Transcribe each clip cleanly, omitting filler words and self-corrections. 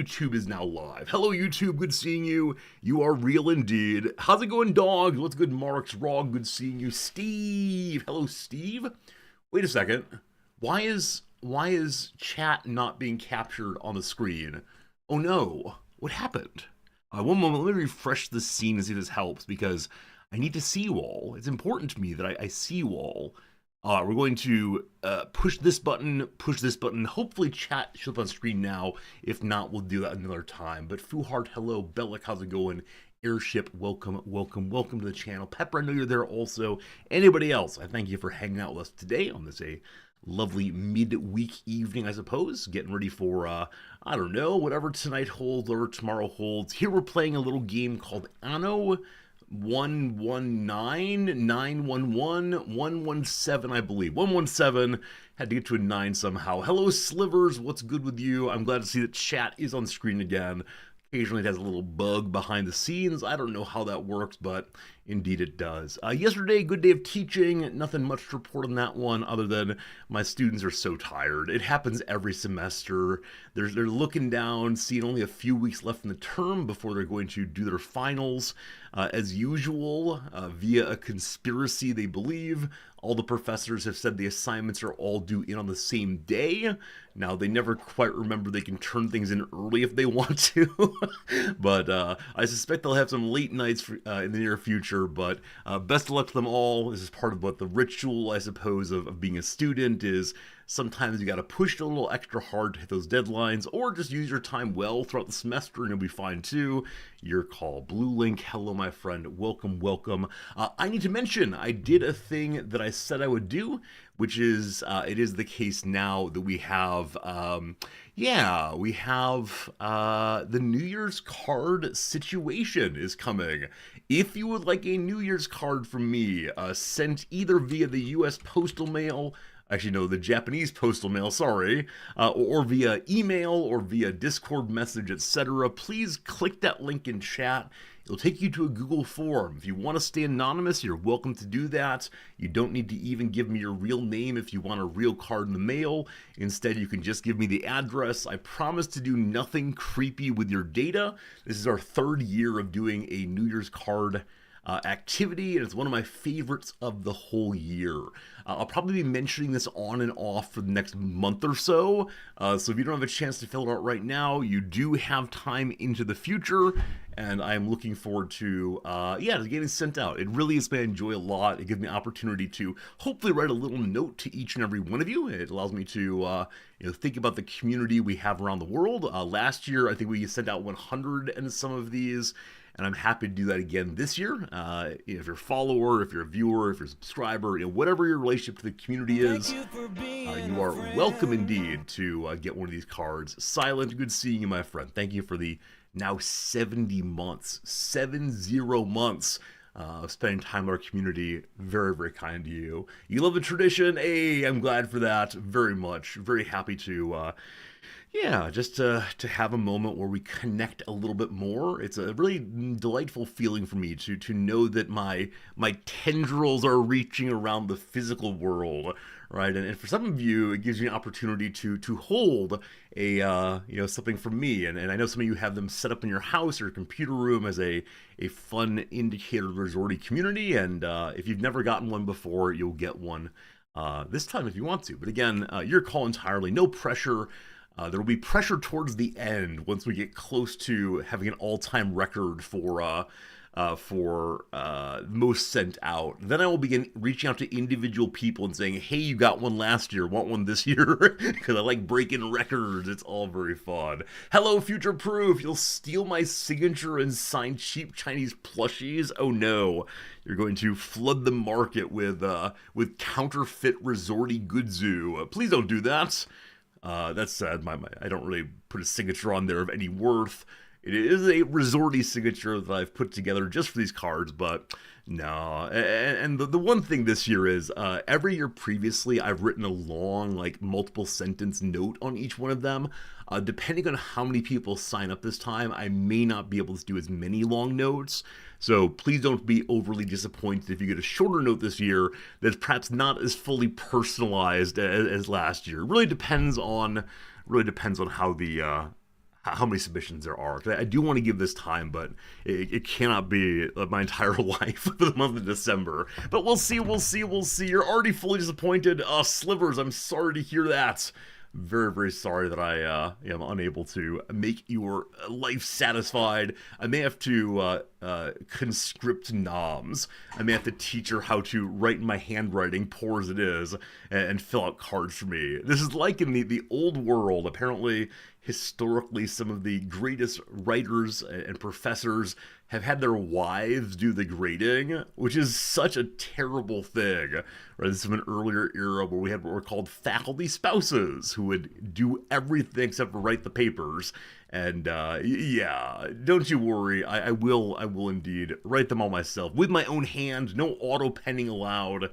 YouTube is now live. Hello, YouTube. Good seeing you. You are real indeed. How's it going, dogs? What's good, Marks? Raw. Good seeing you. Steve. Hello, Steve. Wait a second. Why is chat not being captured on the screen? Oh no. What happened? One moment. Let me refresh the scene and see if this helps because I need to see you all. It's important to me that I see you all. We're going to push this button. Hopefully chat shows up on screen now. If not, we'll do that another time. But Fuhart, hello. Bellic, how's it going? Airship, welcome to the channel. Pepper, I know you're there also. Anybody else, I thank you for hanging out with us today on this lovely midweek evening, I suppose. Getting ready for, I don't know, whatever tonight holds or tomorrow holds. Here we're playing a little game called Anno. 119, 911, 117, I believe. 117, had to get to a 9 somehow. Hello, Slivers, what's good with you? I'm glad to see that chat is on screen again. Occasionally it has a little bug behind the scenes. I don't know how that works, but indeed it does. Yesterday, good day of teaching. Nothing much to report on that one other than my students are so tired. It happens every semester. They're looking down, seeing only a few weeks left in the term before they're going to do their finals. As usual, via a conspiracy they believe, all the professors have said the assignments are all due in on the same day. Now, they never quite remember they can turn things in early if they want to. But I suspect they'll have some late nights in the near future. But best of luck to them all. This is part of what the ritual, I suppose, of being a student is. Sometimes you got to push a little extra hard to hit those deadlines, or just use your time well throughout the semester and you'll be fine too. Your call. Blue Link, hello my friend, welcome. I need to mention, I did a thing that I said I would do, which is, it is the case now that we have, the New Year's card situation is coming. If you would like a New Year's card from me, sent either via the U.S. postal mail, actually no, the Japanese postal mail, sorry, or via email or via Discord message, etc., please click that link in chat. It'll take you to a Google form. If you want to stay anonymous, you're welcome to do that. You don't need to even give me your real name if you want a real card in the mail. Instead, you can just give me the address. I promise to do nothing creepy with your data. This is our 3rd year of doing a New Year's card activity, and it's one of my favorites of the whole year. I'll probably be mentioning this on and off for the next month or so, so if you don't have a chance to fill it out right now, you do have time into the future, and I'm looking forward to, to getting sent out. It really is something I enjoy a lot. It gives me an opportunity to hopefully write a little note to each and every one of you. It allows me to think about the community we have around the world. Last year, I think we sent out 100 and some of these, and I'm happy to do that again this year. If you're a follower, if you're a viewer, if you're a subscriber, whatever your relationship to the community is, you are welcome indeed to get one of these cards. Silent, good seeing you, my friend. Thank you for the now 70 months, 70 months of spending time with our community. Very, very kind to you. You love the tradition. Hey, I'm glad for that very much. Very happy to just to have a moment where we connect a little bit more. It's a really delightful feeling for me to know that my tendrils are reaching around the physical world, right? And for some of you, it gives you an opportunity to hold a something from me. And I know some of you have them set up in your house or computer room as a fun indicator of the resorty community. And if you've never gotten one before, you'll get one this time if you want to. But again, your call entirely, no pressure. There will be pressure towards the end once we get close to having an all-time record for most sent out. Then I will begin reaching out to individual people and saying, hey, you got one last year, want one this year? Because I like breaking records. It's all very fun. Hello, Future Proof. You'll steal my signature and sign cheap Chinese plushies? Oh no. You're going to flood the market with counterfeit resorty goodzu. Please don't do that. That's sad. I don't really put a signature on there of any worth. It is a resorty signature that I've put together just for these cards, but no. And the one thing this year is, every year previously, I've written a long, multiple sentence note on each one of them. Depending on how many people sign up this time, I may not be able to do as many long notes. So please don't be overly disappointed if you get a shorter note this year that's perhaps not as fully personalized as last year. It really depends on how how many submissions there are. I do want to give this time, but it cannot be my entire life for the month of December. But we'll see, we'll see, we'll see. You're already fully disappointed. Slivers, I'm sorry to hear that. Very, very sorry that I am unable to make your life satisfied. I may have to conscript Noms. I may have to teach her how to write in my handwriting, poor as it is, and fill out cards for me. This is like in the old world. Apparently, historically, some of the greatest writers and professors have had their wives do the grading, which is such a terrible thing. Right? This is an earlier era where we had what were called faculty spouses, who would do everything except for write the papers. And yeah, don't you worry. I will indeed write them all myself with my own hand. No auto penning allowed.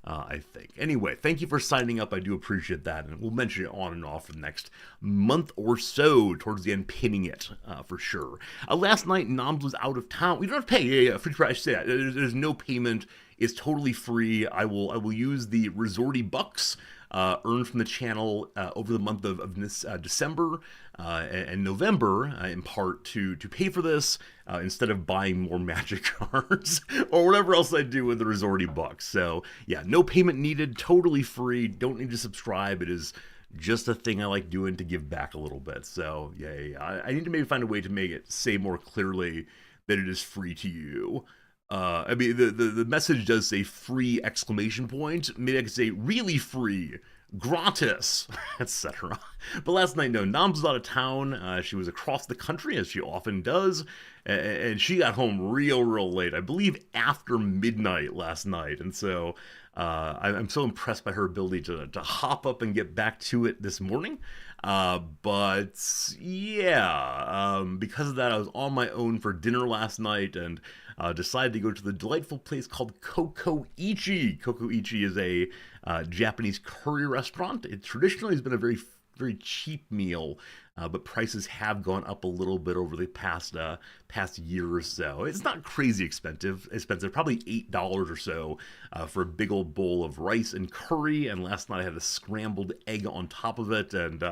I think. Anyway, thank you for signing up. I do appreciate that, and we'll mention it on and off for the next month or so, towards the end, pinning it for sure. Last night, Noms was out of town. We don't have to pay. Yeah, free price. Say that. There's no payment. It's totally free. I will use the Resorty bucks earned from the channel over the month of December and November, in part to pay for this instead of buying more Magic cards or whatever else I do with the Resorty bucks. So yeah, no payment needed, totally free. Don't need to subscribe. It is just a thing I like doing to give back a little bit. So yeah, I need to maybe find a way to make it say more clearly that it is free to you. I mean, the message does say free exclamation point. Maybe I could say really free, gratis, etc. But last night, no, Noms was out of town. She was across the country, as she often does, and she got home real late. I believe after midnight last night, and so I'm so impressed by her ability to hop up and get back to it this morning. But yeah, because of that, I was on my own for dinner last night and decided to go to the delightful place called Kokoichi. Kokoichi is a Japanese curry restaurant. It traditionally has been a very cheap meal, but prices have gone up a little bit over the past year or so. It's not crazy expensive, probably $8 or so for a big old bowl of rice and curry. And last night I had a scrambled egg on top of it. And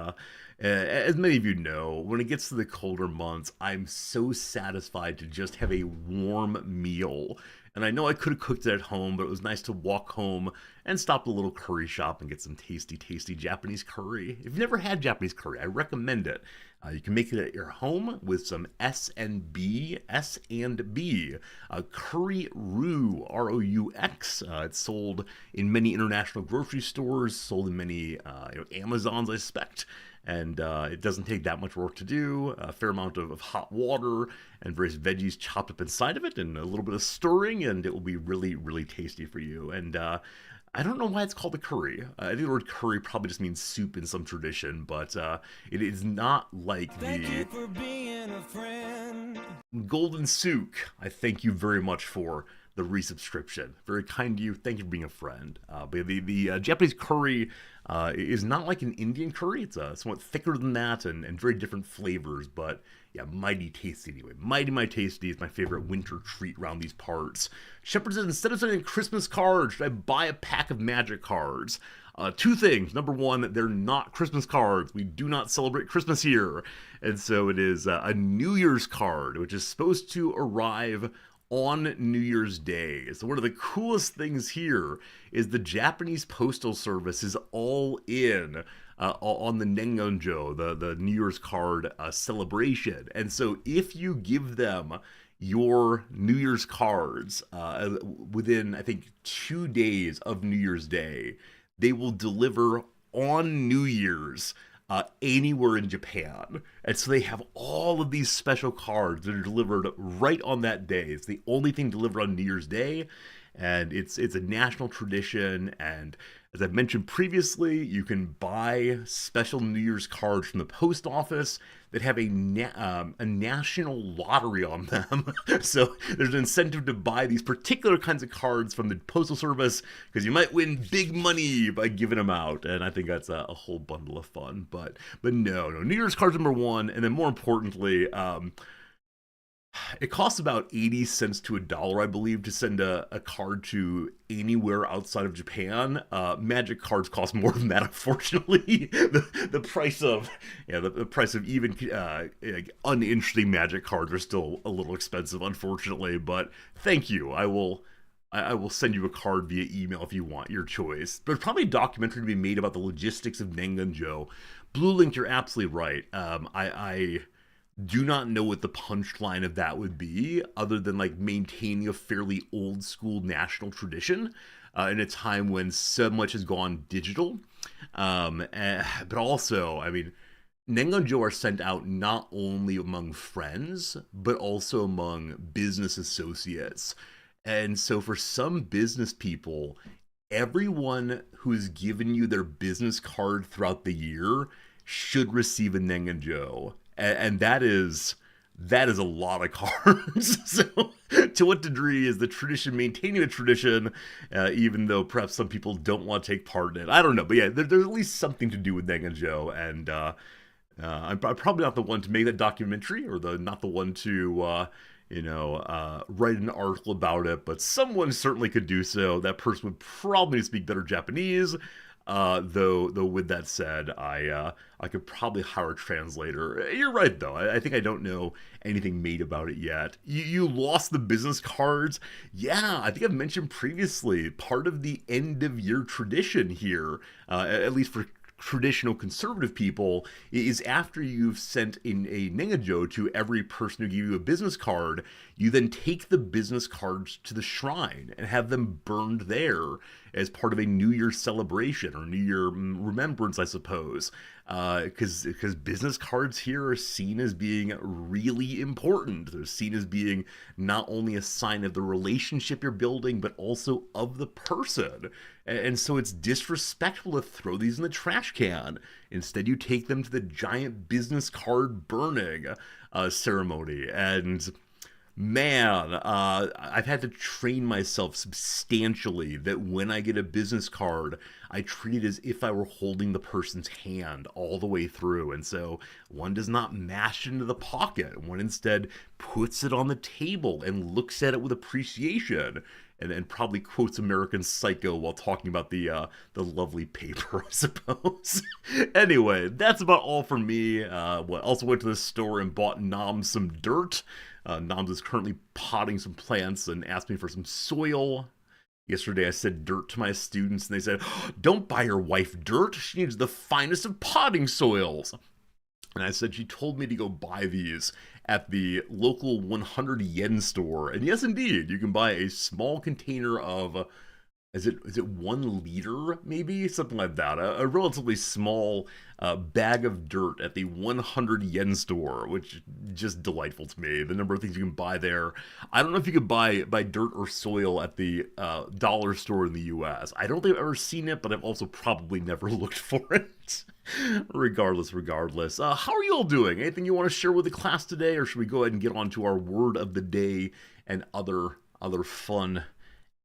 as many of you know, when it gets to the colder months, I'm so satisfied to just have a warm meal. And I know I could have cooked it at home, but it was nice to walk home and stop at a little curry shop and get some tasty Japanese curry. If you've never had Japanese curry, I recommend it. You can make it at your home with some S&B, curry roux, R-O-U-X. It's sold in many international grocery stores, sold in many Amazons, I suspect. And it doesn't take that much work to do. A fair amount of hot water and various veggies chopped up inside of it, and a little bit of stirring, and it will be really tasty for you. And I don't know why it's called a curry. I think the word curry probably just means soup in some tradition, but it is not like Thank you for being a friend. Golden Souk. I thank you very much for the resubscription. Very kind to you. Thank you for being a friend. But the Japanese curry is not like an Indian curry. It's somewhat thicker than that and very different flavors. But yeah, mighty tasty anyway. Mighty tasty is my favorite winter treat around these parts. Shepard says, instead of sending Christmas cards, should I buy a pack of Magic cards? Two things. Number one, they're not Christmas cards. We do not celebrate Christmas here. And so it is a New Year's card, which is supposed to arrive on New Year's Day. So one of the coolest things here is the Japanese Postal Service is all in on the Nengonjo, the New Year's card celebration. And so if you give them your New Year's cards within, I think, 2 days of New Year's Day, they will deliver on New Year's anywhere in Japan. And so they have all of these special cards that are delivered right on that day. It's the only thing delivered on New Year's Day, and it's a national tradition. And as I've mentioned previously, you can buy special New Year's cards from the post office that have a national lottery on them. So there's an incentive to buy these particular kinds of cards from the Postal Service because you might win big money by giving them out. And I think that's a whole bundle of fun. But no, New Year's cards number one. And then more importantly, It costs about 80 cents to a dollar, I believe, to send a card to anywhere outside of Japan. Magic cards cost more than that, unfortunately. The price of the price of even like uninteresting Magic cards are still a little expensive, unfortunately. But thank you. I will send you a card via email if you want, your choice. There's probably a documentary to be made about the logistics of Nenganjo. Blue Link, you're absolutely right. I do not know what the punchline of that would be, other than like maintaining a fairly old school national tradition in a time when so much has gone digital. But also, I mean, Nengonjo are sent out not only among friends, but also among business associates. And so for some business people, everyone who's given you their business card throughout the year should receive a Nengenjo. And that is a lot of cards. So, to what degree is the tradition maintaining the tradition, even though perhaps some people don't want to take part in it? I don't know, but yeah, there's at least something to do with Nengenjo, and I'm probably not the one to make that documentary, or not the one to write an article about it, but someone certainly could do so. That person would probably speak better Japanese. Though with that said, I could probably hire a translator. You're right though. I think I don't know anything made about it yet. You lost the business cards. Yeah, I think I've mentioned previously. Part of the end of year tradition here, at least for traditional conservative people, is after you've sent in a Nengajo to every person who gave you a business card, you then take the business cards to the shrine and have them burned there as part of a New Year celebration or New Year remembrance, I suppose. Because business cards here are seen as being really important. They're seen as being not only a sign of the relationship you're building, but also of the person. And so it's disrespectful to throw these in the trash can. Instead, you take them to the giant business card burning ceremony. And man, I've had to train myself substantially that when I get a business card, I treat it as if I were holding the person's hand all the way through. And so one does not mash it into the pocket. One instead puts it on the table and looks at it with appreciation. And probably quotes American Psycho while talking about the lovely paper, I suppose. Anyway, that's about all for me. Also went to the store and bought Nam some dirt. Nam is currently potting some plants and asked me for some soil. Yesterday I said dirt to my students and they said, "Oh, don't buy your wife dirt. She needs the finest of potting soils." And I said she told me to go buy these at the local 100 yen store. And yes, indeed, you can buy a small container of, is it 1 liter, maybe? Something like that. A relatively small bag of dirt at the 100 yen store, which is just delightful to me. The number of things you can buy there. I don't know if you could buy dirt or soil at the dollar store in the US. I don't think I've ever seen it, but I've also probably never looked for it. Regardless. How are you all doing? Anything you want to share with the class today, or should we go ahead and get on to our word of the day and other fun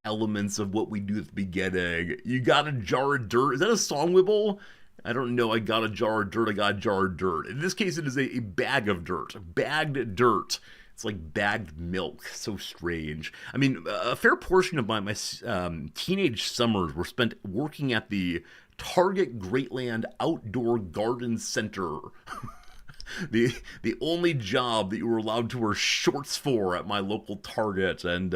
elements of what we do at the beginning? You got a jar of dirt. Is that a song, Wibble? I don't know. I got a jar of dirt. I got a jar of dirt. In this case, it is a bag of dirt. Bagged dirt. It's like bagged milk. So strange. I mean, a fair portion of my teenage summers were spent working at the Target Greatland Outdoor Garden Center. the only job that you were allowed to wear shorts for at my local Target. And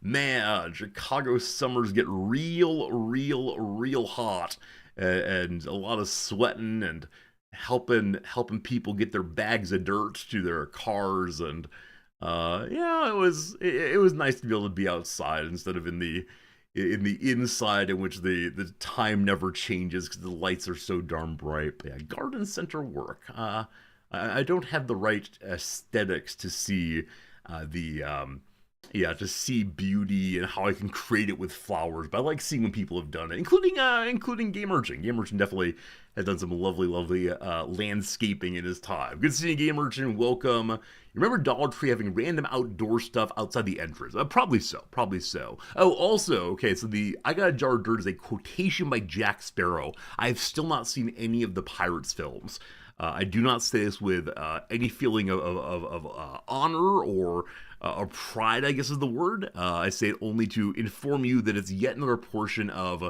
man, Chicago summers get real hot, and a lot of sweating and helping people get their bags of dirt to their cars. And yeah, it was nice to be able to be outside instead of in the inside, in which the time never changes because the lights are so darn bright. But yeah, garden center work. I don't have the right aesthetics to see to see beauty and how I can create it with flowers. But I like seeing when people have done it, including Game Urchin. Game Urchin definitely has done some lovely landscaping in his time. Good seeing you, Game Urchin. Welcome. You remember Dollar Tree having random outdoor stuff outside the entrance? Probably so. Oh, also, okay, so the I Got a Jar of Dirt is a quotation by Jack Sparrow. I have still not seen any of the Pirates films. I do not say this with any feeling of honor or pride, I guess is the word. I say it only to inform you that it's yet another portion of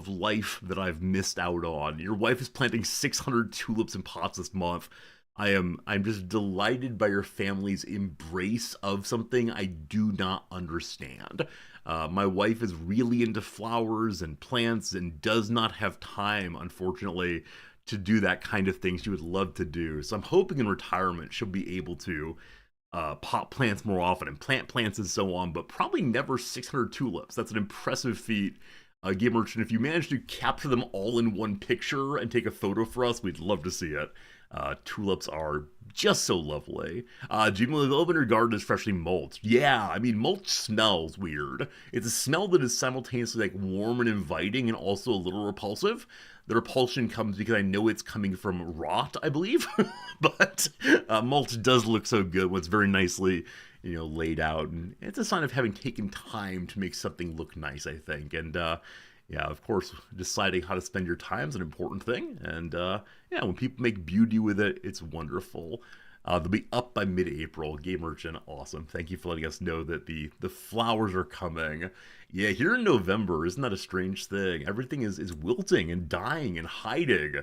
life that I've missed out on. Your wife is planting 600 tulips in pots this month. I'm just delighted by your family's embrace of something I do not understand. My wife is really into flowers and plants and does not have time, unfortunately, to do that kind of thing she would love to do. So I'm hoping in retirement she'll be able to pot plants more often and plant plants and so on, but probably never 600 tulips. That's an impressive feat. Game Merchant, if you manage to capture them all in one picture and take a photo for us, we'd love to see it. Tulips are just so lovely. Do you live in your garden is freshly mulched? Yeah, I mean, mulch smells weird. It's a smell that is simultaneously like warm and inviting and also a little repulsive. The repulsion comes because I know it's coming from rot, I believe. But mulch does look so good when it's very nicely, laid out, and it's a sign of having taken time to make something look nice, I think. And yeah, of course, deciding how to spend your time is an important thing. And yeah, when people make beauty with it, it's wonderful. They'll be up by mid-April. Game Merchant, awesome. Thank you for letting us know that the flowers are coming. Yeah, here in November, isn't that a strange thing? Everything is wilting and dying and hiding.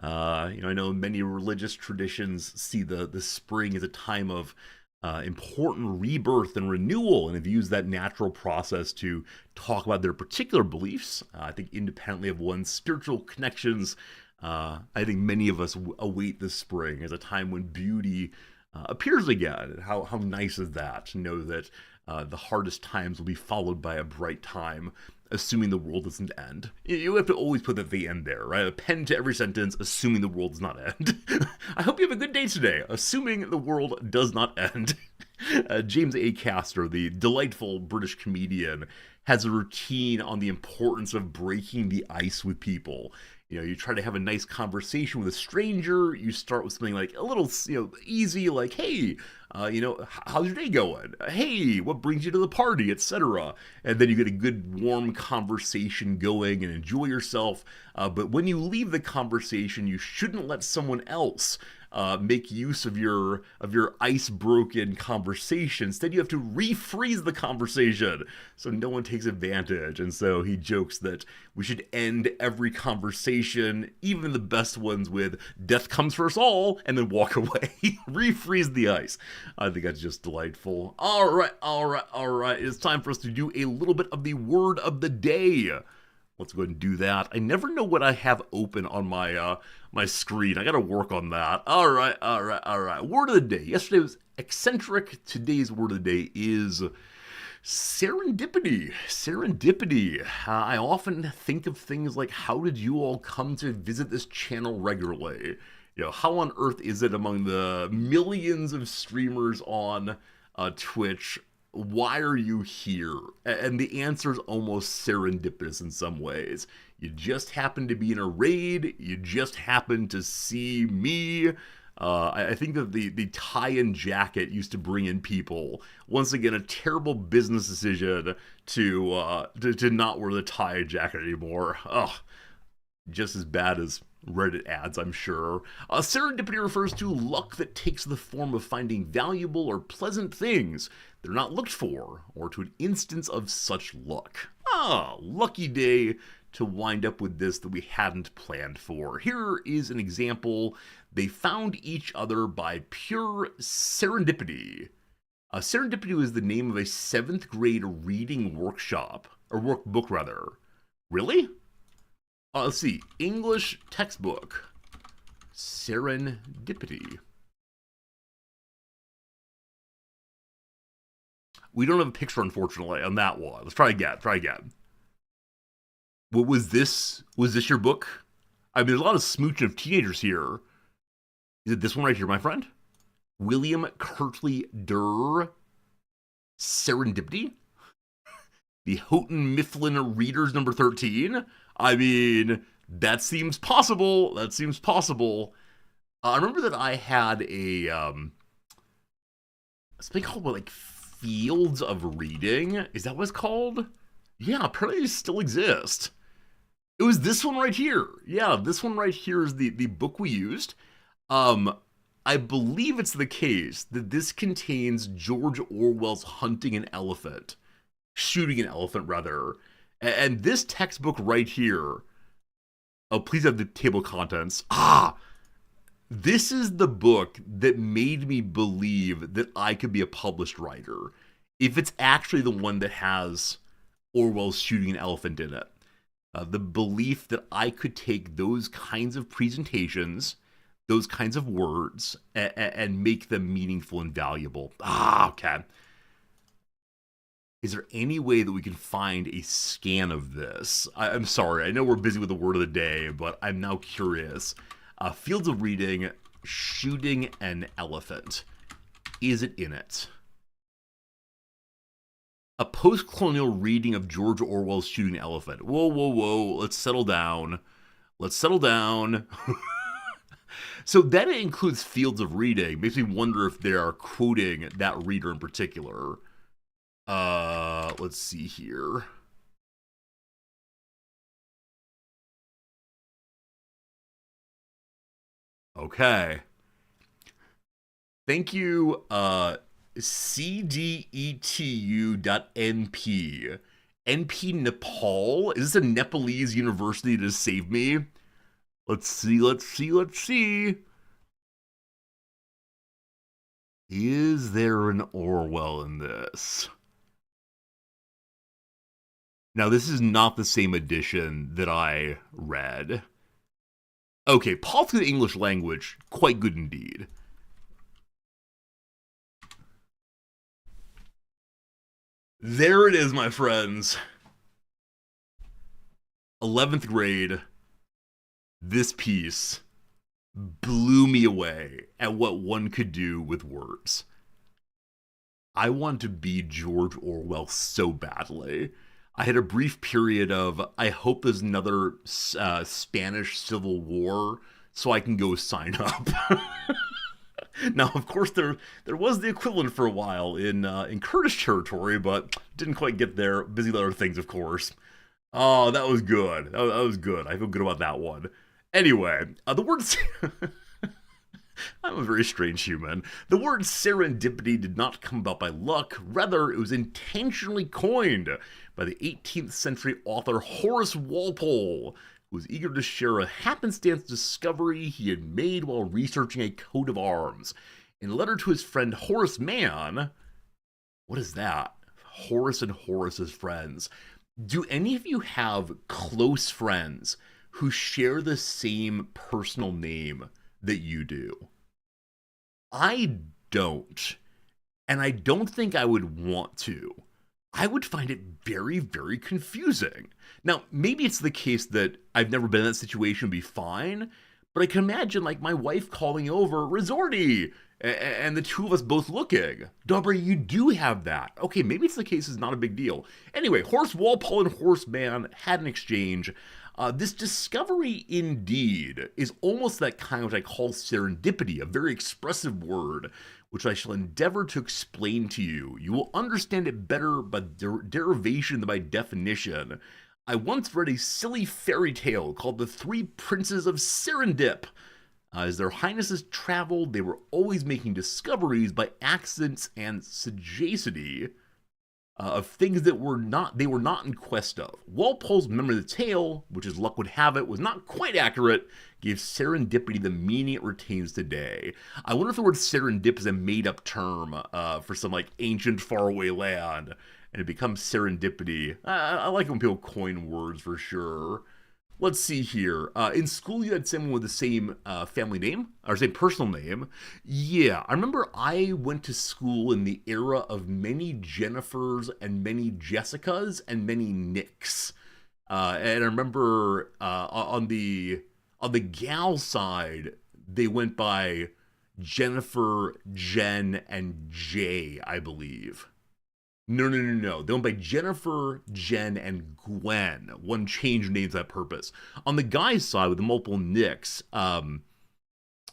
I know many religious traditions see the spring as a time of important rebirth and renewal, and have used that natural process to talk about their particular beliefs. I think independently of one's spiritual connections, I think many of us await the spring as a time when beauty appears again. How nice is that to know that the hardest times will be followed by a bright time, assuming the world doesn't end. You have to always put that the end there, right? A pen to every sentence, assuming the world does not end. I hope you have a good day today, assuming the world does not end. James A. Caster, the delightful British comedian, has a routine on the importance of breaking the ice with people. You try to have a nice conversation with a stranger. You start with something like a little, easy, like, hey, how's your day going? Hey, what brings you to the party, etc. And then you get a good, warm conversation going and enjoy yourself. But when you leave the conversation, you shouldn't let someone else make use of your ice-broken conversation. Instead, you have to refreeze the conversation so no one takes advantage. And so he jokes that we should end every conversation, even the best ones, with "death comes for us all," and then walk away. Refreeze the ice. I think that's just delightful. All right. It's time for us to do a little bit of the word of the day. Let's go ahead and do that. I never know what I have open on my my screen. I gotta work on that. All right. Word of the day. Yesterday was eccentric. Today's word of the day is serendipity. I often think of things like, how did you all come to visit this channel regularly? How on earth is it among the millions of streamers on Twitch? Why are you here? And the answer is almost serendipitous in some ways. You just happen to be in a raid. You just happen to see me. I think that the tie and jacket used to bring in people. Once again, a terrible business decision to not wear the tie and jacket anymore. Ugh, just as bad as Reddit ads, I'm sure. Serendipity refers to luck that takes the form of finding valuable or pleasant things that are not looked for, or to an instance of such luck. Lucky day to wind up with this that we hadn't planned for. Here is an example. They found each other by pure serendipity. Serendipity was the name of a 7th grade reading workshop, or workbook rather. Really? Let's see. English textbook. Serendipity. We don't have a picture, unfortunately, on that one. Let's try again. What was this? Was this your book? I mean, there's a lot of smooching of teenagers here. Is it this one right here, my friend? William Kirtley Durr. Serendipity? The Houghton Mifflin Readers number 13. I mean, that seems possible. I remember that I had something called like Fields of Reading. Is that what it's called? Yeah, apparently they still exist. It was this one right here. Yeah, this one right here is the book we used. Um, I believe it's the case that this contains George Orwell's hunting an elephant, shooting an elephant rather, and this textbook right here. Oh, please have the table of contents. This is the book that made me believe that I could be a published writer. If it's actually the one that has Orwell's shooting an elephant in it. The belief that I could take those kinds of presentations, those kinds of words, and make them meaningful and valuable. Okay. Is there any way that we can find a scan of this? I'm sorry, I know we're busy with the word of the day, but I'm now curious. Fields of Reading, shooting an elephant. Is it in it? A post-colonial reading of George Orwell's Shooting an Elephant. Whoa, whoa, whoa. Let's settle down. Let's settle down. So that includes Fields of Reading. Makes me wonder if they are quoting that reader in particular. Let's see here. Okay. Thank you, cdetu.np. NP Nepal? Is this a Nepalese university to save me? Let's see, let's see, let's see. Is there an Orwell in this? Now, this is not the same edition that I read. Okay, Politics of the English Language, quite good indeed. There it is, my friends. 11th grade. This piece blew me away at what one could do with words. I want to be George Orwell so badly. I had a brief period of, I hope there's another Spanish Civil War so I can go sign up. Now, of course, there was the equivalent for a while in Kurdish territory, but didn't quite get there. Busy with other things, of course. Oh, that was good. That was good. I feel good about that one. Anyway, the word... I'm a very strange human. The word serendipity did not come about by luck. Rather, it was intentionally coined by the 18th century author Horace Walpole, who was eager to share a happenstance discovery he had made while researching a coat of arms. In a letter to his friend Horace Mann... What is that? Horace and Horace's friends. Do any of you have close friends who share the same personal name that you do? I don't. And I don't think I would want to. I would find it very, very confusing. Now, maybe it's the case that I've never been in that situation, would be fine, but I can imagine like my wife calling over, Resorty, and the two of us both looking. Dobry, you do have that. Okay, maybe it's the case, it's not a big deal. Anyway, Horace Walpole and Horace Mann had an exchange. This discovery, indeed, is almost that kind of what I call serendipity, a very expressive word, which I shall endeavor to explain to you. You will understand it better by derivation than by definition. I once read a silly fairy tale called The Three Princes of Serendip. As their highnesses traveled, they were always making discoveries by accidents and sagacity of things that they were not in quest of. Walpole's memory of the tale, which as luck would have it, was not quite accurate, gave serendipity the meaning it retains today. I wonder if the word serendip is a made-up term for some like ancient faraway land, and it becomes serendipity. I like it when people coin words for sure. Let's see here. In school, you had someone with the same family name, or same personal name. Yeah, I remember I went to school in the era of many Jennifers and many Jessicas and many Nicks. And I remember on the gal side, they went by Jennifer, Jen, and Jay, I believe. No. They went by Jennifer, Jen, and Gwen. One changed names for that purpose. On the guy's side, with the multiple Nicks,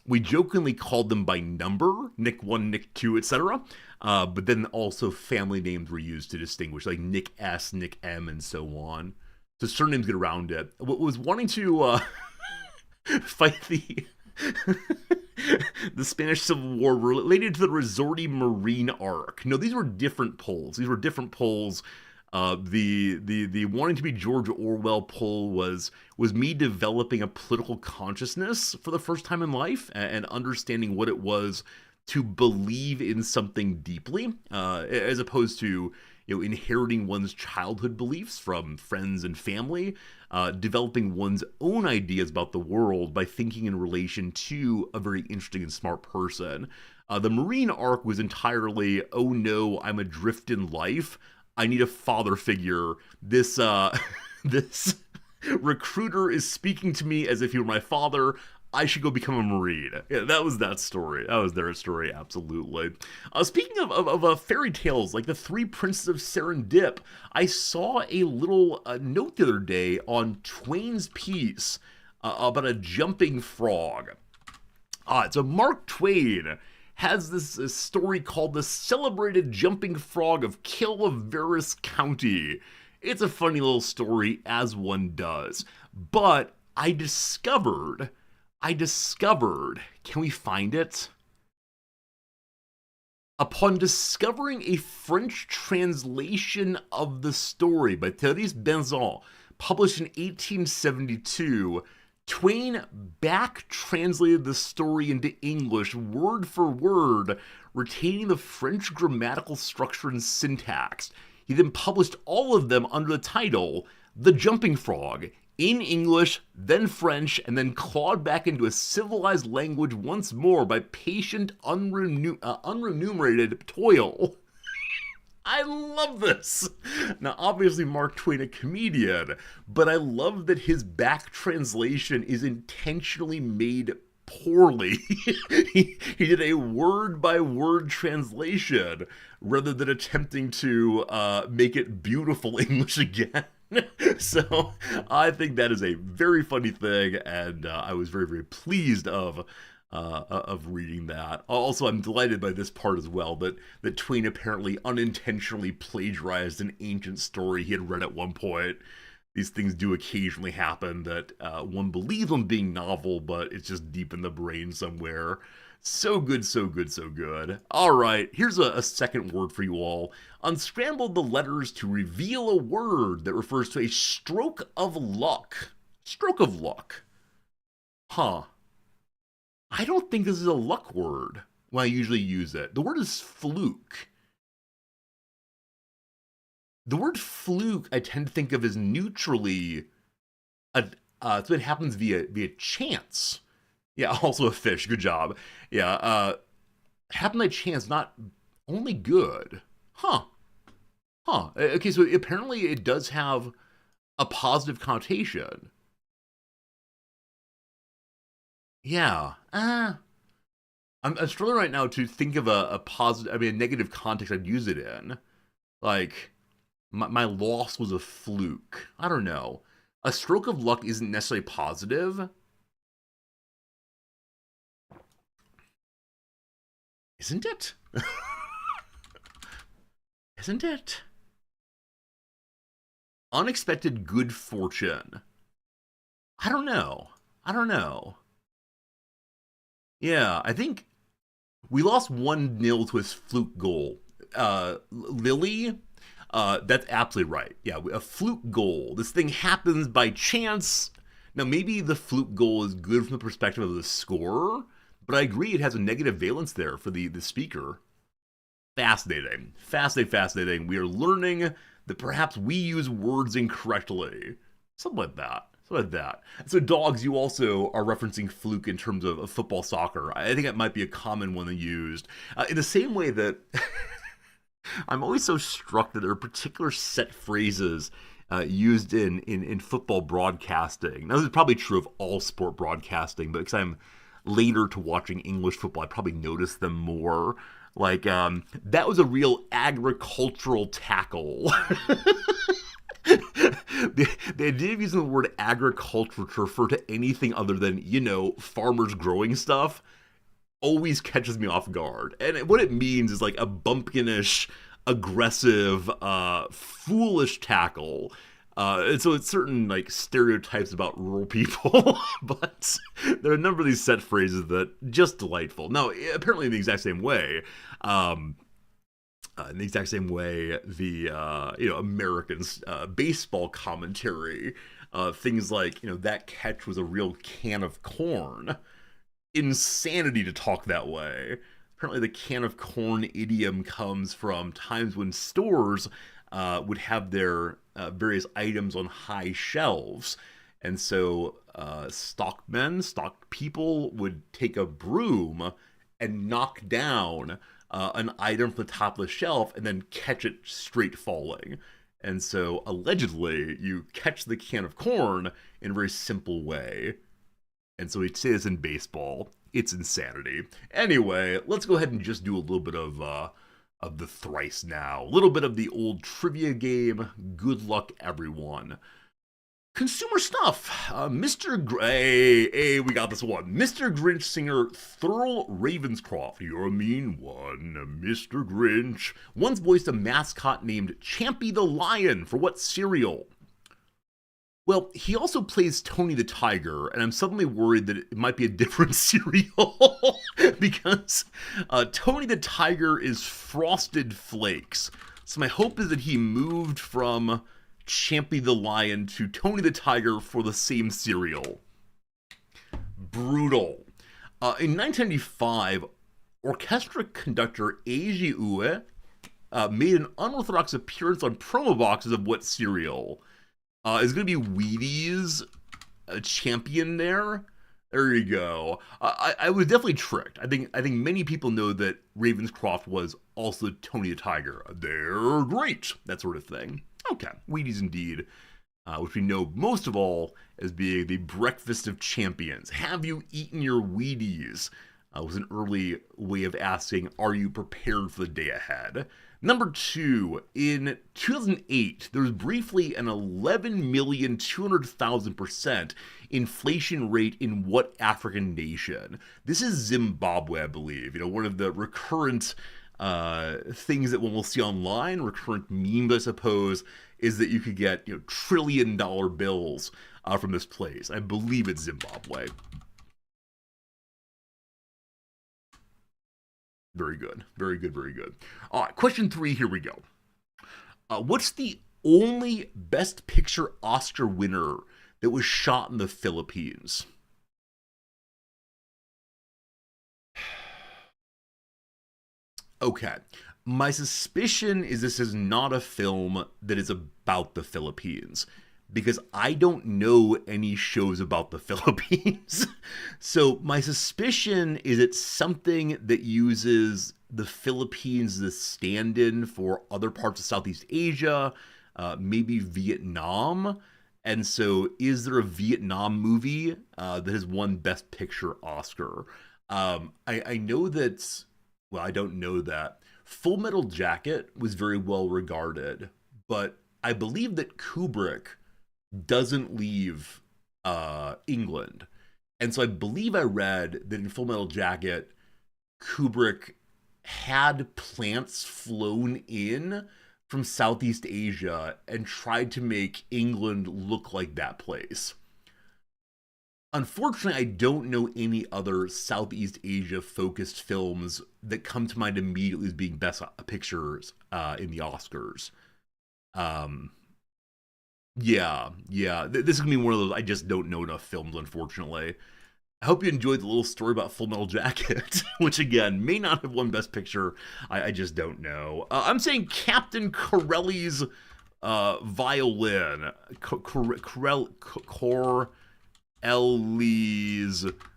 we jokingly called them by number, Nick 1, Nick 2, etc. But then also family names were used to distinguish, like Nick S, Nick M, and so on. So surnames get around it. Was wanting to fight the Spanish Civil War related to the Resorty Marine arc. No, these were different polls. These were different polls. The wanting to be George Orwell poll was me developing a political consciousness for the first time in life and understanding what it was to believe in something deeply, as opposed to inheriting one's childhood beliefs from friends and family, developing one's own ideas about the world by thinking in relation to a very interesting and smart person. The Marine arc was entirely, oh no, I'm adrift in life. I need a father figure. This this recruiter is speaking to me as if he were my father. I should go become a Marine. Yeah, that was that story. That was their story, absolutely. Speaking of fairy tales, like the Three Princes of Serendip, I saw a little note the other day on Twain's piece about a jumping frog. So Mark Twain has this story called The Celebrated Jumping Frog of Calaveras County. It's a funny little story, as one does. But I discovered, can we find it? Upon discovering a French translation of the story by Thérèse Benzon, published in 1872, Twain back-translated the story into English word for word, retaining the French grammatical structure and syntax. He then published all of them under the title The Jumping Frog, in English, then French, and then clawed back into a civilized language once more by patient, unremunerated toil. I love this. Now, obviously, Mark Twain a comedian, but I love that his back translation is intentionally made poorly. he did a word-by-word translation rather than attempting to make it beautiful English again. So I think that is a very funny thing, and I was very, very pleased of reading that. Also, I'm delighted by this part as well, that Twain apparently unintentionally plagiarized an ancient story he had read at one point. These things do occasionally happen that one believes them being novel, but it's just deep in the brain somewhere. So good, so good, so good. All right, here's a second word for you all. Unscramble the letters to reveal a word that refers to a stroke of luck. Stroke of luck. Huh. I don't think this is a luck word when I usually use it. The word is fluke. The word fluke I tend to think of as neutrally, so it happens via chance. Yeah, also a fish. Good job. Yeah, happened by chance, not only good. Huh. Okay, so apparently it does have a positive connotation. Yeah. I'm struggling right now to think of a positive, a negative context I'd use it in. Like, my loss was a fluke. I don't know. A stroke of luck isn't necessarily positive. Isn't it? Isn't it? Unexpected good fortune. I don't know. Yeah, I think we lost 1-0 to his fluke goal. Lily, that's absolutely right. Yeah, a fluke goal. This thing happens by chance. Now, maybe the fluke goal is good from the perspective of the scorer, but I agree it has a negative valence there for the speaker. Fascinating. Fascinating. We are learning that perhaps we use words incorrectly. Something like that. So, dogs, you also are referencing fluke in terms of football, soccer. I think that might be a common one used. In the same way that I'm always so struck that there are particular set phrases used in football broadcasting. Now, this is probably true of all sport broadcasting, but because I'm later to watching English football, I probably notice them more. Like, that was a real agricultural tackle. The idea of using the word agriculture to refer to anything other than, farmers growing stuff always catches me off guard. And what it means is like a bumpkinish, aggressive, foolish tackle. And so it's certain like stereotypes about rural people, but there are a number of these set phrases that just delightful. Now, apparently in the exact same way, um, the Americans baseball commentary, things like that catch was a real can of corn. Insanity to talk that way. Apparently, the can of corn idiom comes from times when stores would have their various items on high shelves. And so, stock people would take a broom and knock down an item from the top of the shelf and then catch it straight falling. And so, allegedly, you catch the can of corn in a very simple way. And so we say this in baseball. It's insanity. Anyway, let's go ahead and just do a little bit of the thrice now. A little bit of the old trivia game. Good luck, everyone. Consumer stuff. Hey, we got this one. Mr. Grinch singer Thurl Ravenscroft. You're a mean one, Mr. Grinch. Once voiced a mascot named Champy the Lion for what cereal? Well, he also plays Tony the Tiger, and I'm suddenly worried that it might be a different cereal because Tony the Tiger is Frosted Flakes. So my hope is that he moved from Champy the Lion to Tony the Tiger for the same cereal. Brutal. In 1995, orchestra conductor Eiji Ue made an unorthodox appearance on promo boxes of what cereal? Is going to be Wheaties a champion there? There you go. I was definitely tricked. I think many people know that Ravenscroft was also Tony the Tiger. They're great, that sort of thing. Okay, Wheaties indeed, which we know most of all as being the breakfast of champions. Have you eaten your Wheaties? Was an early way of asking, are you prepared for the day ahead? Number 2, in 2008, there was briefly an 11,200,000% inflation rate in what African nation? This is Zimbabwe, I believe. One of the recurrent things that one will see online, recurrent memes, I suppose, is that you could get $1 trillion bills from this place. I believe it's Zimbabwe. Very good. Very good, very good. All right, question 3, here we go. What's the only Best Picture Oscar winner that was shot in the Philippines? Okay. My suspicion is this is not a film that is about the Philippines, because I don't know any shows about the Philippines. So my suspicion is it's something that uses the Philippines as a stand-in for other parts of Southeast Asia, maybe Vietnam. And so is there a Vietnam movie that has won Best Picture Oscar? I know that, well, I don't know that. Full Metal Jacket was very well regarded, but I believe that Kubrick doesn't leave England. And so I believe I read that in Full Metal Jacket, Kubrick had plants flown in from Southeast Asia and tried to make England look like that place. Unfortunately, I don't know any other Southeast Asia focused films that come to mind immediately as being best pictures in the Oscars. Yeah. This is gonna be one of those I just don't know enough films, unfortunately. I hope you enjoyed the little story about Full Metal Jacket, which again may not have won Best Picture. I just don't know. I'm saying Captain Corelli's violin. Corelli's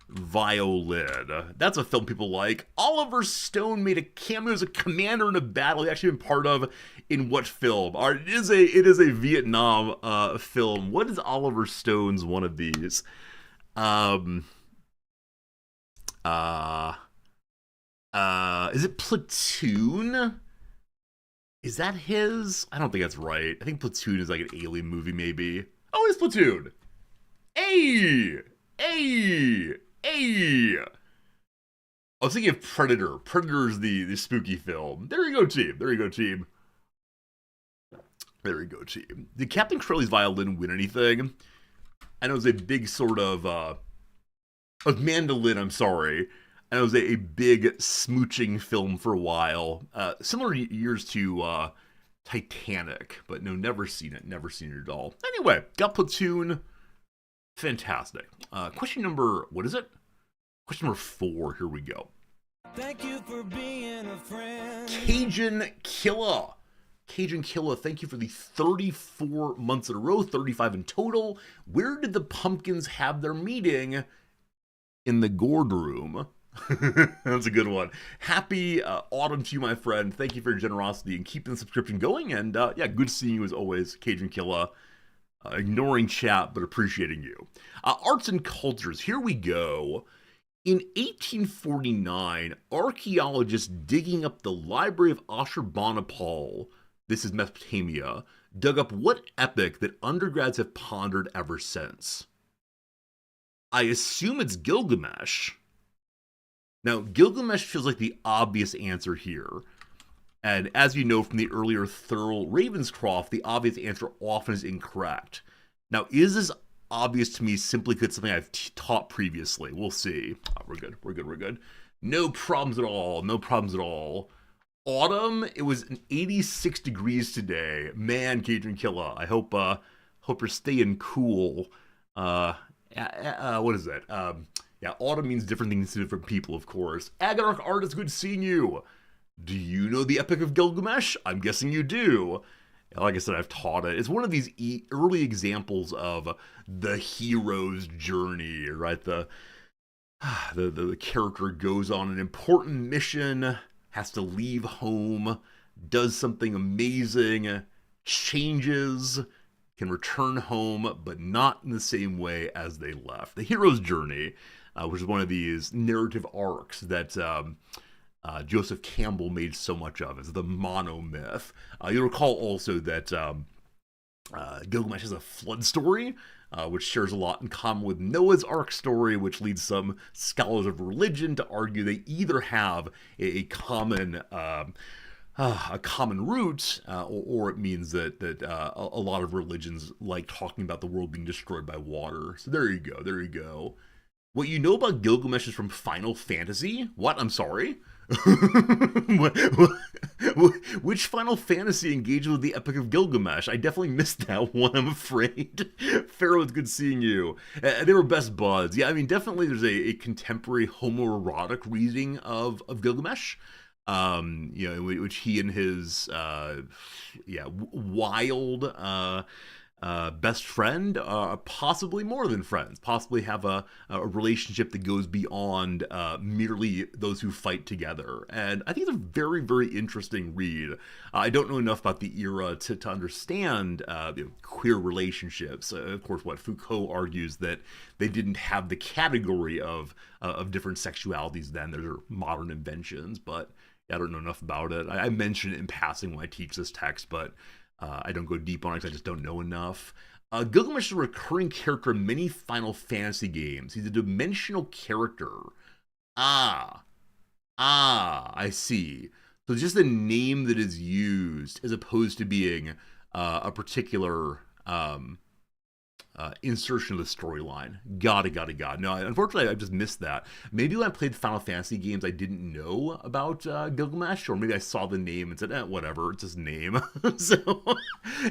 violin. That's a film people like. Oliver Stone made a cameo as a commander in a battle he actually been part of in what film? It is a Vietnam film. What is Oliver Stone's one of these? Is it Platoon? Is that his? I don't think that's right. I think Platoon is like an alien movie, maybe. Oh, it's Platoon. Hey! I was thinking of Predator. Predator's the spooky film. There you go, team. There we go, team. Did Captain Crowley's violin win anything? I know it was a big sort of mandolin, I'm sorry. And it was a big smooching film for a while. Similar years to Titanic, but no, never seen it. Never seen it at all. Anyway, got Platoon. Fantastic. Question number, what is it? Question number 4. Here we go. Thank you for being a friend. Cajun Killa. Cajun Killa, thank you for the 34 months in a row, 35 in total. Where did the pumpkins have their meeting? In the gourd room. That's a good one. Happy autumn to you, my friend. Thank you for your generosity and keeping the subscription going. And yeah, good seeing you as always, Cajun Killa. Ignoring chat, but appreciating you. Arts and cultures. Here we go. In 1849, archaeologists digging up the library of Ashurbanipal, this is Mesopotamia, dug up what epic that undergrads have pondered ever since? I assume it's Gilgamesh. Now, Gilgamesh feels like the obvious answer here. And as you know from the earlier Thurl Ravenscroft, the obvious answer often is incorrect. Now, is this obvious to me simply because it's something I've taught previously? We'll see. Oh, we're good. No problems at all. Autumn, it was 86 degrees today. Man, Cajun Killa, I hope you're staying cool. What is that? Yeah, autumn means different things to different people, of course. Agarok Art, it's good seeing you. Do you know the Epic of Gilgamesh? I'm guessing you do. Like I said, I've taught it. It's one of these early examples of the hero's journey, right? The character goes on an important mission, has to leave home, does something amazing, changes, can return home, but not in the same way as they left. The hero's journey, which is one of these narrative arcs that Joseph Campbell made so much of. It's the monomyth. You'll recall also that Gilgamesh has a flood story, which shares a lot in common with Noah's Ark story, which leads some scholars of religion to argue they either have a common root, or it means that a lot of religions like talking about the world being destroyed by water. So there you go. What you know about Gilgamesh is from Final Fantasy? What? I'm sorry? Which Final Fantasy engaged with the Epic of Gilgamesh? I definitely missed that one, I'm afraid. Pharaoh, it's good seeing you. They were best buds. Yeah, I mean, definitely there's a contemporary homoerotic reading of Gilgamesh. Which he and his wild best friend, possibly more than friends, possibly have a relationship that goes beyond merely those who fight together. And I think it's a very, very interesting read. I don't know enough about the era to understand queer relationships. Of course, what Foucault argues that they didn't have the category of different sexualities then. They're modern inventions, but I don't know enough about it. I mention it in passing when I teach this text, but I don't go deep on it because I just don't know enough. Gilgamesh is a recurring character in many Final Fantasy games. He's a dimensional character. I see. So just the name that is used as opposed to being a particular insertion of the storyline. Got it. No, unfortunately, I just missed that. Maybe when I played Final Fantasy games, I didn't know about Gilgamesh, or maybe I saw the name and said, whatever, it's his name. So,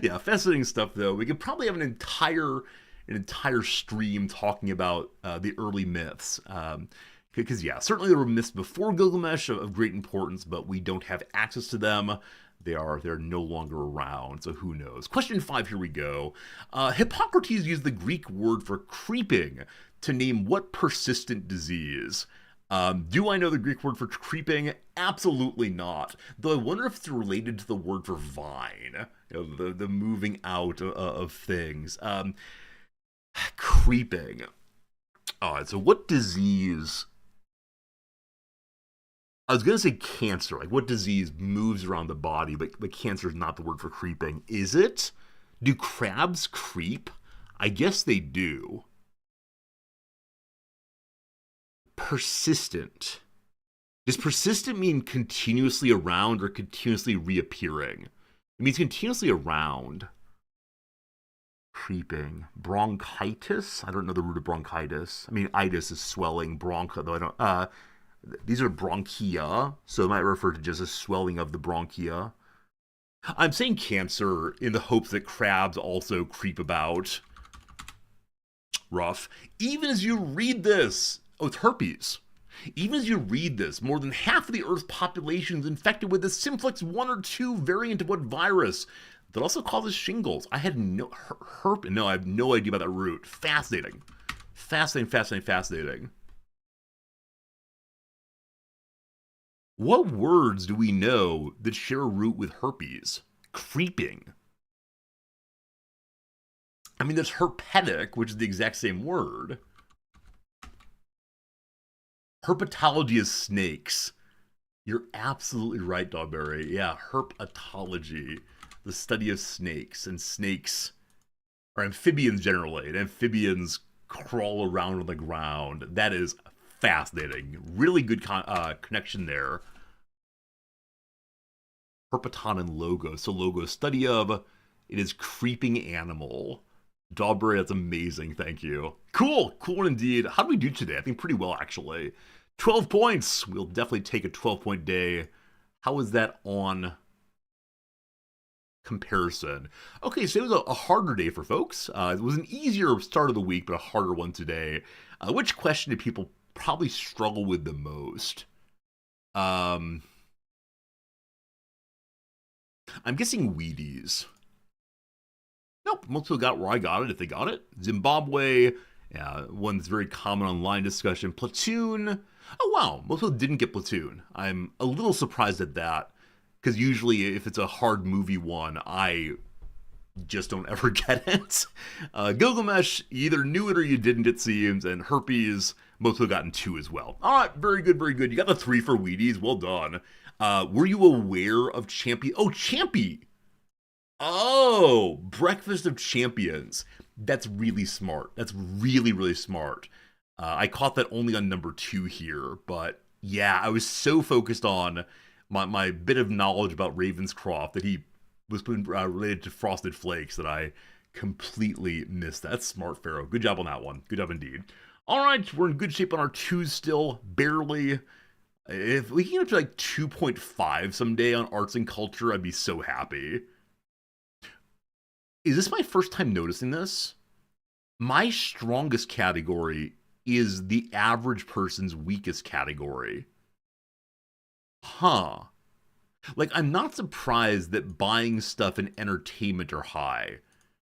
yeah, fascinating stuff, though. We could probably have an entire stream talking about the early myths. Because, yeah, certainly there were myths before Gilgamesh of great importance, but we don't have access to them. They're no longer around, so who knows. Question 5, here we go. Hippocrates used the Greek word for creeping to name what persistent disease? Do I know the Greek word for creeping? Absolutely not. Though I wonder if it's related to the word for vine, the moving out of things. Creeping. All right, so what disease... I was going to say cancer, like what disease moves around the body, but cancer is not the word for creeping. Is it? Do crabs creep? I guess they do. Persistent. Does persistent mean continuously around or continuously reappearing? It means continuously around. Creeping. Bronchitis? I don't know the root of bronchitis. I mean, itis is swelling. Bronch, though I don't. These are bronchia, so it might refer to just a swelling of the bronchia. I'm saying cancer in the hopes that crabs also creep about. Rough. Even as you read this, oh, it's herpes. Even as you read this, more than half of the Earth's population is infected with the simplex 1 or 2 variant of what virus that also causes shingles. I had no no, I have no idea about that root. Fascinating. Fascinating, fascinating, fascinating. What words do we know that share a root with herpes? Creeping. I mean, there's herpetic, which is the exact same word. Herpetology is snakes. You're absolutely right, Dogberry. Yeah, herpetology, the study of snakes. And snakes are amphibians generally, and amphibians crawl around on the ground. That is fascinating. Really good connection there. Herpeton and logo. So logo, study of, it is creeping animal. Dogberry, that's amazing. Thank you. Cool. Cool indeed. How do we do today? I think pretty well, actually. 12 points. We'll definitely take a 12-point day. How is that on comparison? Okay, so it was a harder day for folks. It was an easier start of the week, but a harder one today. Which question do people probably struggle with the most? I'm guessing Wheaties. Nope, most people got where I got it, if they got it. Zimbabwe, yeah, one that's very common online discussion. Platoon, oh wow, most people didn't get Platoon. I'm a little surprised at that, because usually if it's a hard movie one, I just don't ever get it. Gilgamesh, you either knew it or you didn't, it seems, and Herpes, most people gotten 2 as well. All right, very good, very good. You got the 3 for Wheaties, well done. Were you aware of Champy? Oh, Champy! Oh, Breakfast of Champions. That's really smart. That's really, really smart. I caught that only on number 2 here, but yeah, I was so focused on my bit of knowledge about Ravenscroft that he was related to Frosted Flakes that I completely missed. That's smart, Pharaoh. Good job on that one. Good job indeed. All right, we're in good shape on our 2s still, barely. If we can get up to like 2.5 someday on arts and culture, I'd be so happy. Is this my first time noticing this? My strongest category is the average person's weakest category. Huh. Like, I'm not surprised that buying stuff and entertainment are high,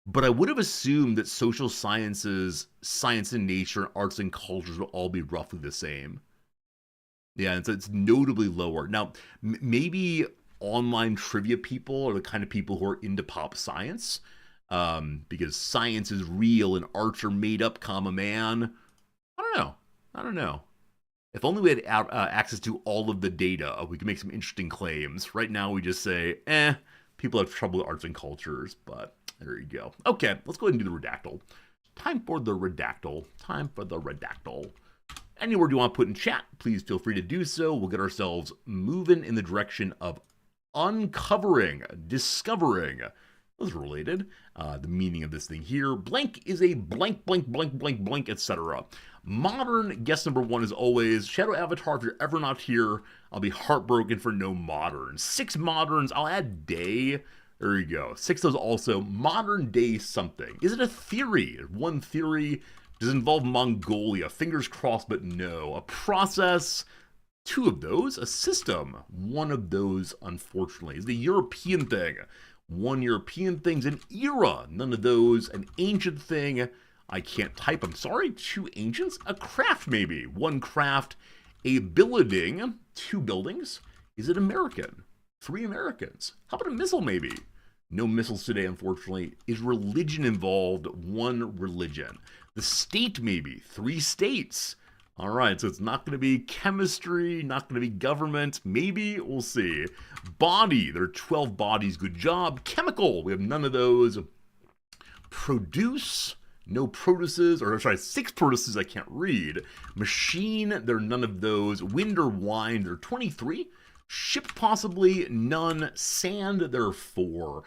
but I would have assumed that social sciences, science and nature, arts and cultures will all be roughly the same. Yeah, and so it's notably lower. Now, maybe online trivia people are the kind of people who are into pop science, because science is real and arts are made up, comma man. I don't know. I don't know. If only we had access to all of the data, we could make some interesting claims. Right now, we just say, people have trouble with arts and cultures, but there you go. Okay, let's go ahead and do the redactyl. Time for the redactyl. Time for the redactyl. Any word you want to put in chat, please feel free to do so. We'll get ourselves moving in the direction of uncovering, discovering, those are related, the meaning of this thing here. Blank is a blank, blank, blank, blank, blank, etc. Modern guest number 1 is always Shadow Avatar. If you're ever not here, I'll be heartbroken for no moderns. 6 moderns, I'll add day. There you go. 6 of those also. Modern day something. Is it a theory? One theory. Does it involve Mongolia? Fingers crossed, but no. A process. 2 of those. A system. 1 of those, unfortunately, is the European thing. 1 European thing's an era. None of those. An ancient thing. I can't type. I'm sorry. 2 ancients. A craft, maybe. 1 craft. A building. 2 buildings. Is it American? 3 Americans. How about a missile, maybe? No missiles today, unfortunately. Is religion involved? 1 religion. The state, maybe. 3 states. All right, so it's not going to be chemistry, not going to be government. Maybe, we'll see. Body, there are 12 bodies. Good job. Chemical, we have none of those. Produce, no produces, or sorry, 6 produces I can't read. Machine, there are none of those. Wind or wine, there are 23. Ship possibly, none. Sand, there are 4.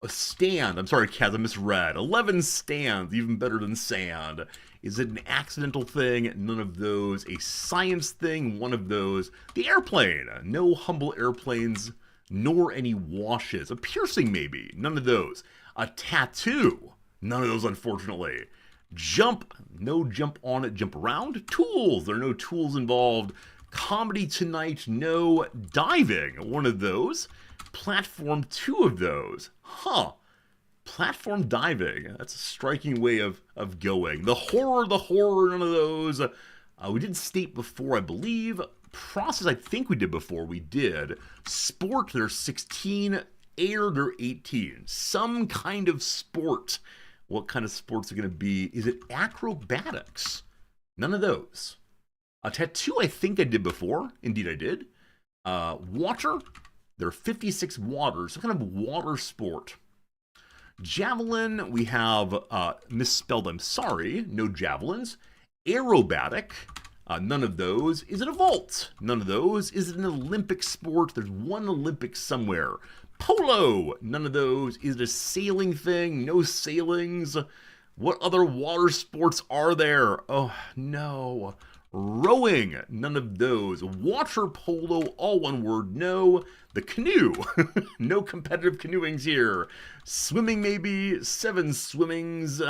A stand, I'm sorry, Kaz, I misread. 11 stands, even better than sand. Is it an accidental thing? None of those. A science thing? One of those. The airplane, no humble airplanes, nor any washes. A piercing, maybe? None of those. A tattoo? None of those, unfortunately. Jump, no jump on it, jump around. Tools, there are no tools involved. Comedy tonight, no. Diving, one of those. Platform, 2 of those. Huh. Platform diving, that's a striking way of going. The horror, none of those. We did state before, I believe. Process, I think we did before. We did. Sport, there's 16. Air, there are 18. Some kind of sport. What kind of sports are going to be? Is it acrobatics? None of those. A tattoo, I think I did before. Indeed, I did. Water, there are 56 waters. Some kind of water sport. Javelin, we have misspelled, I'm sorry. No javelins. Aerobatic, none of those. Is it a vault? None of those. Is it an Olympic sport? There's one Olympic somewhere. Polo, none of those. Is it a sailing thing? No sailings. What other water sports are there? Oh, no. Rowing, none of those. Water polo, all one word, no. The canoe, no competitive canoeings here. Swimming, maybe. 7 swimmings.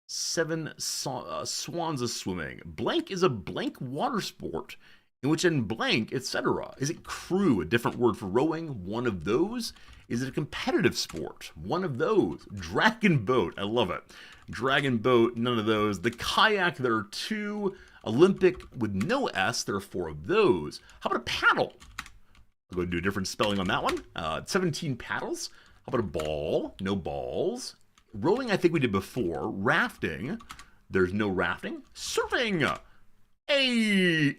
7 swans of swimming. Blank is a blank water sport, in which in blank, etc. Is it crew, a different word for rowing? One of those. Is it a competitive sport? One of those. Dragon boat, I love it. Dragon boat, none of those. The kayak, there are 2. Olympic with no S, there are 4 of those. How about a paddle? I'll go do a different spelling on that one. 17 paddles. How about a ball? No balls. Rowing, I think we did before. Rafting, there's no rafting. Surfing! Hey!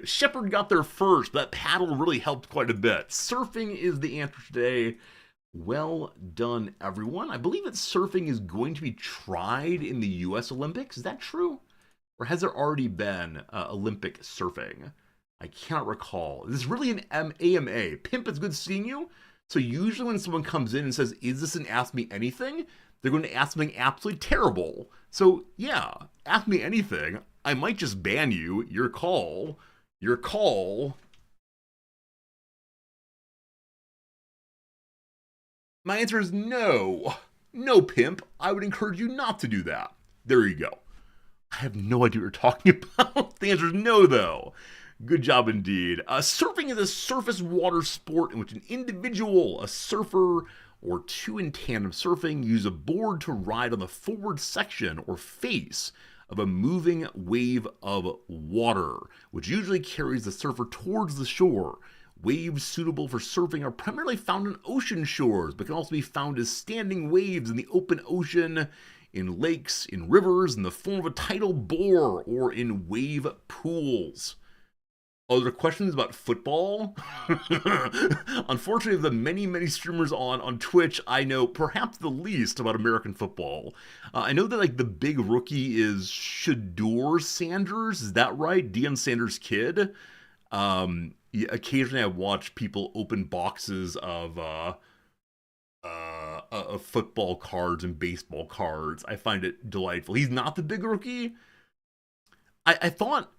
Shepard got there first. That paddle really helped quite a bit. Surfing is the answer today. Well done, everyone. I believe that surfing is going to be tried in the U.S. Olympics. Is that true? Or has there already been Olympic surfing? I cannot recall. This is really an AMA. Pimp, it's good seeing you. So usually when someone comes in and says, is this an Ask Me Anything? They're going to ask something absolutely terrible. So yeah, ask me anything. I might just ban you. Your call. Your call. My answer is no. No, Pimp. I would encourage you not to do that. There you go. I have no idea what you're talking about. The answer is no, though. Good job indeed. Surfing is a surface water sport in which an individual, a surfer, or 2 in tandem surfing use a board to ride on the forward section or face of a moving wave of water, which usually carries the surfer towards the shore. Waves suitable for surfing are primarily found on ocean shores, but can also be found as standing waves in the open ocean, in lakes, in rivers, in the form of a tidal bore, or in wave pools. Other questions about football? Unfortunately, of the many streamers on Twitch, I know perhaps the least about American football. I know that like the big rookie is Shador Sanders. Is that right? Deion Sanders' kid. Occasionally, I watch people open boxes of football cards and baseball cards. I find it delightful. He's not the big rookie. I thought.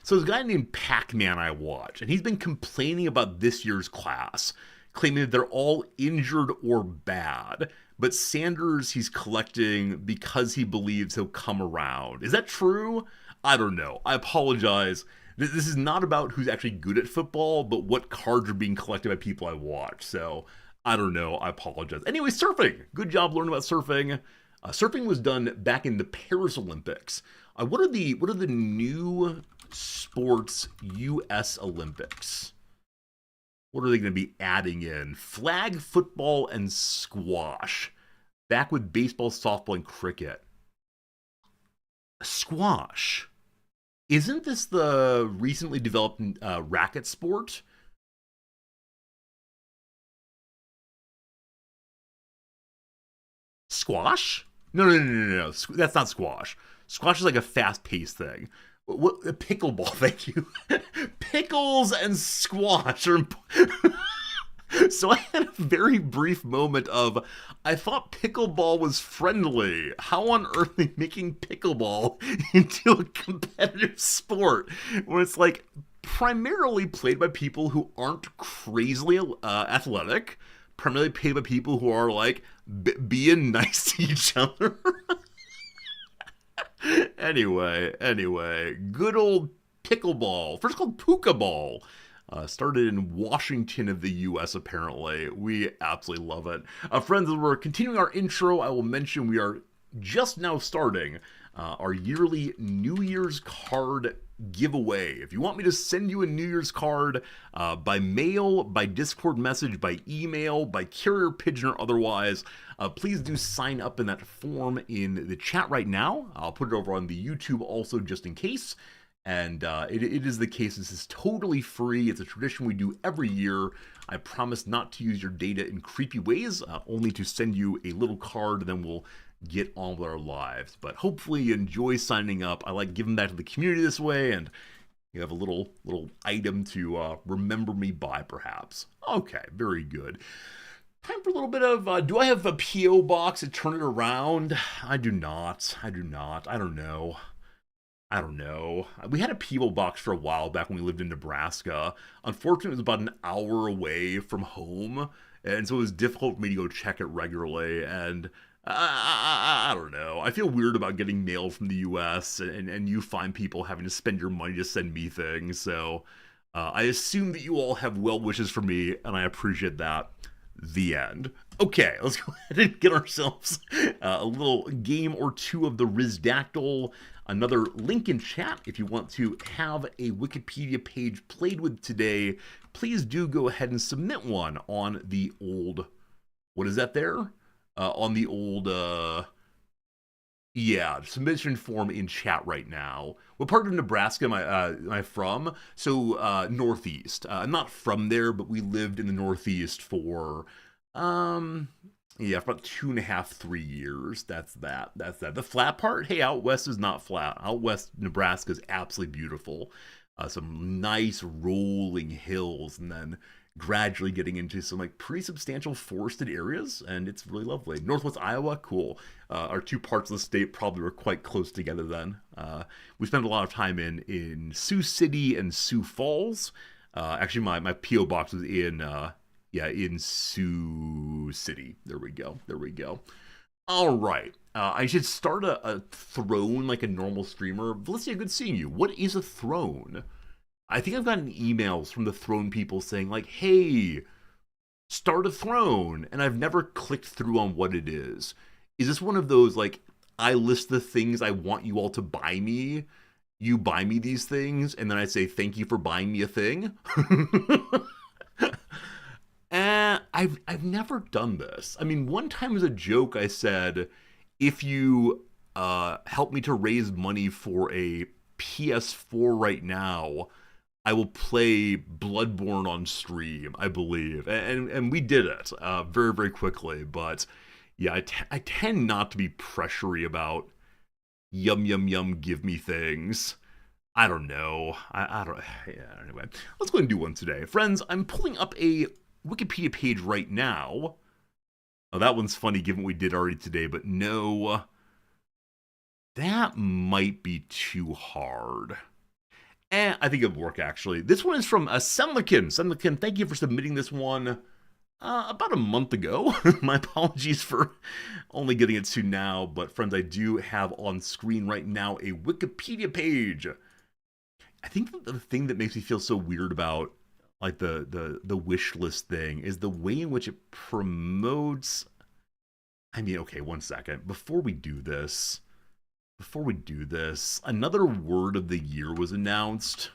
So there's a guy named Pac-Man I watch, and he's been complaining about this year's class, claiming that they're all injured or bad. But Sanders, he's collecting because he believes he'll come around. Is that true? I don't know. I apologize. This is not about who's actually good at football, but what cards are being collected by people I watch. So I don't know. I apologize. Anyway, surfing. Good job learning about surfing. Surfing was done back in the Paris Olympics. What are the new sports U.S. Olympics? What are they going to be adding in? Flag football and squash. Back with baseball, softball, and cricket. Squash. Isn't this the recently developed racket sport? Squash? No. That's not squash. Squash is like a fast-paced thing. What pickleball? Thank you. Pickles and squash are. So I had a very brief moment of, I thought pickleball was friendly. How on earth are they making pickleball into a competitive sport when it's like primarily played by people who aren't crazily athletic, primarily played by people who are like being nice to each other. Anyway, good old pickleball. First called puka ball. Started in Washington of the U.S. Apparently, we absolutely love it. Friends, as we're continuing our intro, I will mention we are just now starting our yearly New Year's card giveaway. If you want me to send you a New Year's card by mail, by Discord message, by email, by carrier pigeon, or otherwise, please do sign up in that form in the chat right now. I'll put it over on the YouTube also just in case. And it is the case. This is totally free. It's a tradition we do every year. I promise not to use your data in creepy ways, only to send you a little card, then we'll get on with our lives. But hopefully you enjoy signing up. I like giving back to the community this way, and you have a little item to remember me by, perhaps. Okay, very good. Time for a little bit of, do I have a P.O. box to turn it around? I do not. I don't know. We had a P.O. box for a while back when we lived in Nebraska. Unfortunately, it was about an hour away from home, and so it was difficult for me to go check it regularly. And I don't know. I feel weird about getting mail from the U.S. and you find people having to spend your money to send me things. So I assume that you all have well wishes for me, and I appreciate that. The end. Okay, let's go ahead and get ourselves a little game or two of the Rizdactyl. Another link in chat if you want to have a Wikipedia page played with today. Please do go ahead and submit one on the old, what is that there? On the old, submission form in chat right now. What part of Nebraska am I from? So, Northeast. I'm not from there, but we lived in the Northeast for, for about 2.5, 3 years. That's that. The flat part, hey, out west is not flat. Out west, Nebraska is absolutely beautiful. Some nice rolling hills, and then gradually getting into some like pretty substantial forested areas, and it's really lovely. Northwest Iowa, cool. Our two parts of the state probably were quite close together then. We spent a lot of time in Sioux City and Sioux Falls. Actually, my P.O. box was in Sioux City. There we go. All right. I should start a throne like a normal streamer. Valencia, good seeing you. What is a throne? I think I've gotten emails from the throne people saying like, hey, start a throne. And I've never clicked through on what it is. Is this one of those like, I list the things I want you all to buy me? You buy me these things, and then I say, thank you for buying me a thing? I've never done this. I mean, one time as a joke, I said, if you help me to raise money for a PS4 right now, I will play Bloodborne on stream, I believe. And we did it very, very quickly. But yeah, I tend not to be pressury about yum, give me things. I don't know. I don't, yeah, anyway. Let's go ahead and do one today. Friends, I'm pulling up a Wikipedia page right now. Oh, that one's funny given what we did already today, but no. That might be too hard. I think it'll work, actually. This one is from Semlikin. Semlikin, thank you for submitting this one about a month ago. My apologies for only getting it to now, but friends, I do have on screen right now a Wikipedia page. I think that the thing that makes me feel so weird about like the wish list thing is the way in which it promotes. I mean, okay, one second. Before we do this, another word of the year was announced.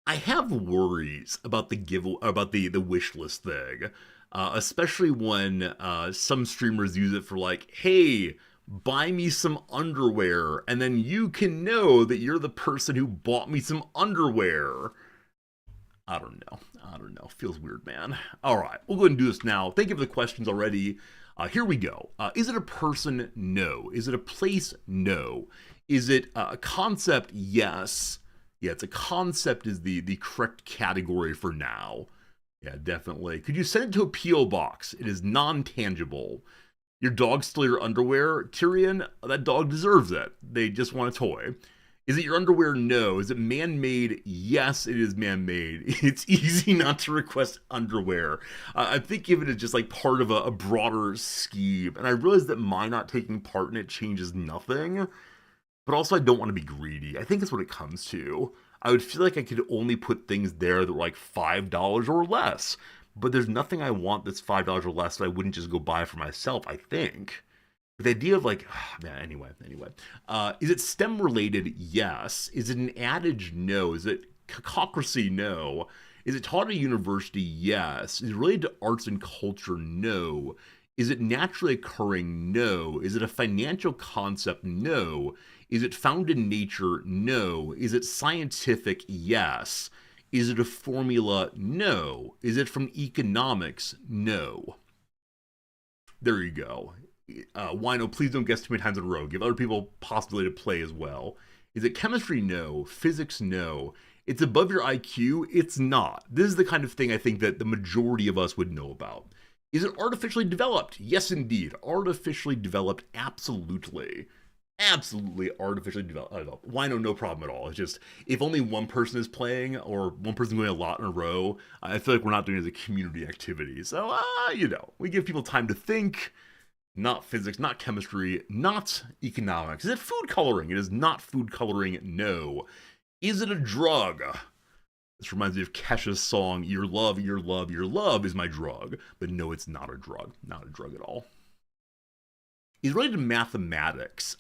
I have worries about the wish list thing, especially when some streamers use it for like, hey, buy me some underwear, and then you can know that you're the person who bought me some underwear. I don't know. I don't know. Feels weird, man. All right, we'll go ahead and do this now. Thank you for the questions already. Here we go. Is it a person? No. Is it a place? No. Is it a concept? Yes. Yeah, it's a concept is the correct category for now. Yeah, definitely. Could you send it to a P.O. box? It is non-tangible. Your dog stole your underwear? Tyrion, that dog deserves it. They just want a toy. Is it your underwear? No. Is it man-made? Yes, it is man-made. It's easy not to request underwear. I think of it as just like part of a broader scheme. And I realize that my not taking part in it changes nothing. But also I don't want to be greedy. I think that's what it comes to. I would feel like I could only put things there that were like $5 or less. But there's nothing I want that's $5 or less that I wouldn't just go buy for myself, I think. But the idea of like, man, anyway. Is it STEM related? Yes. Is it an adage? No. Is it cacocracy? No. Is it taught at a university? Yes. Is it related to arts and culture? No. Is it naturally occurring? No. Is it a financial concept? No. Is it found in nature? No. Is it scientific? Yes. Is it a formula? No. Is it from economics? No. There you go. Wino, please don't guess too many times in a row. Give other people possibility to play as well. Is it chemistry? No. Physics? No. It's above your IQ? It's not. This is the kind of thing I think that the majority of us would know about. Is it artificially developed? Yes, indeed. Artificially developed, absolutely. Absolutely artificially developed. Wino, no problem at all. It's just, if only one person is playing, or one person going a lot in a row, I feel like we're not doing it as a community activity. So, we give people time to think. Not physics, not chemistry, not economics. Is it food coloring? It is not food coloring, no. Is it a drug? This reminds me of Kesha's song, Your love, your love, your love is my drug. But no, it's not a drug. Not a drug at all. Is it related to mathematics?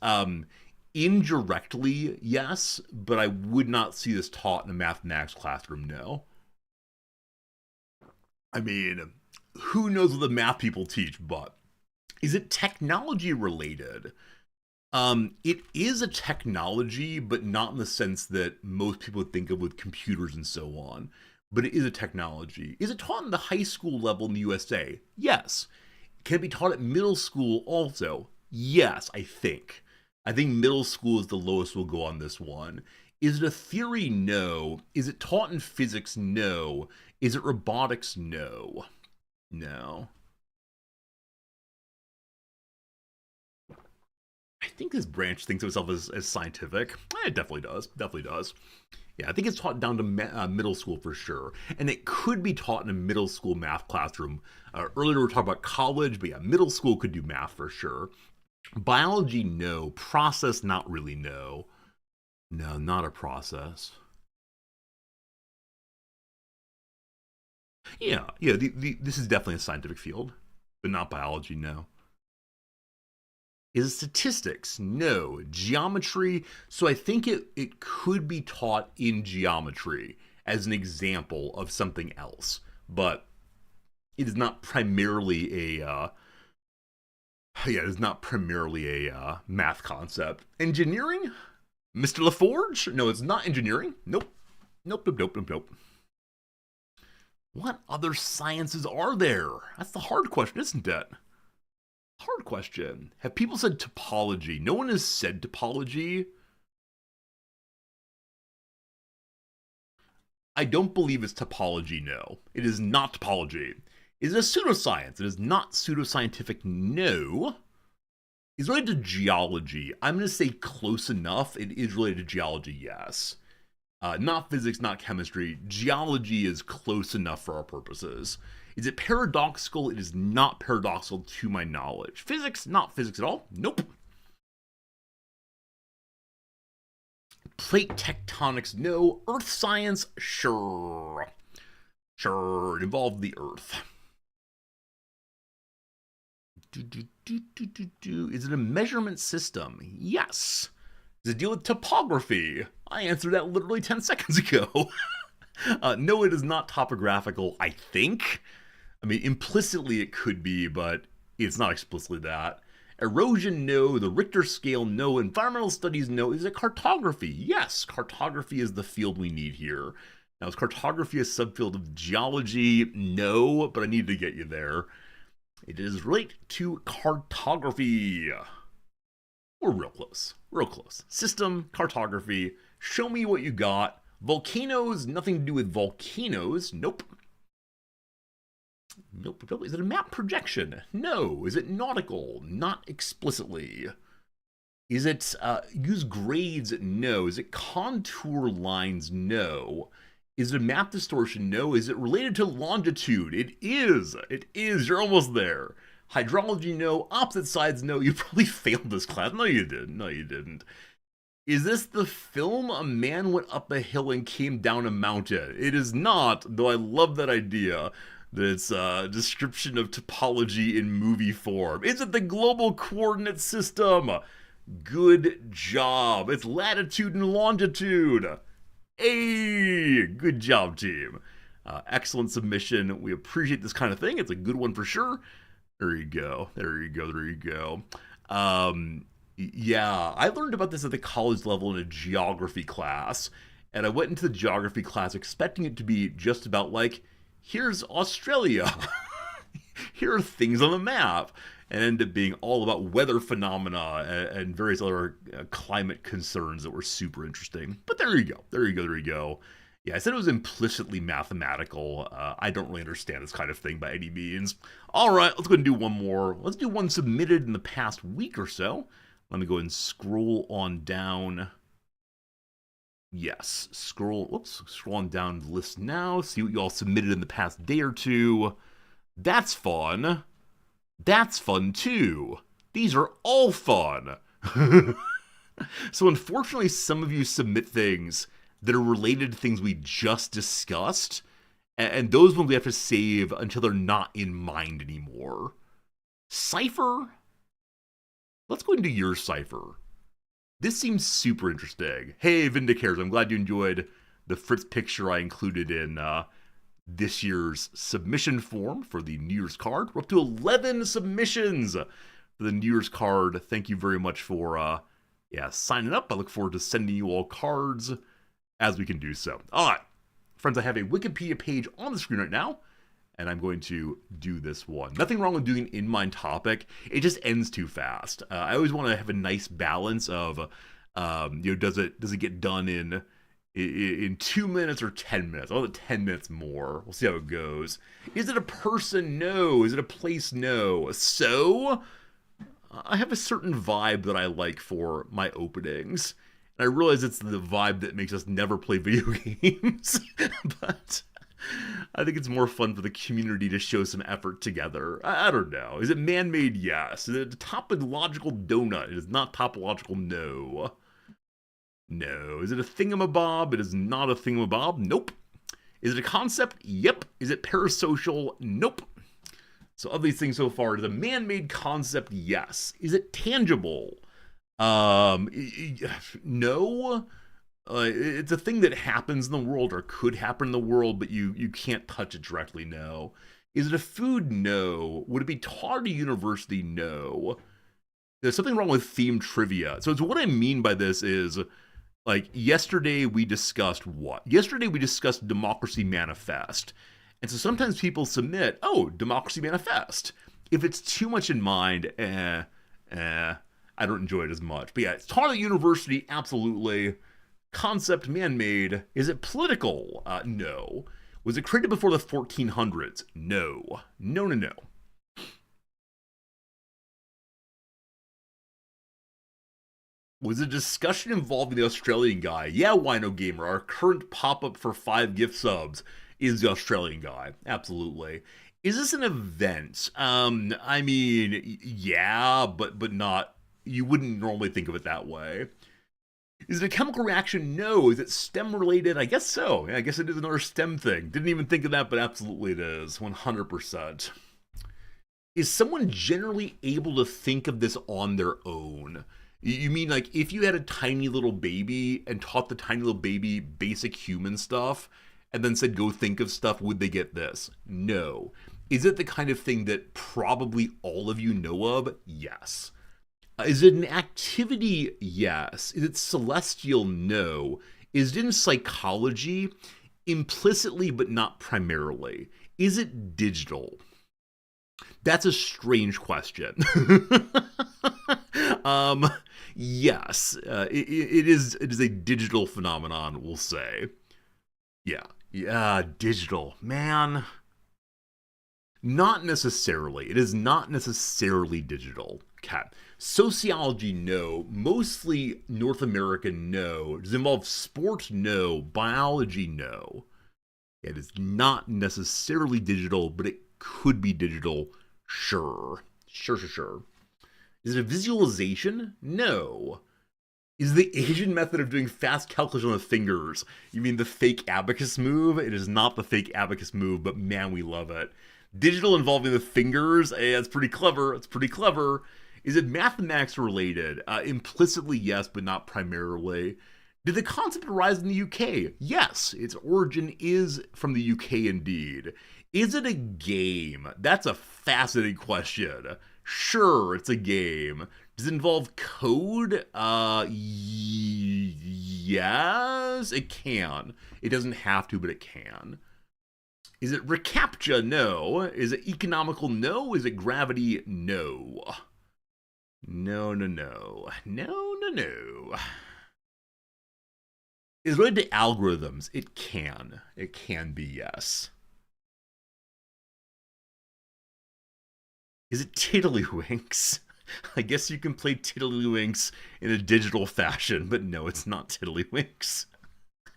Indirectly, yes, but I would not see this taught in a mathematics classroom, no. I mean, who knows what the math people teach, but is it technology related? It is a technology, but not in the sense that most people think of with computers and so on. But it is a technology. Is it taught in the high school level in the USA? Yes. Can it be taught at middle school also? Yes, I think. I think middle school is the lowest we'll go on this one. Is it a theory? No. Is it taught in physics? No. Is it robotics? No. No. I think this branch thinks of itself as scientific. It definitely does. Definitely does. Yeah, I think it's taught down to middle school for sure. And it could be taught in a middle school math classroom. Earlier we were talking about college, but yeah, middle school could do math for sure. Biology, no. Process, not really, no. No, not a process. Yeah, this is definitely a scientific field, but not biology, no. Is it statistics? No. Geometry? So I think it could be taught in geometry as an example of something else, but it is not primarily it is not primarily a math concept. Engineering? Mr. LaForge? No, it's not engineering. Nope. Nope. What other sciences are there? That's the hard question, isn't it? Hard question. Have people said topology? No one has said topology. I don't believe it's topology, no. It is not topology. Is it a pseudoscience? It is not pseudoscientific, no. Is it related to geology? I'm going to say close enough. It is related to geology, yes. Not physics, not chemistry. Geology is close enough for our purposes. Is it paradoxical? It is not paradoxical to my knowledge. Physics? Not physics at all. Nope. Plate tectonics? No. Earth science? Sure. It involved the Earth. Is it a measurement system? Yes. Does it deal with topography? I answered that literally 10 seconds ago. No, it is not topographical, I think. I mean, implicitly it could be, but it's not explicitly that. Erosion, no. The Richter scale, no. Environmental studies, no. Is it cartography? Yes, cartography is the field we need here. Now, is cartography a subfield of geology? No, but I need to get you there. It is related to cartography. We're real close. Real close. System, cartography. Show me what you got. Volcanoes, nothing to do with volcanoes. Nope. Nope. Is it a map projection? No. Is it nautical? Not explicitly. Is it use grades? No. Is it contour lines? No. Is it a map distortion? No. Is it related to longitude? It is. It is. You're almost there. Hydrology? No. Opposite sides? No. You probably failed this class. No, you didn't. No, you didn't. Is this the film A Man Went Up a Hill and Came Down a Mountain? It is not, though I love that idea. That it's a description of topology in movie form. Is it the global coordinate system? Good job. It's latitude and longitude. Hey, good job, team. Excellent submission. We appreciate this kind of thing. It's a good one for sure. There you go. There you go. There you go. Yeah, I learned about this at the college level in a geography class. And I went into the geography class expecting it to be just about like, here's Australia. Here are things on the map. And ended up being all about weather phenomena and various other climate concerns that were super interesting. But there you go. There you go. There you go. Yeah, I said it was implicitly mathematical. I don't really understand this kind of thing by any means. All right, let's go ahead and do one more. Let's do one submitted in the past week or so. Let me go ahead and scroll on down. Yes, scroll on down the list now. See what you all submitted in the past day or two. That's fun. That's fun too. These are all fun. So unfortunately, some of you submit things that are related to things we just discussed, and those ones we have to save until they're not in mind anymore. Cipher? Let's go into your cipher. This seems super interesting. Hey, Vindicares, I'm glad you enjoyed the Fritz picture I included in this year's submission form for the New Year's card. We're up to 11 submissions for the New Year's card. Thank you very much for signing up. I look forward to sending you all cards as we can do so. All right, friends, I have a Wikipedia page on the screen right now, and I'm going to do this one. Nothing wrong with doing an in-mind topic. It just ends too fast. I always want to have a nice balance of, does it get done in 2 minutes or 10 minutes? I'll let 10 minutes more. We'll see how it goes. Is it a person? No. Is it a place? No. So, I have a certain vibe that I like for my openings. And I realize it's the vibe that makes us never play video games. But I think it's more fun for the community to show some effort together. I don't know. Is it man-made? Yes. Is it a topological donut? It is not topological. No. No. Is it a thingamabob? It is not a thingamabob. Nope. Is it a concept? Yep. Is it parasocial? Nope. So of these things so far, is it a man-made concept? Yes. Is it tangible? No. It's a thing that happens in the world or could happen in the world, but you can't touch it directly. No. Is it a food? No. Would it be taught at a university? No. There's something wrong with theme trivia. So what I mean by this is, like, yesterday we discussed what? Yesterday we discussed Democracy Manifest. And so sometimes people submit, oh, Democracy Manifest. If it's too much in mind, I don't enjoy it as much. But yeah, it's taught at a university, absolutely. Concept man-made. Is it political? No. Was it created before the 1400s? No. No, no, no. Was a discussion involving the Australian guy? Yeah, Wino Gamer. Our current pop-up for 5 gift subs is the Australian guy. Absolutely. Is this an event? I mean, yeah, but not. You wouldn't normally think of it that way. Is it a chemical reaction? No. Is it STEM related? I guess so. Yeah, I guess it is another STEM thing. Didn't even think of that, but absolutely it is. 100%. Is someone generally able to think of this on their own? You mean like if you had a tiny little baby and taught the tiny little baby basic human stuff and then said go think of stuff, would they get this? No. Is it the kind of thing that probably all of you know of? Yes. Is it an activity? Yes. Is it celestial? No. Is it in psychology? Implicitly, but not primarily. Is it digital? That's a strange question. um, yes, it is. It is a digital phenomenon. We'll say, yeah, yeah, digital. Man, not necessarily. It is not necessarily digital. Okay. Sociology, no. Mostly North America, no. Does it involve sport? No. Biology, no. It is not necessarily digital, but it could be digital. Sure. Sure. Is it a visualization? No. Is the Asian method of doing fast calculation on the fingers? You mean the fake abacus move? It is not the fake abacus move, but man, we love it. Digital involving the fingers, it's pretty clever. It's pretty clever. Is it mathematics related? Implicitly, yes, but not primarily. Did the concept arise in the UK? Yes, its origin is from the UK indeed. Is it a game? That's a fascinating question. Sure, it's a game. Does it involve code? Yes, it can. It doesn't have to, but it can. Is it reCAPTCHA? No. Is it economical? No. Is it gravity? No. No. Is it related to algorithms? It can. It can be, yes. Is it Tiddlywinks? I guess you can play Tiddlywinks in a digital fashion, but no, it's not Tiddlywinks.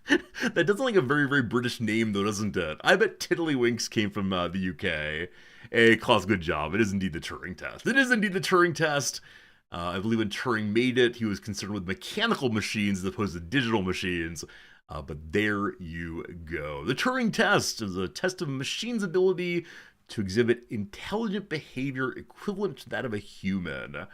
That does sound like a very, very British name, though, doesn't it? I bet Tiddlywinks came from the UK. Hey, Klaus, good job. It is indeed the Turing test. It is indeed the Turing test. I believe when Turing made it, he was concerned with mechanical machines as opposed to digital machines. But there you go. The Turing test is a test of a machine's ability to exhibit intelligent behavior equivalent to that of a human.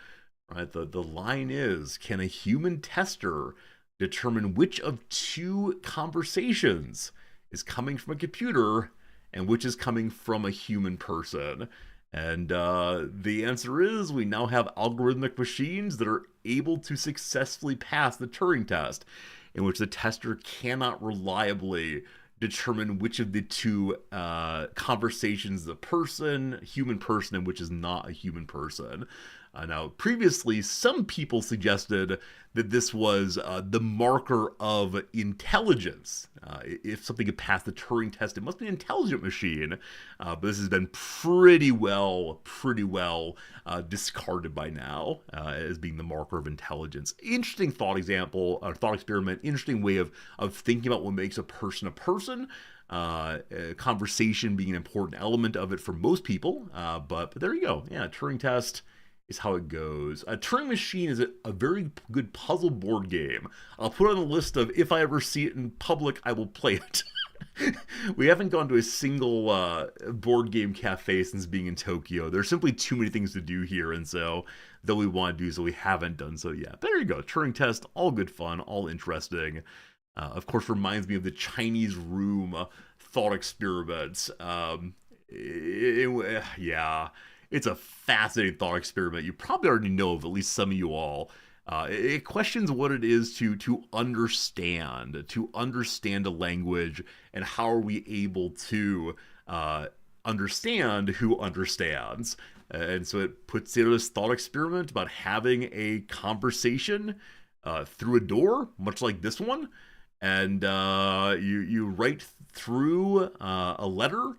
Right? The line is, can a human tester determine which of two conversations is coming from a computer and which is coming from a human person? And the answer is we now have algorithmic machines that are able to successfully pass the Turing test, in which the tester cannot reliably determine which of the two conversations the human person, and which is not a human person. Now, previously, some people suggested that this was the marker of intelligence. If something could pass the Turing test, it must be an intelligent machine. But this has been pretty well discarded by now as being the marker of intelligence. Interesting thought experiment, interesting way of thinking about what makes a person a person. Conversation being an important element of it for most people. But there you go. Yeah, Turing test is how it goes. A Turing Machine is a very good puzzle board game. I'll put it on the list of if I ever see it in public, I will play it. We haven't gone to a single board game cafe since being in Tokyo. There's simply too many things to do here, and so though we want to do so, we haven't done so yet. But there you go. Turing test, all good fun, all interesting. Of course, reminds me of the Chinese room thought experiments. Yeah. It's a fascinating thought experiment you probably already know of, at least some of you all. It questions what it is to understand a language, and how are we able to understand who understands. And so it puts together this thought experiment about having a conversation through a door, much like this one, and you write through a letter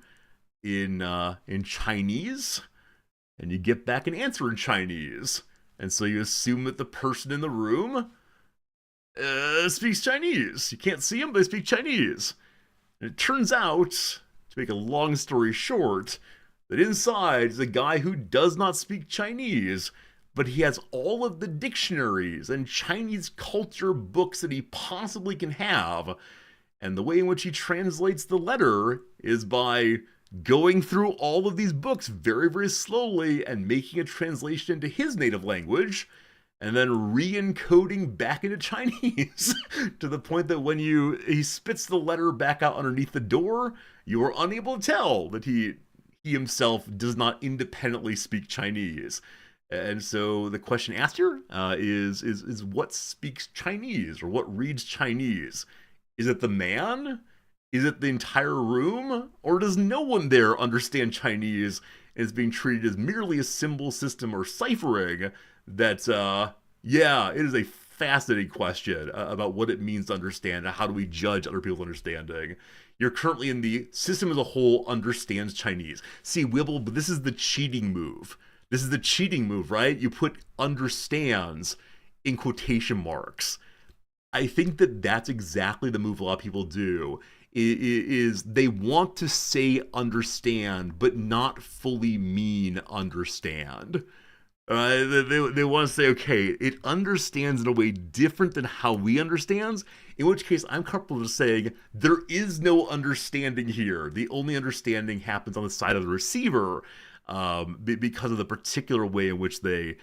in Chinese, and you get back an answer in Chinese. And so you assume that the person in the room speaks Chinese. You can't see him, but they speak Chinese. And it turns out, to make a long story short, that inside is a guy who does not speak Chinese, but he has all of the dictionaries and Chinese culture books that he possibly can have. And the way in which he translates the letter is by going through all of these books very, very slowly and making a translation into his native language, and then re-encoding back into Chinese to the point that when he spits the letter back out underneath the door, you are unable to tell that he himself does not independently speak Chinese. And so the question asked here is what speaks Chinese, or what reads Chinese? Is it the man? Is it the entire room? Or does no one there understand Chinese and is being treated as merely a symbol system or ciphering? Yeah, it is a fascinating question about what it means to understand and how do we judge other people's understanding. You're currently in the system as a whole understands Chinese. See, Wibble, but this is the cheating move. This is the cheating move, right? You put understands in quotation marks. I think that that's exactly the move a lot of people do. Is they want to say understand, but not fully mean understand. They want to say, okay, it understands in a way different than how we understands. In which case, I'm comfortable with saying there is no understanding here. The only understanding happens on the side of the receiver, because of the particular way in which they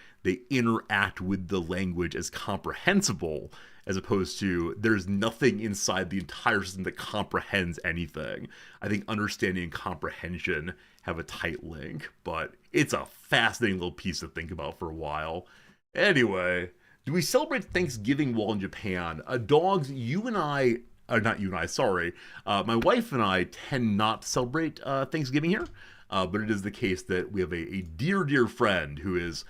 interact with the language as comprehensible, as opposed to there's nothing inside the entire system that comprehends anything. I think understanding and comprehension have a tight link, but it's a fascinating little piece to think about for a while. Anyway, do we celebrate Thanksgiving while in Japan? Dogs, you and I, not you and I, sorry, my wife and I tend not to celebrate Thanksgiving here, but it is the case that we have a dear, dear friend who is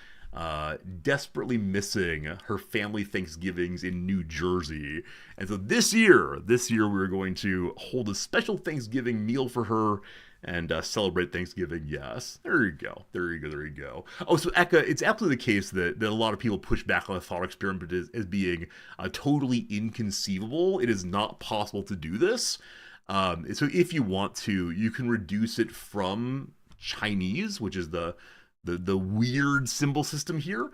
desperately missing her family Thanksgivings in New Jersey. And so this year we're going to hold a special Thanksgiving meal for her and celebrate Thanksgiving. Yes, there you go, there you go, there you go. Oh, so Eka, it's absolutely the case that a lot of people push back on the thought experiment as being totally inconceivable. It is not possible to do this. So if you want to, you can reduce it from Chinese, which is the weird symbol system here,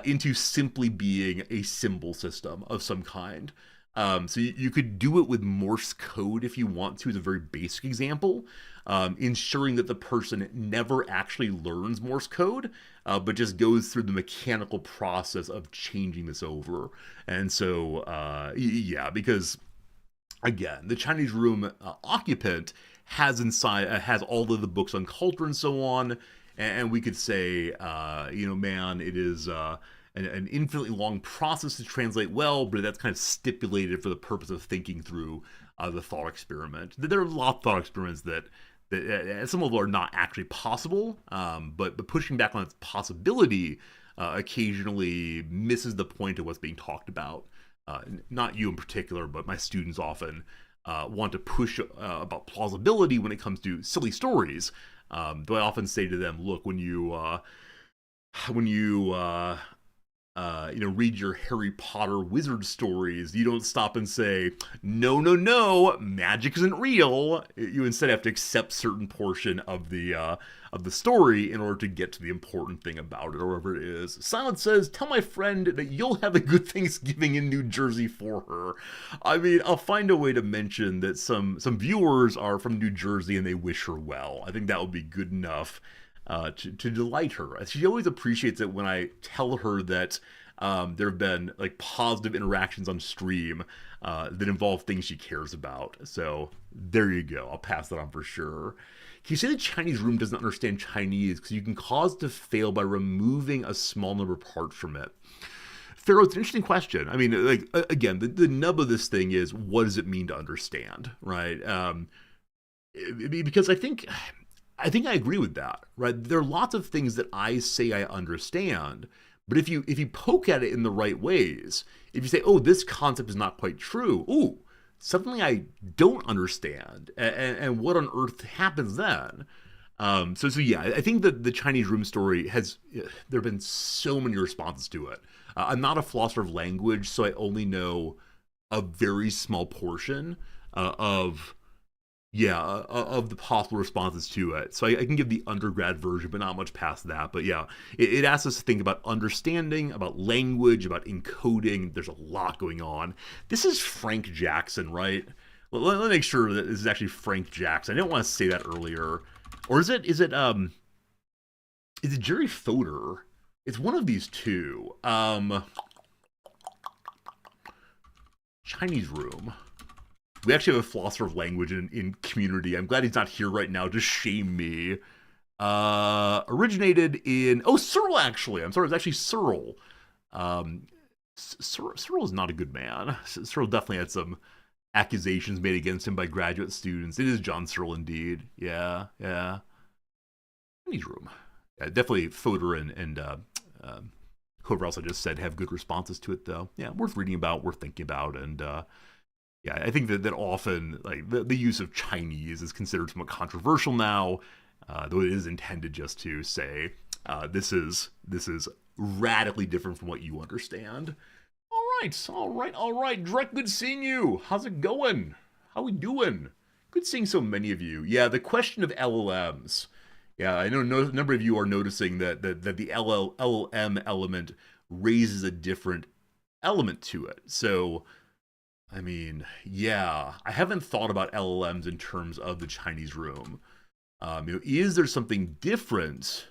into simply being a symbol system of some kind. So you could do it with Morse code if you want to, as a very basic example, ensuring that the person never actually learns Morse code, but just goes through the mechanical process of changing this over. And so, yeah, because again, the Chinese room occupant has all of the books on culture and so on, and we could say, man, it is an infinitely long process to translate well, but that's kind of stipulated for the purpose of thinking through the thought experiment. There are a lot of thought experiments that some of them are not actually possible, but pushing back on its possibility occasionally misses the point of what's being talked about. Not you in particular, but my students often want to push about plausibility when it comes to silly stories. Though I often say to them, look, when you read your Harry Potter wizard stories, you don't stop and say, no, no, no, magic isn't real. You instead have to accept certain portion of the story in order to get to the important thing about it, or whatever it is. Silence says, tell my friend that you'll have a good Thanksgiving in New Jersey for her. I mean, I'll find a way to mention that some viewers are from New Jersey and they wish her well. I think that would be good enough to delight her. She always appreciates it when I tell her that there have been like positive interactions on stream that involve things she cares about. So there you go. I'll pass that on for sure. Can you say the Chinese room doesn't understand Chinese because you can cause it to fail by removing a small number of parts from it? Pharaoh, it's an interesting question. I mean, like, again, the nub of this thing is, what does it mean to understand, right? Because I think I agree with that, right? There are lots of things that I say I understand, but if you poke at it in the right ways, if you say, oh, this concept is not quite true, ooh, something I don't understand, and what on earth happens then? So yeah, I think that the Chinese room story there have been so many responses to it. I'm not a philosopher of language, so I only know a very small portion of the possible responses to it. So I can give the undergrad version, but not much past that. But yeah, it asks us to think about understanding, about language, about encoding. There's a lot going on. This is Frank Jackson, right? Let me make sure that this is actually Frank Jackson. I didn't want to say that earlier. Or is it Jerry Fodor? It's one of these two. Chinese room. We actually have a philosopher of language in community. I'm glad he's not here right now to shame me. Originated in Searle, actually. I'm sorry, it was actually Searle. Searle is not a good man. Searle definitely had some accusations made against him by graduate students. It is John Searle indeed. Yeah, yeah. Chinese room. Yeah, definitely Fodor and whoever else I just said have good responses to it, though. Yeah, worth reading about, worth thinking about, and yeah, I think that often like the use of Chinese is considered somewhat controversial now, though it is intended just to say this is radically different from what you understand. All right. Drek, good seeing you. How's it going? How we doing? Good seeing so many of you. Yeah, the question of LLMs. Yeah, I know a number of you are noticing that the LLM element raises a different element to it. So, I mean, yeah, I haven't thought about LLMs in terms of the Chinese room. Is there something different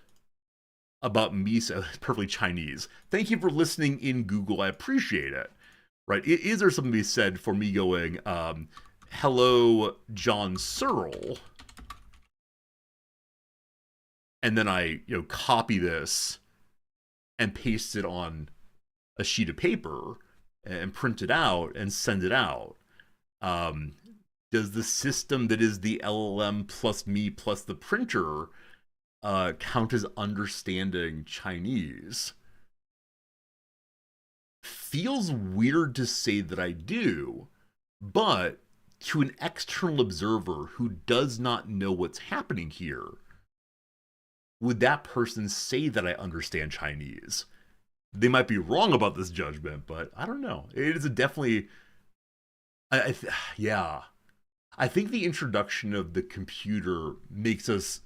about me? Perfectly Chinese. Thank you for listening in Google. I appreciate it. Right? Is there something to be said for me going, hello, John Searle, and then I copy this and paste it on a sheet of paper and print it out and send it out. Um, does the system that is the LLM plus me plus the printer count as understanding Chinese? Feels weird to say that I do, but to an external observer who does not know what's happening here, would that person say that I understand Chinese? They might be wrong about this judgment, but I don't know. It is a definitely, yeah. I think the introduction of the computer makes us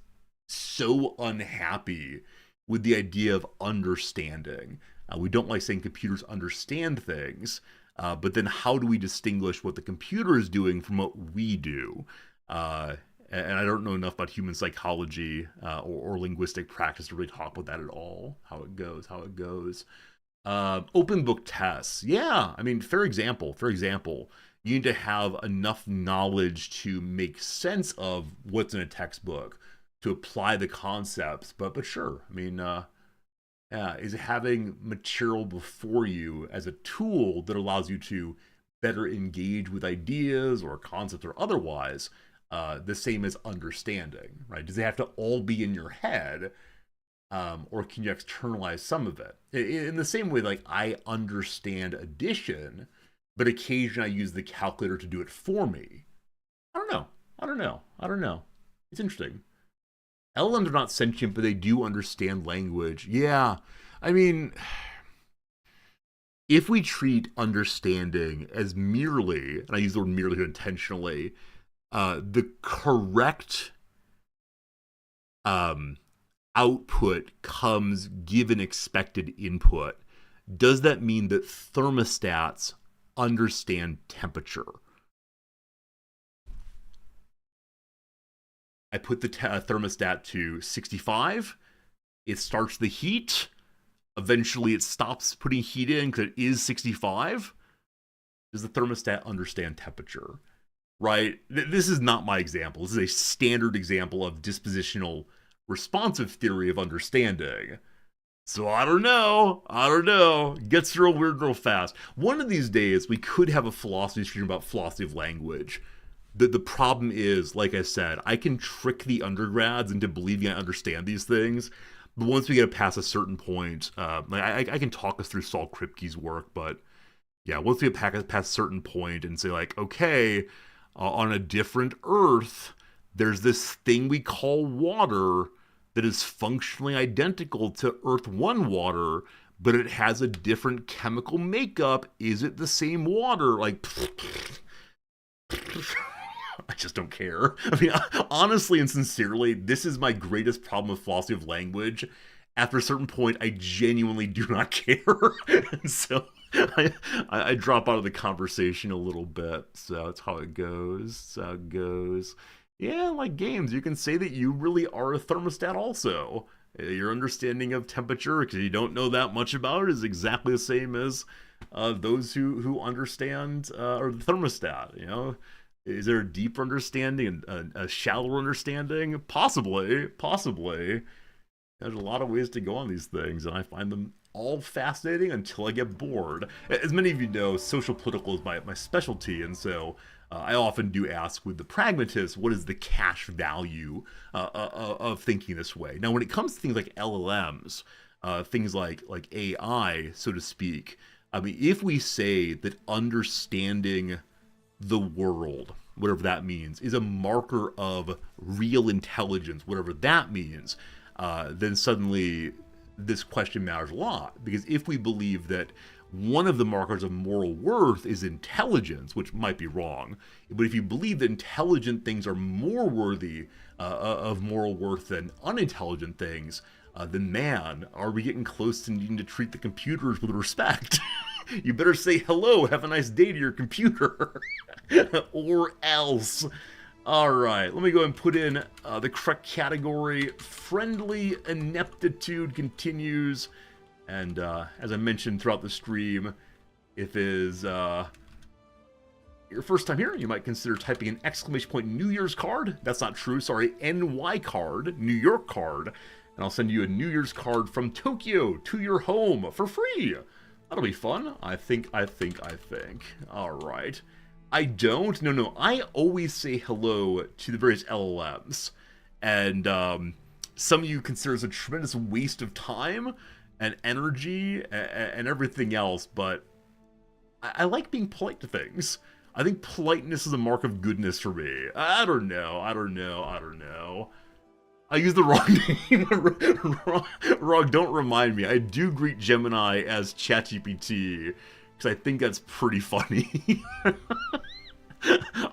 so unhappy with the idea of understanding. We don't like saying computers understand things, but then how do we distinguish what the computer is doing from what we do? And I don't know enough about human psychology or linguistic practice to really talk about that at all. How it goes. Open book tests. Yeah, I mean, fair example. You need to have enough knowledge to make sense of what's in a textbook, to apply the concepts. But sure, I mean, is having material before you as a tool that allows you to better engage with ideas or concepts or otherwise the same as understanding, right? Does it have to all be in your head, or can you externalize some of it? In the same way, like I understand addition, but occasionally I use the calculator to do it for me. I don't know. It's interesting. LLMs are not sentient, but they do understand language. Yeah, I mean, if we treat understanding as merely, and I use the word merely intentionally, the correct output comes given expected input, does that mean that thermostats understand temperature? I put the thermostat to 65. It starts the heat. Eventually, it stops putting heat in because it is 65. Does the thermostat understand temperature? Right? This is not my example. This is a standard example of dispositional responsive theory of understanding. So I don't know. Gets real weird real fast. One of these days, we could have a philosophy stream about philosophy of language. The problem is, like I said, I can trick the undergrads into believing I understand these things. But once we get past a certain point, I can talk us through Saul Kripke's work, but yeah, once we get past a certain point and say like, okay, on a different Earth, there's this thing we call water that is functionally identical to Earth 1 water, but it has a different chemical makeup. Is it the same water? Like, I just don't care. I mean, honestly and sincerely, this is my greatest problem with philosophy of language. After a certain point, I genuinely do not care. And so I drop out of the conversation a little bit. So that's how it goes. Yeah, like games, you can say that you really are a thermostat also. Your understanding of temperature, because you don't know that much about it, is exactly the same as those who understand or the thermostat. Is there a deeper understanding and a shallower understanding? Possibly. There's a lot of ways to go on these things, and I find them all fascinating until I get bored. As many of you know, social political is my specialty, and so I often do ask with the pragmatist, what is the cash value of thinking this way? Now, when it comes to things like LLMs, things like AI, so to speak, I mean, if we say that understanding the world, whatever that means, is a marker of real intelligence, whatever that means, then suddenly this question matters a lot. Because if we believe that one of the markers of moral worth is intelligence, which might be wrong, but if you believe that intelligent things are more worthy of moral worth than unintelligent things, then man, are we getting close to needing to treat the computers with respect? You better say hello, have a nice day to your computer, or else. All right, let me go and put in the correct category. Friendly ineptitude continues. And as I mentioned throughout the stream, if it is your first time here, you might consider typing an exclamation point New Year's card. That's not true, sorry, NY card, New York card. And I'll send you a New Year's card from Tokyo to your home for free. That'll be fun. I think. All right. I don't. No. I always say hello to the various LLMs. And some of you consider it a tremendous waste of time and energy and everything else, but I like being polite to things. I think politeness is a mark of goodness for me. I don't know. I used the wrong name. Wrong, don't remind me. I do greet Gemini as ChatGPT, because I think that's pretty funny.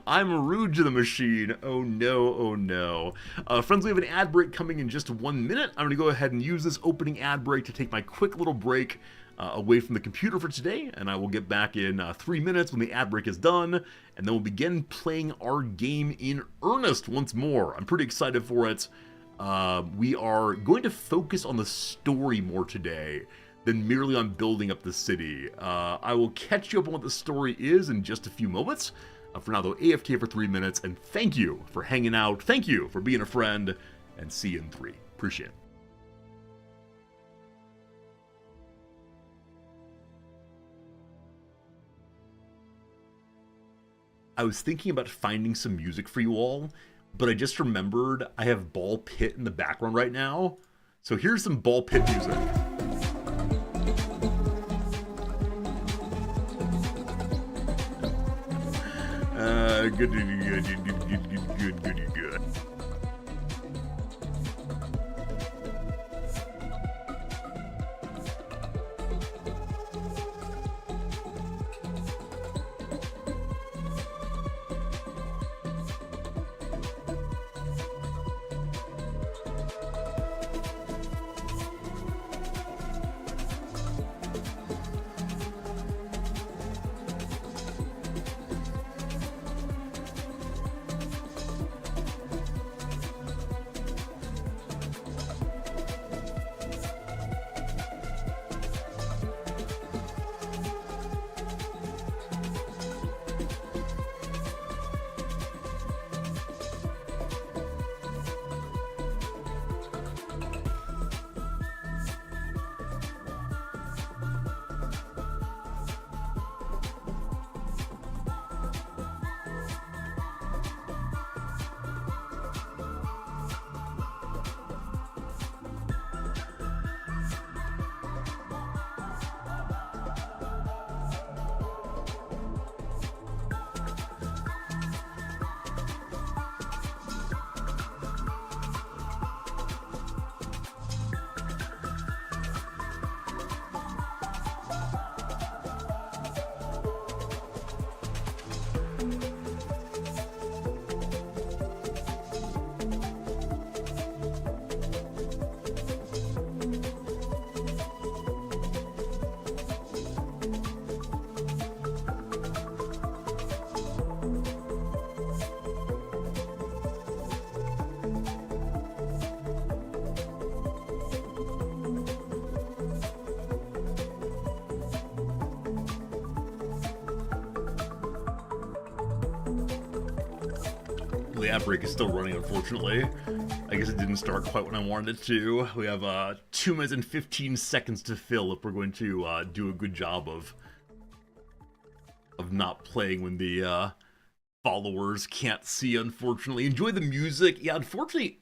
I'm rude to the machine. Oh no. Friends, we have an ad break coming in just 1 minute. I'm going to go ahead and use this opening ad break to take my quick little break away from the computer for today, and I will get back in 3 minutes when the ad break is done, and then we'll begin playing our game in earnest once more. I'm pretty excited for it. We are going to focus on the story more today than merely on building up the city. I will catch you up on what the story is in just a few moments. For now, though, AFK for 3 minutes, and thank you for hanging out. Thank you for being a friend, and see you in 3. Appreciate it. I was thinking about finding some music for you all, but I just remembered I have Ball Pit in the background right now. So here's some Ball Pit music. Good. The ad break is still running, unfortunately. I guess it didn't start quite when I wanted it to. We have 2 minutes and 15 seconds to fill if we're going to do a good job of not playing when the followers can't see, unfortunately. Enjoy the music. Yeah, unfortunately,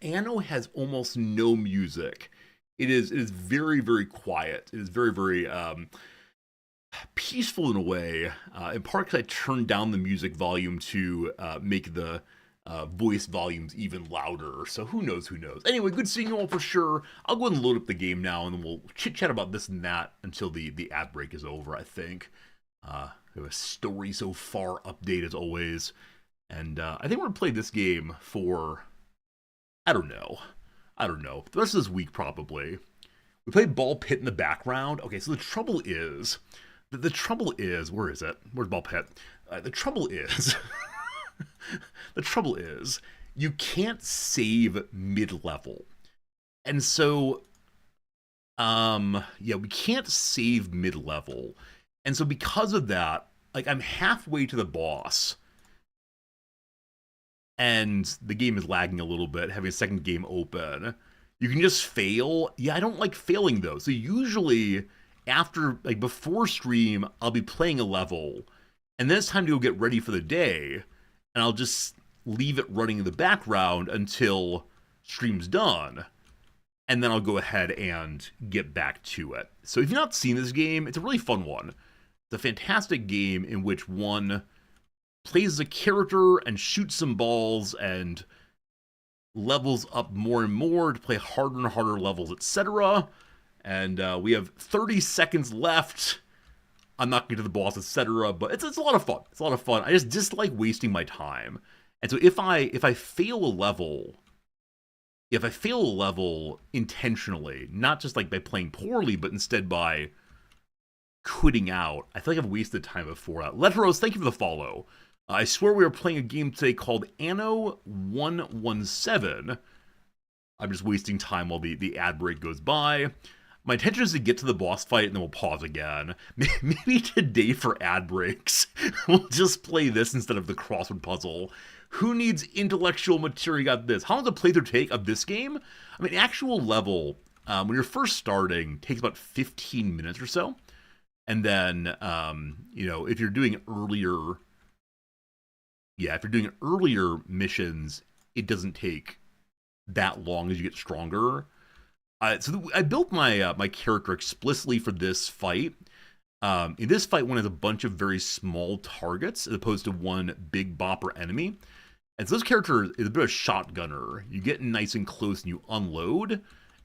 Anno has almost no music. It is very, very quiet. It is very, very peaceful in a way. In part because I turned down the music volume to make the voice volumes even louder. So who knows? Who knows? Anyway, good seeing you all for sure. I'll go ahead and load up the game now, and then we'll chit chat about this and that until the ad break is over. I think. We have a story so far update as always, and I think we're gonna play this game for I don't know, the rest of this week probably. We played Ball Pit in the background. Okay, so the trouble is, where is it? Where's Ball Pit? The trouble is, you can't save mid-level, and so, yeah, we can't save mid-level, and so because of that, like I'm halfway to the boss, and the game is lagging a little bit, having a second game open. You can just fail. Yeah, I don't like failing though. So usually after, like before stream, I'll be playing a level, and then it's time to go get ready for the day, and I'll just leave it running in the background until stream's done, and then I'll go ahead and get back to it. So if you've not seen this game, it's a really fun one. It's a fantastic game in which one plays as a character and shoots some balls and levels up more and more to play harder and harder levels, etc. And we have 30 seconds left. I'm not getting to the boss, etc. But it's a lot of fun. It's a lot of fun. I just dislike wasting my time. And so if I fail a level, intentionally, not just like by playing poorly, but instead by quitting out, I feel like I've wasted time before. Letteros, thank you for the follow. I swear we are playing a game today called Anno 117. I'm just wasting time while the ad break goes by. My intention is to get to the boss fight and then we'll pause again. Maybe today for ad breaks, we'll just play this instead of the crossword puzzle. Who needs intellectual material? Got this. How long does a playthrough take of this game? I mean, actual level, when you're first starting, takes about 15 minutes or so. And then, if you're doing earlier... Yeah, if you're doing earlier missions, it doesn't take that long as you get stronger. So I built my character explicitly for this fight. In this fight, one has a bunch of very small targets as opposed to one big bopper enemy. And so this character is a bit of a shotgunner. You get nice and close and you unload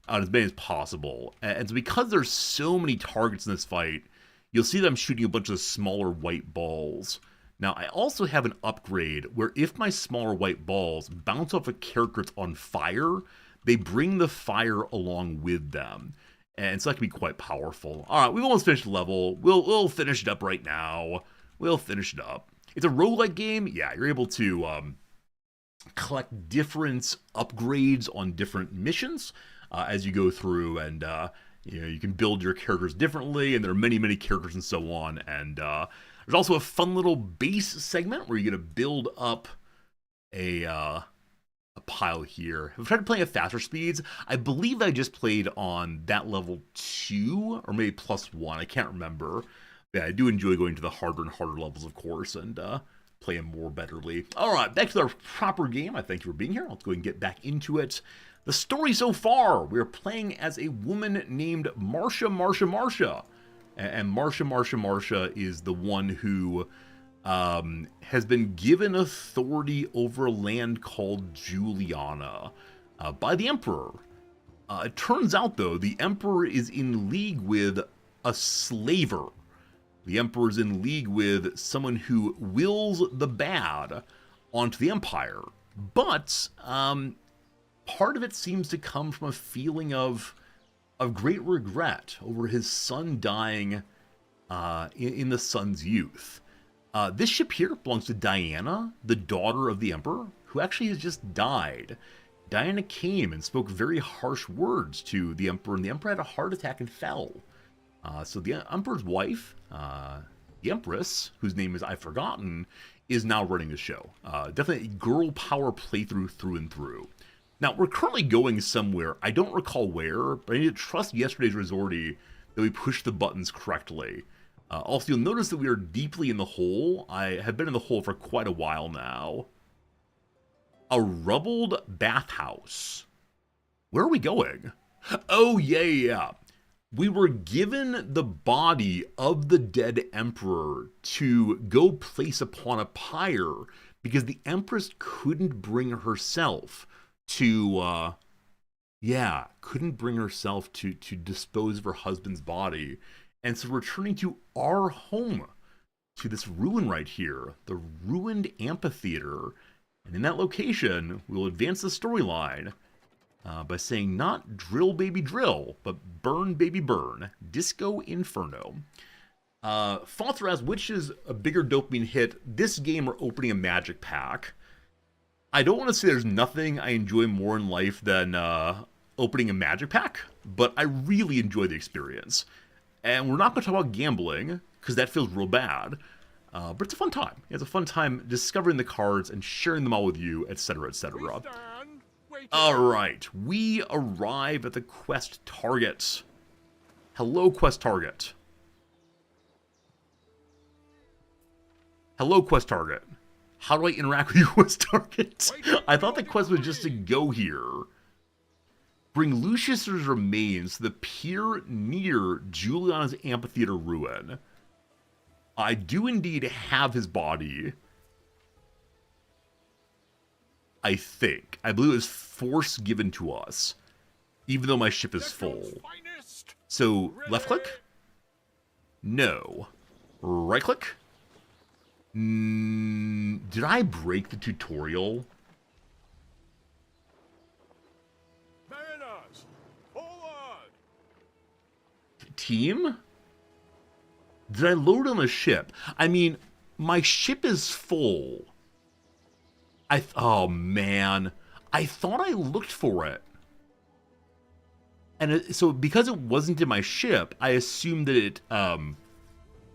on as many as possible. And so because there's so many targets in this fight, you'll see them shooting a bunch of smaller white balls. Now, I also have an upgrade where if my smaller white balls bounce off a character that's on fire, they bring the fire along with them. And so that can be quite powerful. All right, we've almost finished the level. We'll finish it up right now. We'll finish it up. It's a roguelike game. Yeah, you're able to collect different upgrades on different missions as you go through. And, you can build your characters differently. And there are many, many characters and so on. And, there's also a fun little base segment where you're going to build up a pile here. I've tried playing at faster speeds. I believe I just played on that level 2 or maybe +1. I can't remember. But yeah, I do enjoy going to the harder and harder levels, of course, and playing more betterly. All right, back to our proper game. I thank you for being here. Let's go and get back into it. The story so far, we're playing as a woman named Marcia. And Marcia is the one who has been given authority over a land called Juliana by the Emperor. It turns out, though, the Emperor is in league with a slaver. The Emperor is in league with someone who wills the bad onto the Empire. But part of it seems to come from a feeling of great regret over his son dying in the son's youth. This ship here belongs to Diana, the daughter of the Emperor, who actually has just died. Diana came and spoke very harsh words to the Emperor, and the Emperor had a heart attack and fell. So the Emperor's wife, the Empress, whose name is I've forgotten, is now running the show. Definitely a girl power playthrough through and through. Now, we're currently going somewhere. I don't recall where, but I need to trust yesterday's Resorti that we pushed the buttons correctly. Also, you'll notice that we are deeply in the hole. I have been in the hole for quite a while now. A rubbled bathhouse. Where are we going? Oh, yeah. We were given the body of the dead emperor to go place upon a pyre because the empress couldn't bring herself to, couldn't bring herself to dispose of her husband's body. And so returning to our home, to this ruin right here, the ruined amphitheater. And in that location, we will advance the storyline by saying not drill baby drill, but burn baby burn. Disco Inferno. Falteraz, which is a bigger dopamine hit, this game or opening a magic pack? I don't want to say there's nothing I enjoy more in life than opening a magic pack, but I really enjoy the experience. And we're not going to talk about gambling, because that feels real bad. But it's a fun time. It's a fun time discovering the cards and sharing them all with you, etc., etc. Alright, we arrive at the quest target. Hello, quest target. Hello, quest target. How do I interact with you, quest target? I thought the quest was just to go here. Bring Lucius's remains to the pier near Juliana's amphitheater ruin. I do indeed have his body. I think. I believe it was force given to us. Even though my ship is full. So, left click? No. Right click? Did I break the tutorial? Team? Did I load on a ship? I mean, my ship is full. Oh man, I thought I looked for it. And so because it wasn't in my ship, I assumed that it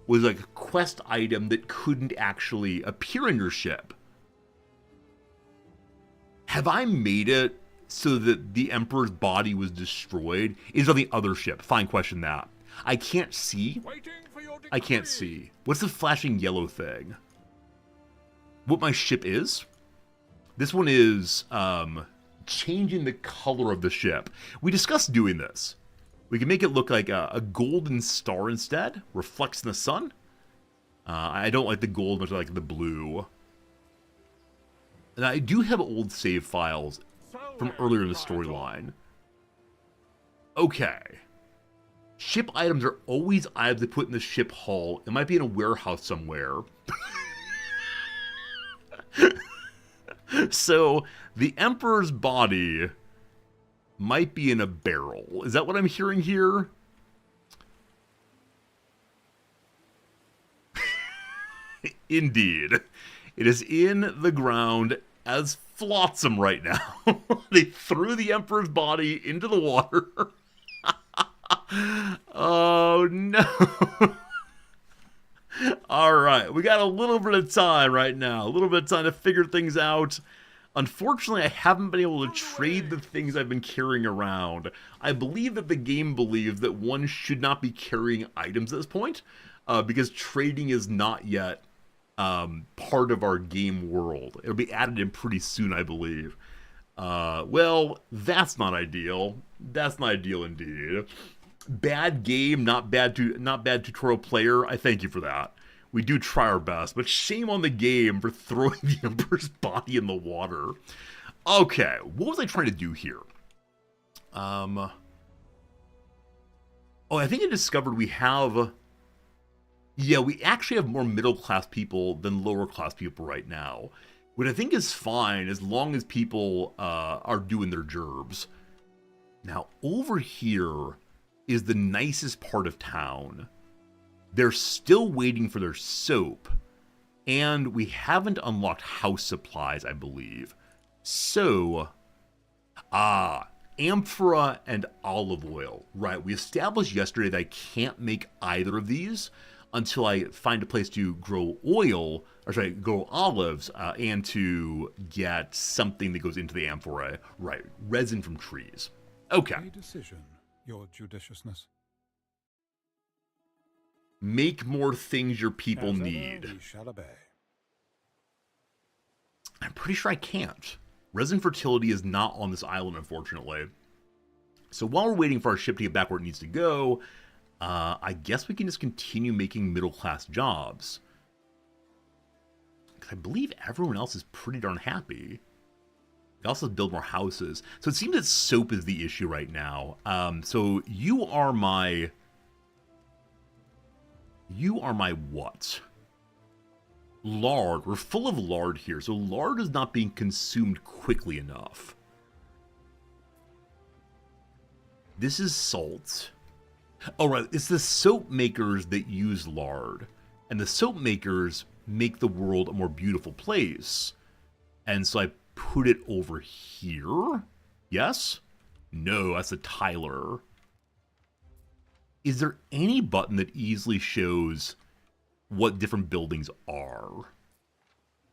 was like a quest item that couldn't actually appear in your ship. Have I made it so that the Emperor's body was destroyed? Is on the other ship? Fine, question that. I can't see. I can't see. What's the flashing yellow thing? What my ship is? This one is changing the color of the ship. We discussed doing this. We can make it look like a golden star instead. Reflects in the sun. I don't like the gold, much like the blue. And I do have old save files from earlier in the storyline. Okay. Ship items are always items they put in the ship hull. It might be in a warehouse somewhere. So, the Emperor's body might be in a barrel. Is that what I'm hearing here? Indeed. It is in the ground as flotsam right now. They threw the Emperor's body into the water. Oh, no. Alright, we got a little bit of time right now. A little bit of time to figure things out. Unfortunately, I haven't been able to trade the things I've been carrying around. I believe that the game believes that one should not be carrying items at this point, because trading is not yet part of our game world. It'll be added in pretty soon, I believe. Well, that's not ideal. That's not ideal indeed. Bad game, not bad tutorial player. I thank you for that. We do try our best, but shame on the game for throwing the Emperor's body in the water. Okay, what was I trying to do here? Oh, I think I discovered we have... Yeah, we actually have more middle-class people than lower-class people right now. Which I think is fine as long as people are doing their gerbs. Now, over here is the nicest part of town. They're still waiting for their soap. And we haven't unlocked house supplies, I believe. So, amphora and olive oil. Right, we established yesterday that I can't make either of these until I find a place to grow grow olives, and to get something that goes into the amphora. Right, resin from trees. Okay. A decision, your judiciousness. Make more things your people As ever, need. we shall obey. I'm pretty sure I can't. Resident fertility is not on this island, unfortunately. So while we're waiting for our ship to get back where it needs to go, I guess we can just continue making middle-class jobs. Because I believe everyone else is pretty darn happy. We also build more houses. So it seems that soap is the issue right now. So you are my what? Lard. We're full of lard here. So lard is not being consumed quickly enough. This is salt. Oh, right. It's the soap makers that use lard. And the soap makers make the world a more beautiful place. And so I put it over here. Yes? No, that's a Tyler. Is there any button that easily shows what different buildings are?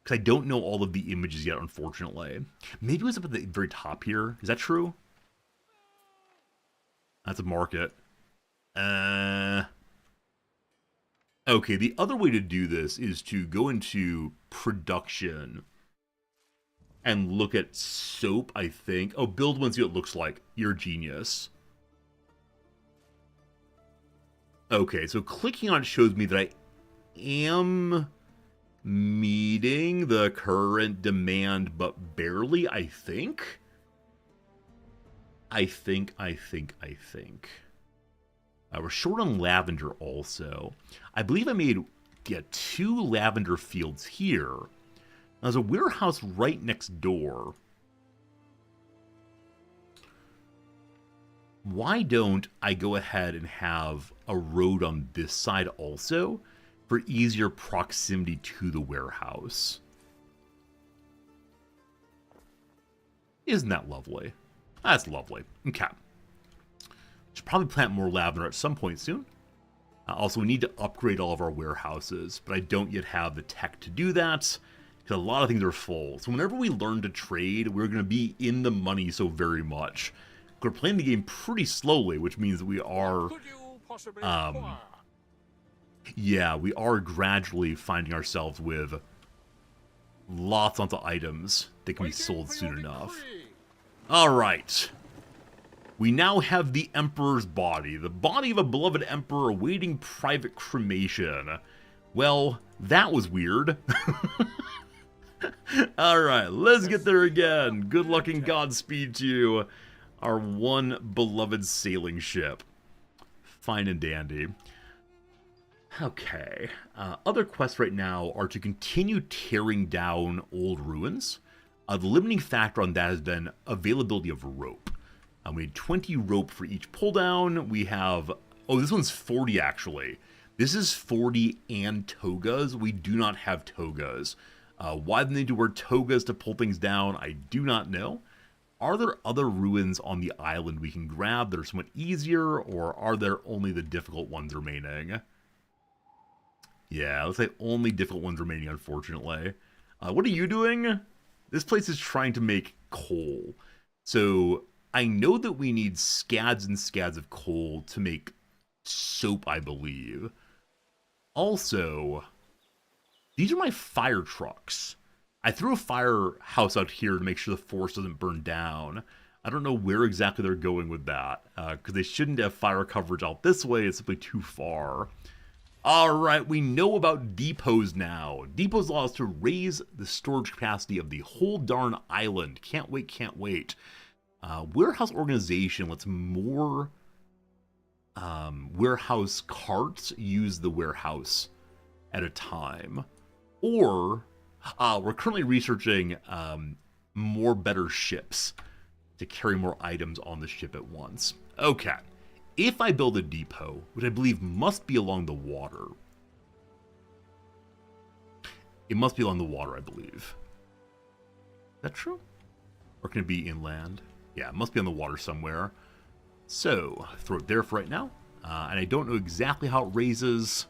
Because I don't know all of the images yet, unfortunately. Maybe it was up at the very top here. Is that true? That's a market. Okay, the other way to do this is to go into production and look at soap, I think. Oh, build one, see what it looks like. You're a genius. Okay, so clicking on it shows me that I am meeting the current demand, but barely, I think. I think. We're short on lavender also. I believe I made 2 lavender fields here. Now, there's a warehouse right next door. Why don't I go ahead and have a road on this side also for easier proximity to the warehouse? Isn't that lovely? That's lovely. Okay. Should probably plant more lavender at some point soon. Also, we need to upgrade all of our warehouses, but I don't yet have the tech to do that because a lot of things are full. So whenever we learn to trade, we're going to be in the money so very much. We're playing the game pretty slowly, which means that we are, yeah, we are gradually finding ourselves with lots of items that can be sold soon enough. All right. We now have the Emperor's body, the body of a beloved Emperor awaiting private cremation. Well, that was weird. Alright, let's get there again. Good luck and Godspeed to you, our one beloved sailing ship. Fine and dandy. Okay, other quests right now are to continue tearing down old ruins. The limiting factor on that has been availability of rope. We need 20 rope for each pull down. We have, oh, this one's 40 actually. This is 40 and togas. We do not have togas. Why they need to wear togas to pull things down, I do not know. Are there other ruins on the island we can grab that are somewhat easier, or are there only the difficult ones remaining? Yeah, looks like only difficult ones remaining, unfortunately. What are you doing? This place is trying to make coal. So I know that we need scads and scads of coal to make soap, I believe. Also, these are my fire trucks. I threw a firehouse out here to make sure the forest doesn't burn down. I don't know where exactly they're going with that, because they shouldn't have fire coverage out this way. It's simply too far. Alright, we know about depots now. Depots allow us to raise the storage capacity of the whole darn island. Can't wait, can't wait. Warehouse organization lets more warehouse carts use the warehouse at a time. Or, we're currently researching more better ships to carry more items on the ship at once. Okay. If I build a depot, which I believe must be along the water. It must be along the water, I believe. Is that true? Or can it be inland? Yeah, it must be on the water somewhere. So, throw it there for right now. And I don't know exactly how it raises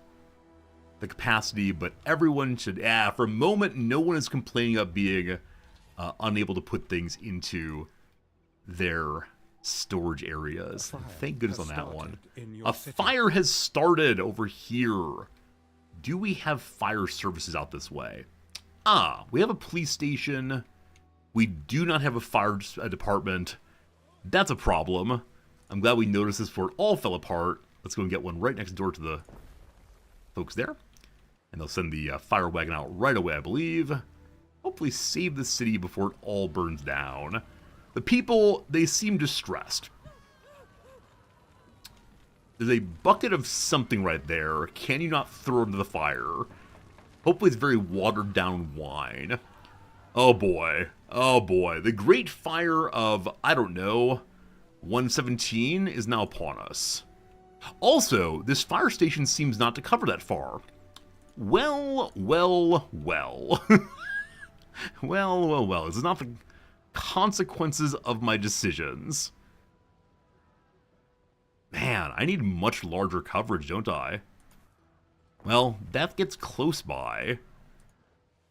the capacity, but everyone should... for a moment, no one is complaining about being unable to put things into their storage areas. Fire Thank goodness has on that started one. in your A city. fire has started over here. Do we have fire services out this way? Ah, we have a police station. We do not have a fire department. That's a problem. I'm glad we noticed this before it all fell apart. Let's go and get one right next door to the folks there. And they'll send the fire wagon out right away, I believe. Hopefully save the city before it all burns down. The people, they seem distressed. There's a bucket of something right there. Can you not throw it into the fire? Hopefully it's very watered down wine. Oh boy. Oh boy. The great fire of, I don't know, 117 is now upon us. Also, this fire station seems not to cover that far. Well. Well. This is not the consequences of my decisions. Man, I need much larger coverage, don't I? Well, that gets close by.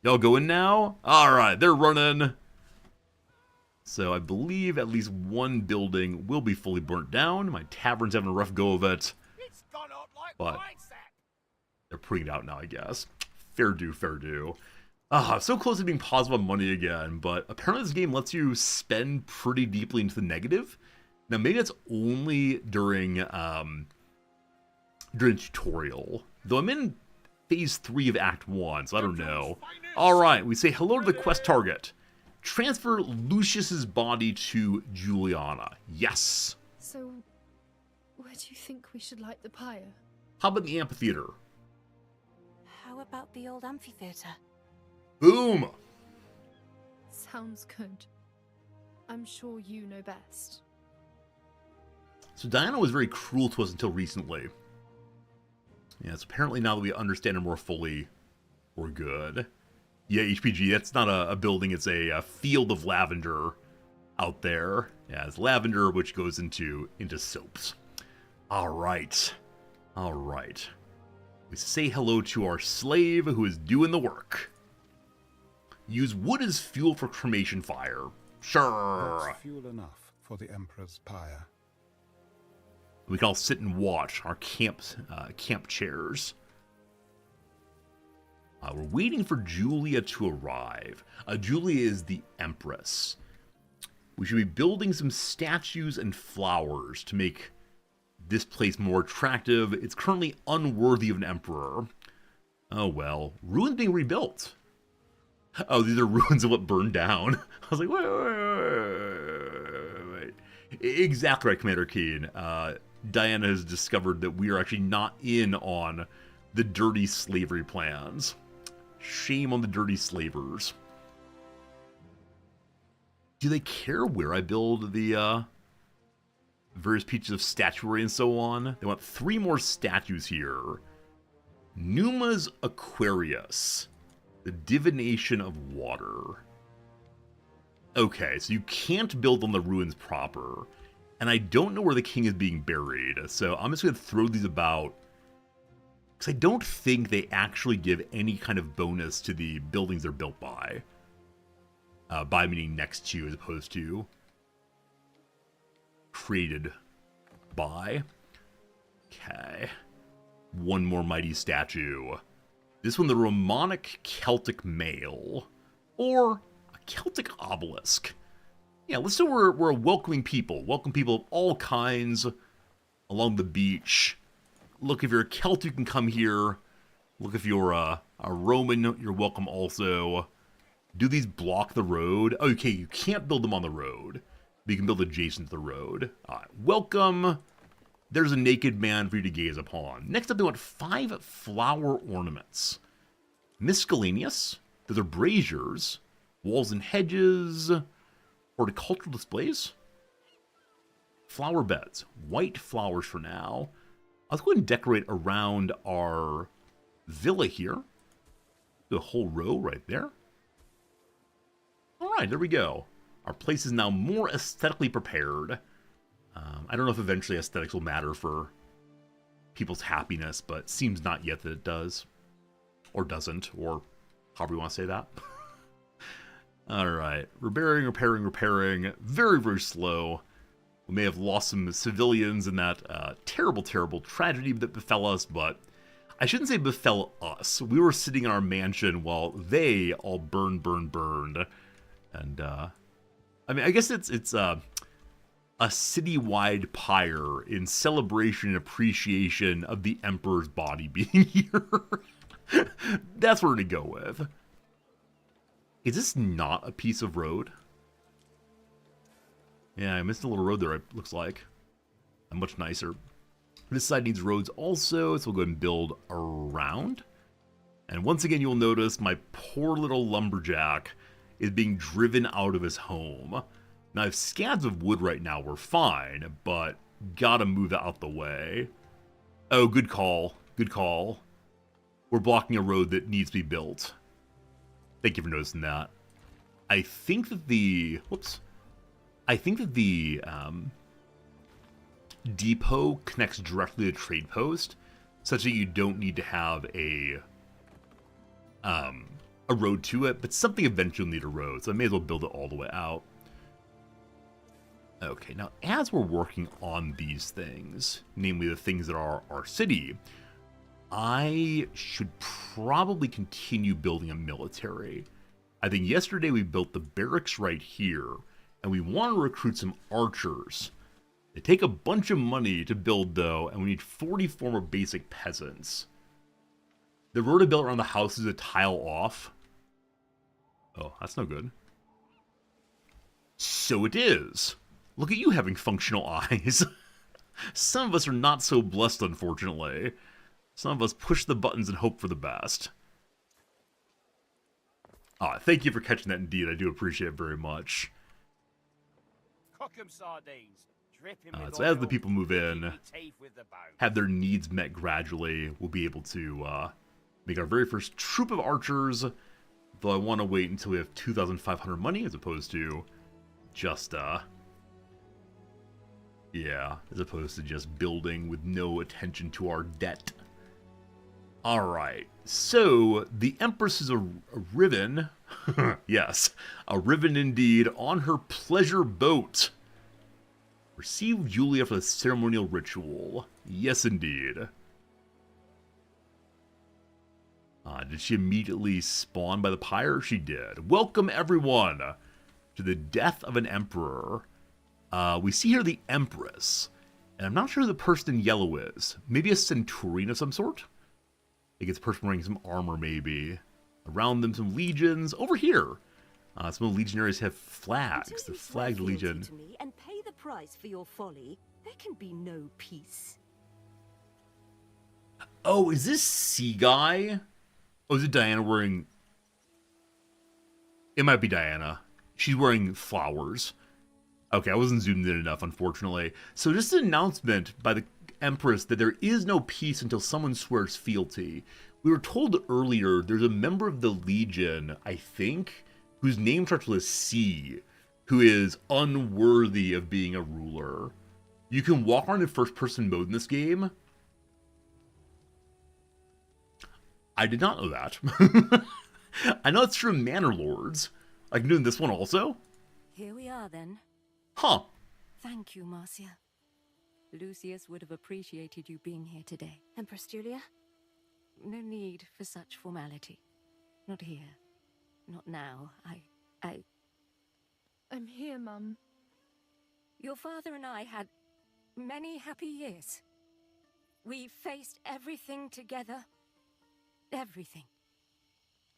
Y'all go in now? Alright, they're running. So I believe at least one building will be fully burnt down. My tavern's having a rough go of it. It's gone out like But lights out. they're putting it out now, I guess. Fair due, fair due. So close to being positive on money again, but apparently this game lets you spend pretty deeply into the negative. Now maybe that's only during tutorial. Though I'm in phase 3 of Act 1, so I don't know. Alright, we say hello to the quest target. Transfer Lucius's body to Juliana. Yes. So, where do you think we should light the pyre? How about the amphitheater? How about the old amphitheater? Boom! Sounds good. I'm sure you know best. So Diana was very cruel to us until recently. Yes, apparently now that we understand her more fully, we're good. Yeah, HPG, that's not a building, it's a field of lavender out there. Yeah, it's lavender, which goes into soaps. Alright. Alright. We say hello to our slave who is doing the work. Use wood as fuel for cremation fire. Sure. That's fuel enough for the Emperor's pyre. We can all sit and watch our camp chairs. We're waiting for Julia to arrive. Julia is the Empress. We should be building some statues and flowers to make this place more attractive. It's currently unworthy of an emperor. Oh well. Ruins being rebuilt. Oh, these are ruins of what burned down. I was like, wait. Exactly right, Commander Keen. Diana has discovered that we are actually not in on the dirty slavery plans. Shame on the dirty slavers. Do they care where I build the various pieces of statuary and so on? They want 3 more statues here. Numa's Aquarius. The divination of water. Okay, so you can't build on the ruins proper. And I don't know where the king is being buried, so I'm just going to throw these about. Because I don't think they actually give any kind of bonus to the buildings they're built by. By meaning next to, as opposed to created by. Okay. One more mighty statue. This one, the Romanic Celtic male. Or a Celtic obelisk. Yeah, let's say we're a welcoming people. Welcome people of all kinds along the beach. Look, if you're a Celt, you can come here. Look, if you're a Roman, you're welcome also. Do these block the road? Okay, you can't build them on the road. But you can build adjacent to the road. Welcome. There's a naked man for you to gaze upon. Next up, they want 5 flower ornaments. Miscellaneous. Those are braziers. Walls and hedges. Horticultural displays. Flower beds. White flowers for now. Let's go ahead and decorate around our villa here. Do a whole row right there. Alright, there we go. Our place is now more aesthetically prepared. I don't know if eventually aesthetics will matter for people's happiness, but seems not yet that it does. Or doesn't, or however you want to say that. Alright, repairing. Very, very slow. We may have lost some civilians in that terrible, terrible tragedy that befell us, but I shouldn't say befell us. We were sitting in our mansion while they all burned. And, I mean, I guess it's a citywide pyre in celebration and appreciation of the Emperor's body being here. That's what we're going to go with. Is this not a piece of road? Yeah, I missed a little road there, it looks like. Much nicer. This side needs roads also, so we'll go ahead and build around. And once again, you'll notice my poor little lumberjack is being driven out of his home. Now, if scads of wood right now, we're fine, but gotta move it out the way. Oh, good call. Good call. We're blocking a road that needs to be built. Thank you for noticing that. I think that the... Whoops. I think that the depot connects directly to the trade post, such that you don't need to have a road to it, but something eventually will need a road, so I may as well build it all the way out. Okay, now as we're working on these things, namely the things that are our city, I should probably continue building a military. I think yesterday we built the barracks right here, and we want to recruit some archers. They take a bunch of money to build, though, and we need 44 more basic peasants. The road I built around the house is a tile off. Oh, that's no good. So it is. Look at you having functional eyes. Some of us are not so blessed, unfortunately. Some of us push the buttons and hope for the best. Ah, thank you for catching that indeed. I do appreciate it very much. Cook 'em sardines. Drip 'em with So as the oil, people move in, your teeth with the bone. have their needs met gradually, we'll be able to make our very first troop of archers. Though I want to wait until we have 2,500 money as opposed to just, yeah, as opposed to just building with no attention to our debt. Alright, so the Empress is a ribbon, yes, a ribbon indeed, on her pleasure boat. Receive Julia for the ceremonial ritual. Yes, indeed. Did she immediately spawn by the pyre? She did. Welcome, everyone, to the death of an emperor. We see here the Empress, and I'm not sure who the person in yellow is. Maybe a centurion of some sort? I think it's a person wearing some armor, maybe. Around them, some legions. Over here, some of the legionaries have flags. The flagged legion. To me and pay the price for your folly, there can be no peace. Oh, is this Sea Guy? Oh, is it Diana wearing... It might be Diana. She's wearing flowers. Okay, I wasn't zoomed in enough, unfortunately. So just an announcement by the Empress that there is no peace until someone swears fealty. We were told earlier there's a member of the Legion, I think, whose name starts with a C, who is unworthy of being a ruler. You can walk around in first-person mode in this game. I did not know that. I know it's true in Manor Lords. I can do in this one also? Here we are, then. Huh. Thank you, Marcia. Lucius would have appreciated you being here today. Empress Julia? No need for such formality. Not here. Not now. I'm here, Mum. Your father and I had many happy years. We faced everything together. Everything.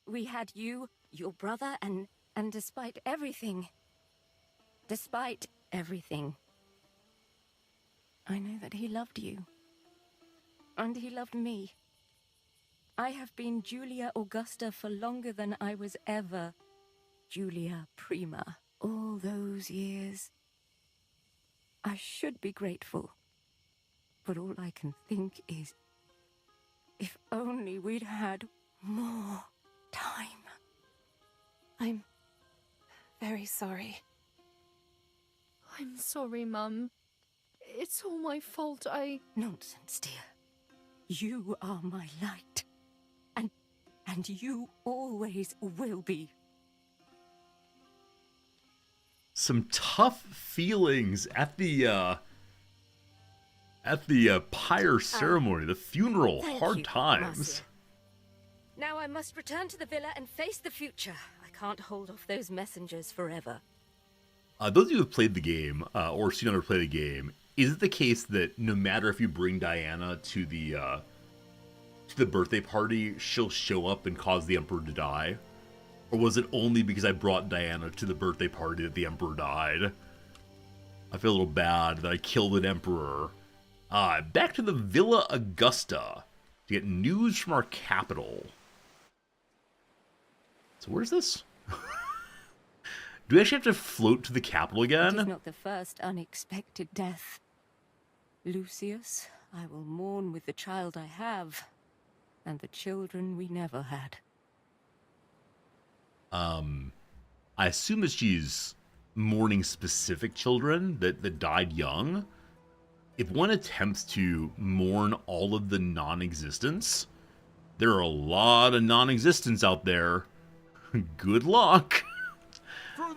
We had you, your brother, and despite everything, I know that he loved you. And he loved me. I have been Julia Augusta for longer than I was ever Julia Prima. All those years. I should be grateful. But all I can think is, if only we'd had more time. I'm very sorry. I'm sorry, Mum. It's all my fault. Nonsense, dear. You are my light. And you always will be. some tough feelings at the pyre ceremony, the funeral. Thank Hard you, times. Marcia. Now I must return to the villa and face the future. I can't hold off those messengers forever. Those of you who have played the game, or seen others play the game, is it the case that no matter if you bring Diana to the birthday party, she'll show up and cause the Emperor to die? Or was it only because I brought Diana to the birthday party that the Emperor died? I feel a little bad that I killed an Emperor. Back to the Villa Augusta to get news from our capital. So where's this? Do we actually have to float to the capital It is again? not the first unexpected death. Lucius, I will mourn with the child I have, and the children we never had. I assume that she's mourning specific children that died young. If one attempts to mourn all of the non-existents, there are a lot of non-existents out there. Good luck.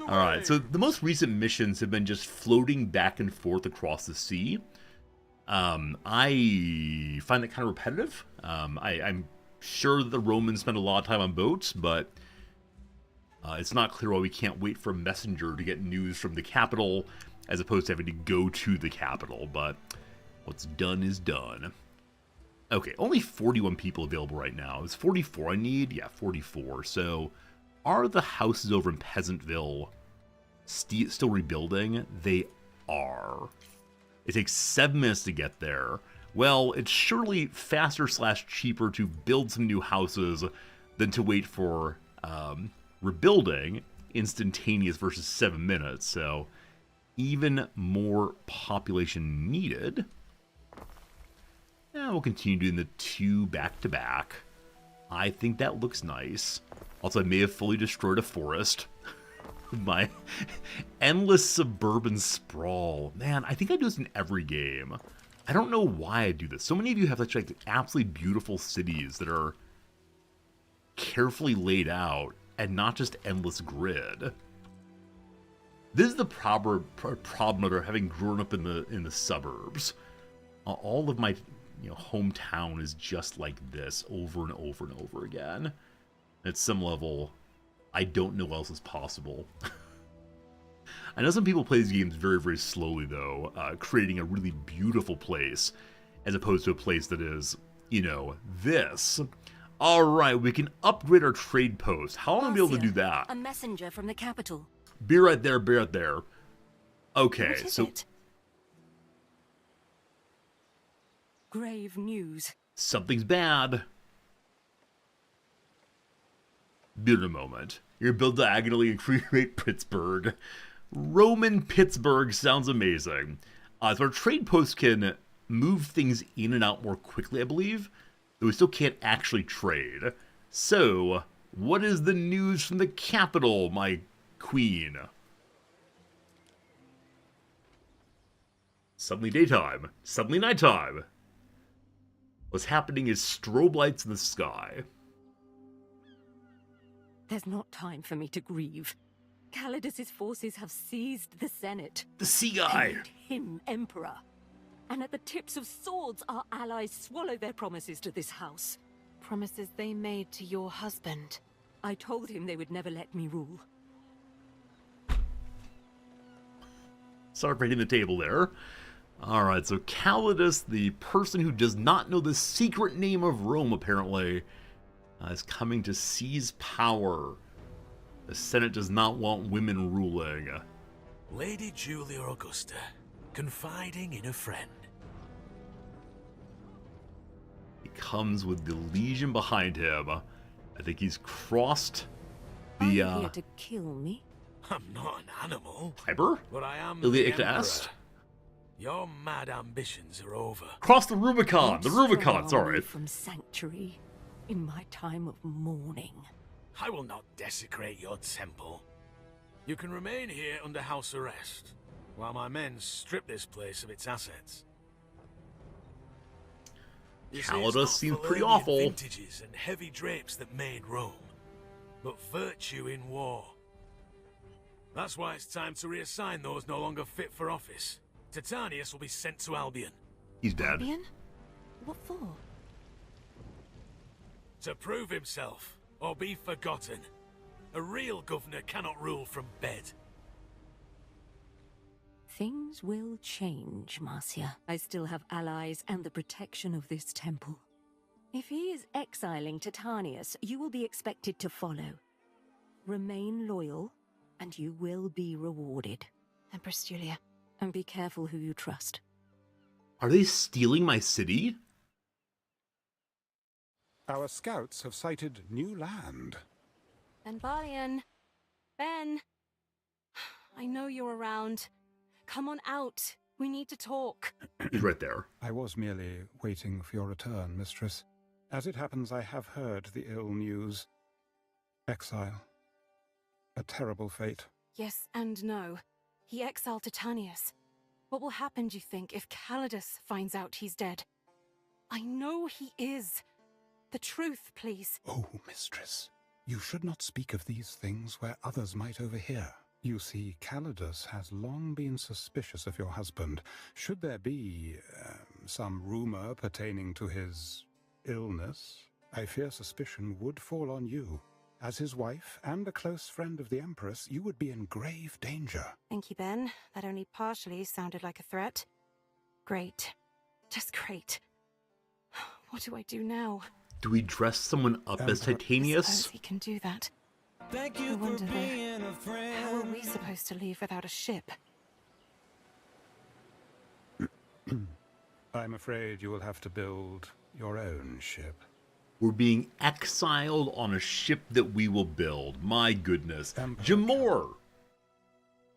Alright, so the most recent missions have been just floating back and forth across the sea. I find that kind of repetitive. I'm sure that the Romans spend a lot of time on boats, but it's not clear why we can't wait for a messenger to get news from the capital as opposed to having to go to the capital, but what's done is done. Okay, only 41 people available right now. Is 44 I need? Yeah, 44. So, are the houses over in Peasantville still rebuilding? They are. It takes 7 minutes to get there. Well, it's surely faster / cheaper to build some new houses than to wait for rebuilding, instantaneous versus 7 minutes. So, even more population needed. And we'll continue doing the 2 back-to-back. I think that looks nice. Also, I may have fully destroyed a forest. My endless suburban sprawl. Man, I think I do this in every game. I don't know why I do this. So many of you have like absolutely beautiful cities that are carefully laid out and not just endless grid. This is the problem of having grown up in the suburbs. All of my hometown is just like this over and over and over again. At some level, I don't know what else is possible. I know some people play these games very, very slowly, though, creating a really beautiful place, as opposed to a place that is, this. Alright, we can upgrade our trade post. How am I going to be able to do that? A messenger from the capital. Be right there, be right there. Okay, What is so it? Grave news. something's bad. Be in a moment. You're built diagonally and create Pittsburgh. Roman Pittsburgh sounds amazing. So our trade post can move things in and out more quickly, I believe, though we still can't actually trade. So, what is the news from the capital, my queen? Suddenly daytime, suddenly nighttime. What's happening is strobe lights in the sky. There's not time for me to grieve. Calidus's forces have seized the Senate. The sea guy! Made him emperor. And at the tips of swords, our allies swallow their promises to this house. Promises they made to your husband. I told him they would never let me rule. Sorry for hitting the table there. Alright, so Calidus, the person who does not know the secret name of Rome, apparently, is coming to seize power. The Senate does not want women ruling. Lady Julia Augusta, confiding in a friend. He comes with the legion behind him. I think he's crossed Are you the, here to kill me? I'm not an animal, Tiber? but I am Ilya the Ictaast? Emperor. Your mad ambitions are over. Cross the Rubicon! The Withdraw Rubicon, sorry. me from sanctuary in my time of mourning. I will not desecrate your temple. You can remain here under house arrest, while my men strip this place of its assets. You see, it's Calidus not seems pretty Falernian awful. Vintages and heavy drapes that made Rome, but virtue in war. That's why it's time to reassign those no longer fit for office. Titanius will be sent to Albion. He's dead. Albion? What for? To prove himself, or be forgotten. A real governor cannot rule from bed. Things will change, Marcia. I still have allies and the protection of this temple. If he is exiling Titanius, you will be expected to follow. Remain loyal, and you will be rewarded. Empress Julia. And be careful who you trust. Are they stealing my city? Our scouts have sighted new land. Ben Barlian. Ben. I know you're around. Come on out. We need to talk. He's right there. I was merely waiting for your return, mistress. As it happens, I have heard the ill news. Exile. A terrible fate. Yes and no. He exiled Titanius. What will happen, do you think, if Calidus finds out he's dead? I know he is. The truth, please. Oh, mistress, you should not speak of these things where others might overhear. You see, Calidus has long been suspicious of your husband. Should there be some rumor pertaining to his illness, I fear suspicion would fall on you. As his wife and a close friend of the Empress, you would be in grave danger. Thank you, Ben. That only partially sounded like a threat. Great. Just great. What do I do now? Do we dress someone up as I Titanius? suppose he can do that. Thank I you for wonder though, being a how are friend. we supposed to leave without a ship? I'm afraid you will have to build your own ship. We're being exiled on a ship that we will build. My goodness. Jamor!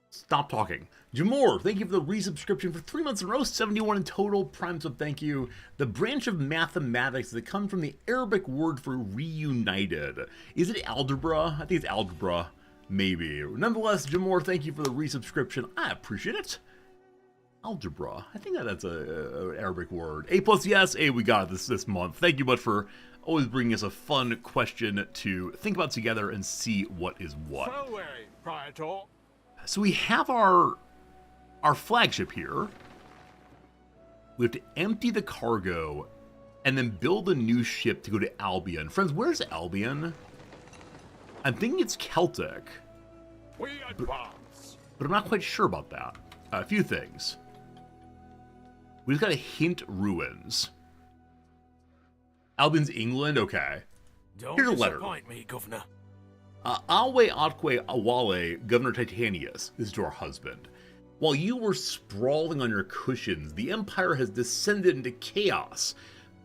Stop talking. Jamor, thank you for the resubscription for 3 months in a row, 71 in total. Prime sub, thank you. The branch of mathematics that comes from the Arabic word for reunited. Is it algebra? I think it's algebra. Maybe. Nonetheless, Jamor, thank you for the resubscription. I appreciate it. Algebra. I think that's a Arabic word. A plus yes. A, we got it this month. Thank you much for always bringing us a fun question to think about together and see what is what. Praetor. So we have our flagship here. We have to empty the cargo and then build a new ship to go to Albion. Friends, where's Albion? I'm thinking it's Celtic, We advance. but I'm not quite sure about that. A few things. We just got a hint ruins. Albion's England? Okay. Don't Here's a letter. disappoint me, Governor. Alwe Otque Awale, Governor Titanius, this is to our husband. While you were sprawling on your cushions, the Empire has descended into chaos.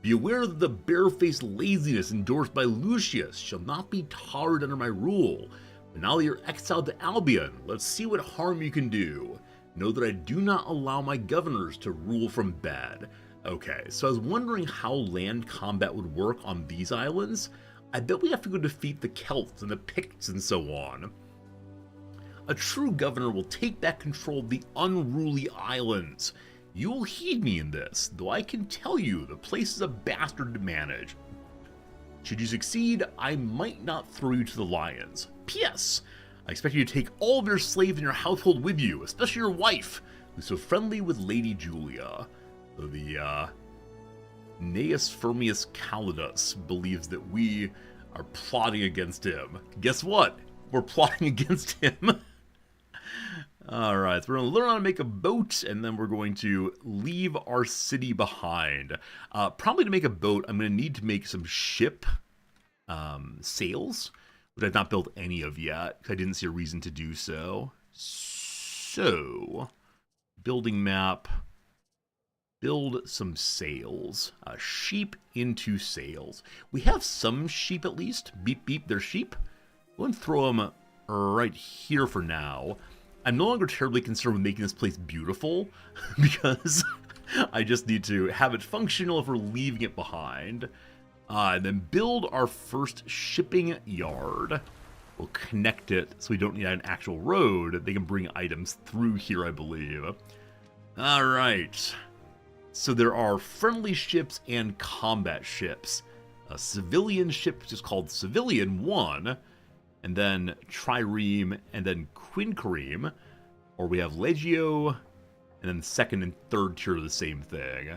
Be aware that the barefaced laziness endorsed by Lucius shall not be tolerated under my rule. But now that you're exiled to Albion, let's see what harm you can do. Know that I do not allow my governors to rule from bed. Okay, so I was wondering how land combat would work on these islands. I bet we have to go defeat the Celts and the Picts and so on. A true governor will take back control of the unruly islands. You will heed me in this, though I can tell you the place is a bastard to manage. Should you succeed, I might not throw you to the lions. P.S. I expect you to take all of your slaves in your household with you, especially your wife, who's so friendly with Lady Julia. The Gnaeus Firmius Calidus believes that we are plotting against him. Guess what? We're plotting against him. Alright, so we're going to learn how to make a boat, and then we're going to leave our city behind. Probably to make a boat, I'm going to need to make some ship sails, which I've not built any of yet, because I didn't see a reason to do so. So, building map... build some sails. Sheep into sails. We have some sheep at least. Beep, beep, they're sheep. Go and throw them right here for now. I'm no longer terribly concerned with making this place beautiful because I just need to have it functional if we're leaving it behind. And then build our first shipping yard. We'll connect it so we don't need an actual road. They can bring items through here, I believe. All right. So there are friendly ships and combat ships. A civilian ship, which is called Civilian 1, and then Trireme, and then Quinquereme, or we have Legio, and then the second and third tier are the same thing.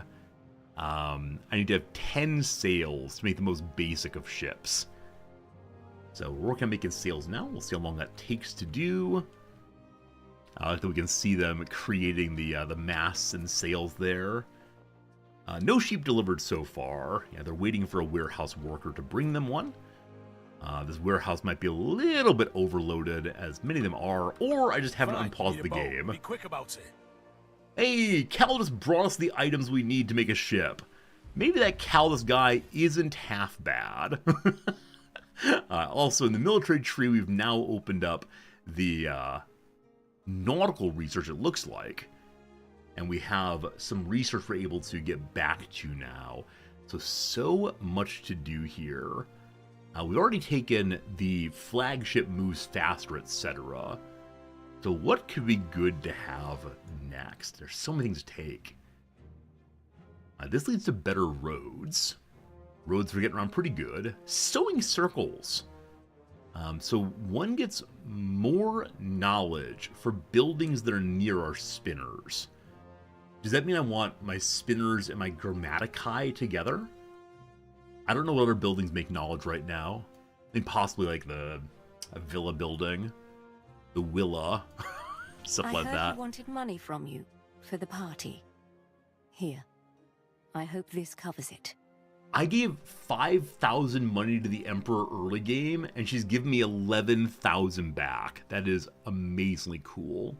I need to have 10 sails to make the most basic of ships. So we're working on making sails now. We'll see how long that takes to do. I like that we can see them creating the masts and sails there. No sheep delivered so far. Yeah, they're waiting for a warehouse worker to bring them one. This warehouse might be a little bit overloaded, as many of them are, or I just haven't unpaused the game. Be quick about it. Hey, Caldas brought us the items we need to make a ship. Maybe that Caldas guy isn't half bad. Also, in the military tree, we've now opened up the nautical research, it looks like. And we have some research we're able to get back to now. So much to do here. We've already taken the flagship moves faster, etc. So what could be good to have next? There's so many things to take. This leads to better roads. Roads are getting around pretty good. Sewing circles. So one gets more knowledge for buildings that are near our spinners. Does that mean I want my spinners and my grammaticae together? I don't know what other buildings make knowledge right now. I mean, possibly like a villa building. The Willa. Stuff like that. I heard he wanted money from you for the party. Here. I hope this covers it. I gave 5,000 money to the Emperor early game, and she's given me 11,000 back. That is amazingly cool.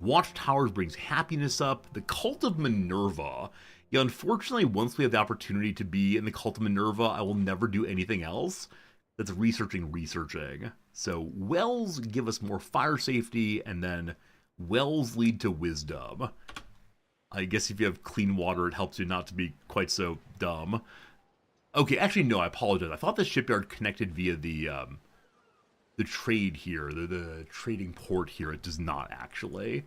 Watchtowers brings happiness up. The Cult of Minerva. Yeah, unfortunately, once we have the opportunity to be in the Cult of Minerva, I will never do anything else. That's researching. So wells give us more fire safety, and then wells lead to wisdom. I guess if you have clean water, it helps you not to be quite so dumb. Okay, actually, no, I apologize. I thought the shipyard connected via the trade here, the trading port here. It does not, actually.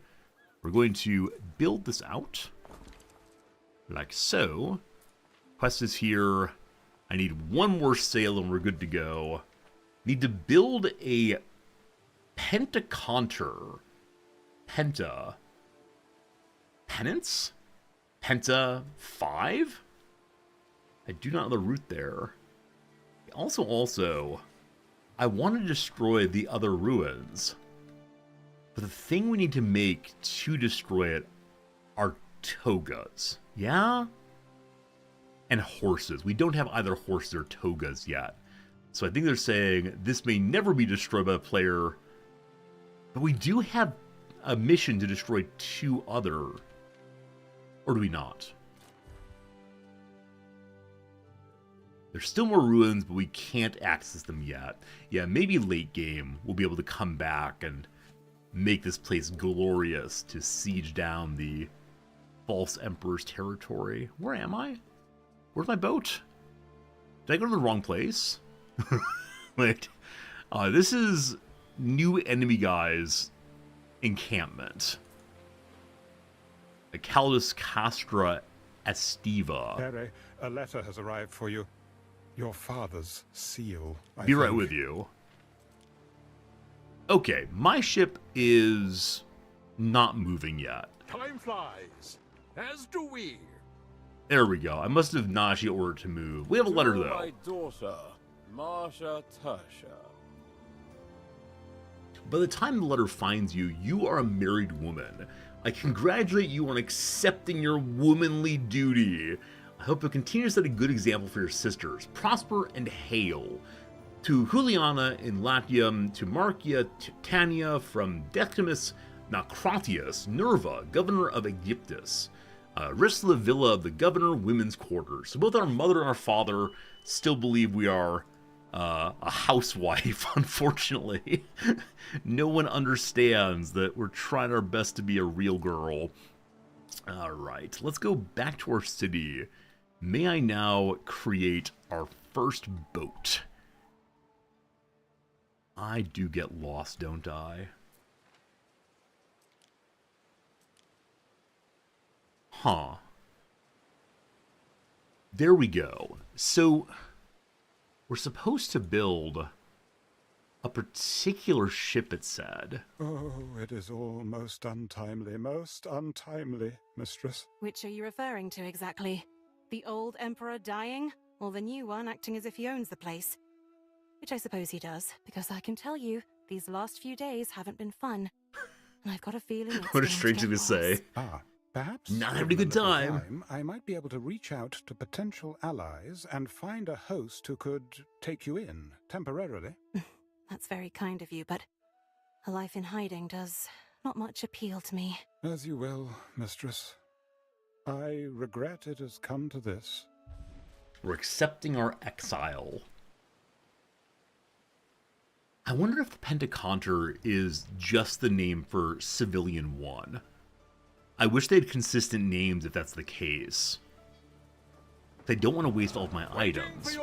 We're going to build this out. Like so. Quest is here. I need one more sail and we're good to go. Need to build a pentaconter. Penta. Penance? Penta 5? I do not know the route there. Also, I want to destroy the other ruins. But the thing we need to make to destroy it are togas. Yeah? And horses. We don't have either horses or togas yet. So I think they're saying this may never be destroyed by the player. But we do have a mission to destroy 2 other. Or do we not? There's still more ruins, but we can't access them yet. Yeah, maybe late game we'll be able to come back and make this place glorious to siege down the false emperor's territory. Where am I? Where's my boat? Did I go to the wrong place? Like, this is new enemy guys' encampment. Caldas Castra Estiva. Pere, a letter has arrived for you. Your father's seal, I Be right think. with you. Okay, my ship is not moving yet. Time flies, as do we. There we go. I must have not actually ordered to move. We have a letter, though. My daughter, Marsha Tersha. By the time the letter finds you, you are a married woman. I congratulate you on accepting your womanly duty. I hope you'll continue to set a good example for your sisters. Prosper and hail. To Juliana in Latium, to Marcia Titania from Decimus Nacratius, Nerva, governor of Aegyptus. Rest of the villa of the governor, women's quarters. So both our mother and our father still believe we are a housewife, unfortunately. No one understands that we're trying our best to be a real girl. Alright, let's go back to our city. May I now create our first boat? I do get lost, don't I? Huh. There we go. So, we're supposed to build a particular ship, it said. Oh, it is all most untimely, mistress. Which are you referring to exactly? The old Emperor dying, or the new one acting as if he owns the place? Which I suppose he does, because I can tell you, these last few days haven't been fun. And I've got a feeling it's What a going strange thing to get say. worse. Ah, perhaps Not having a given good little time. I might be able to reach out to potential allies and find a host who could take you in, temporarily. That's very kind of you, but a life in hiding does not much appeal to me. As you will, mistress. I regret it has come to this. We're accepting our exile. I wonder if the Pentaconter is just the name for Civilian 1. I wish they had consistent names if that's the case. I don't want to waste all of my items.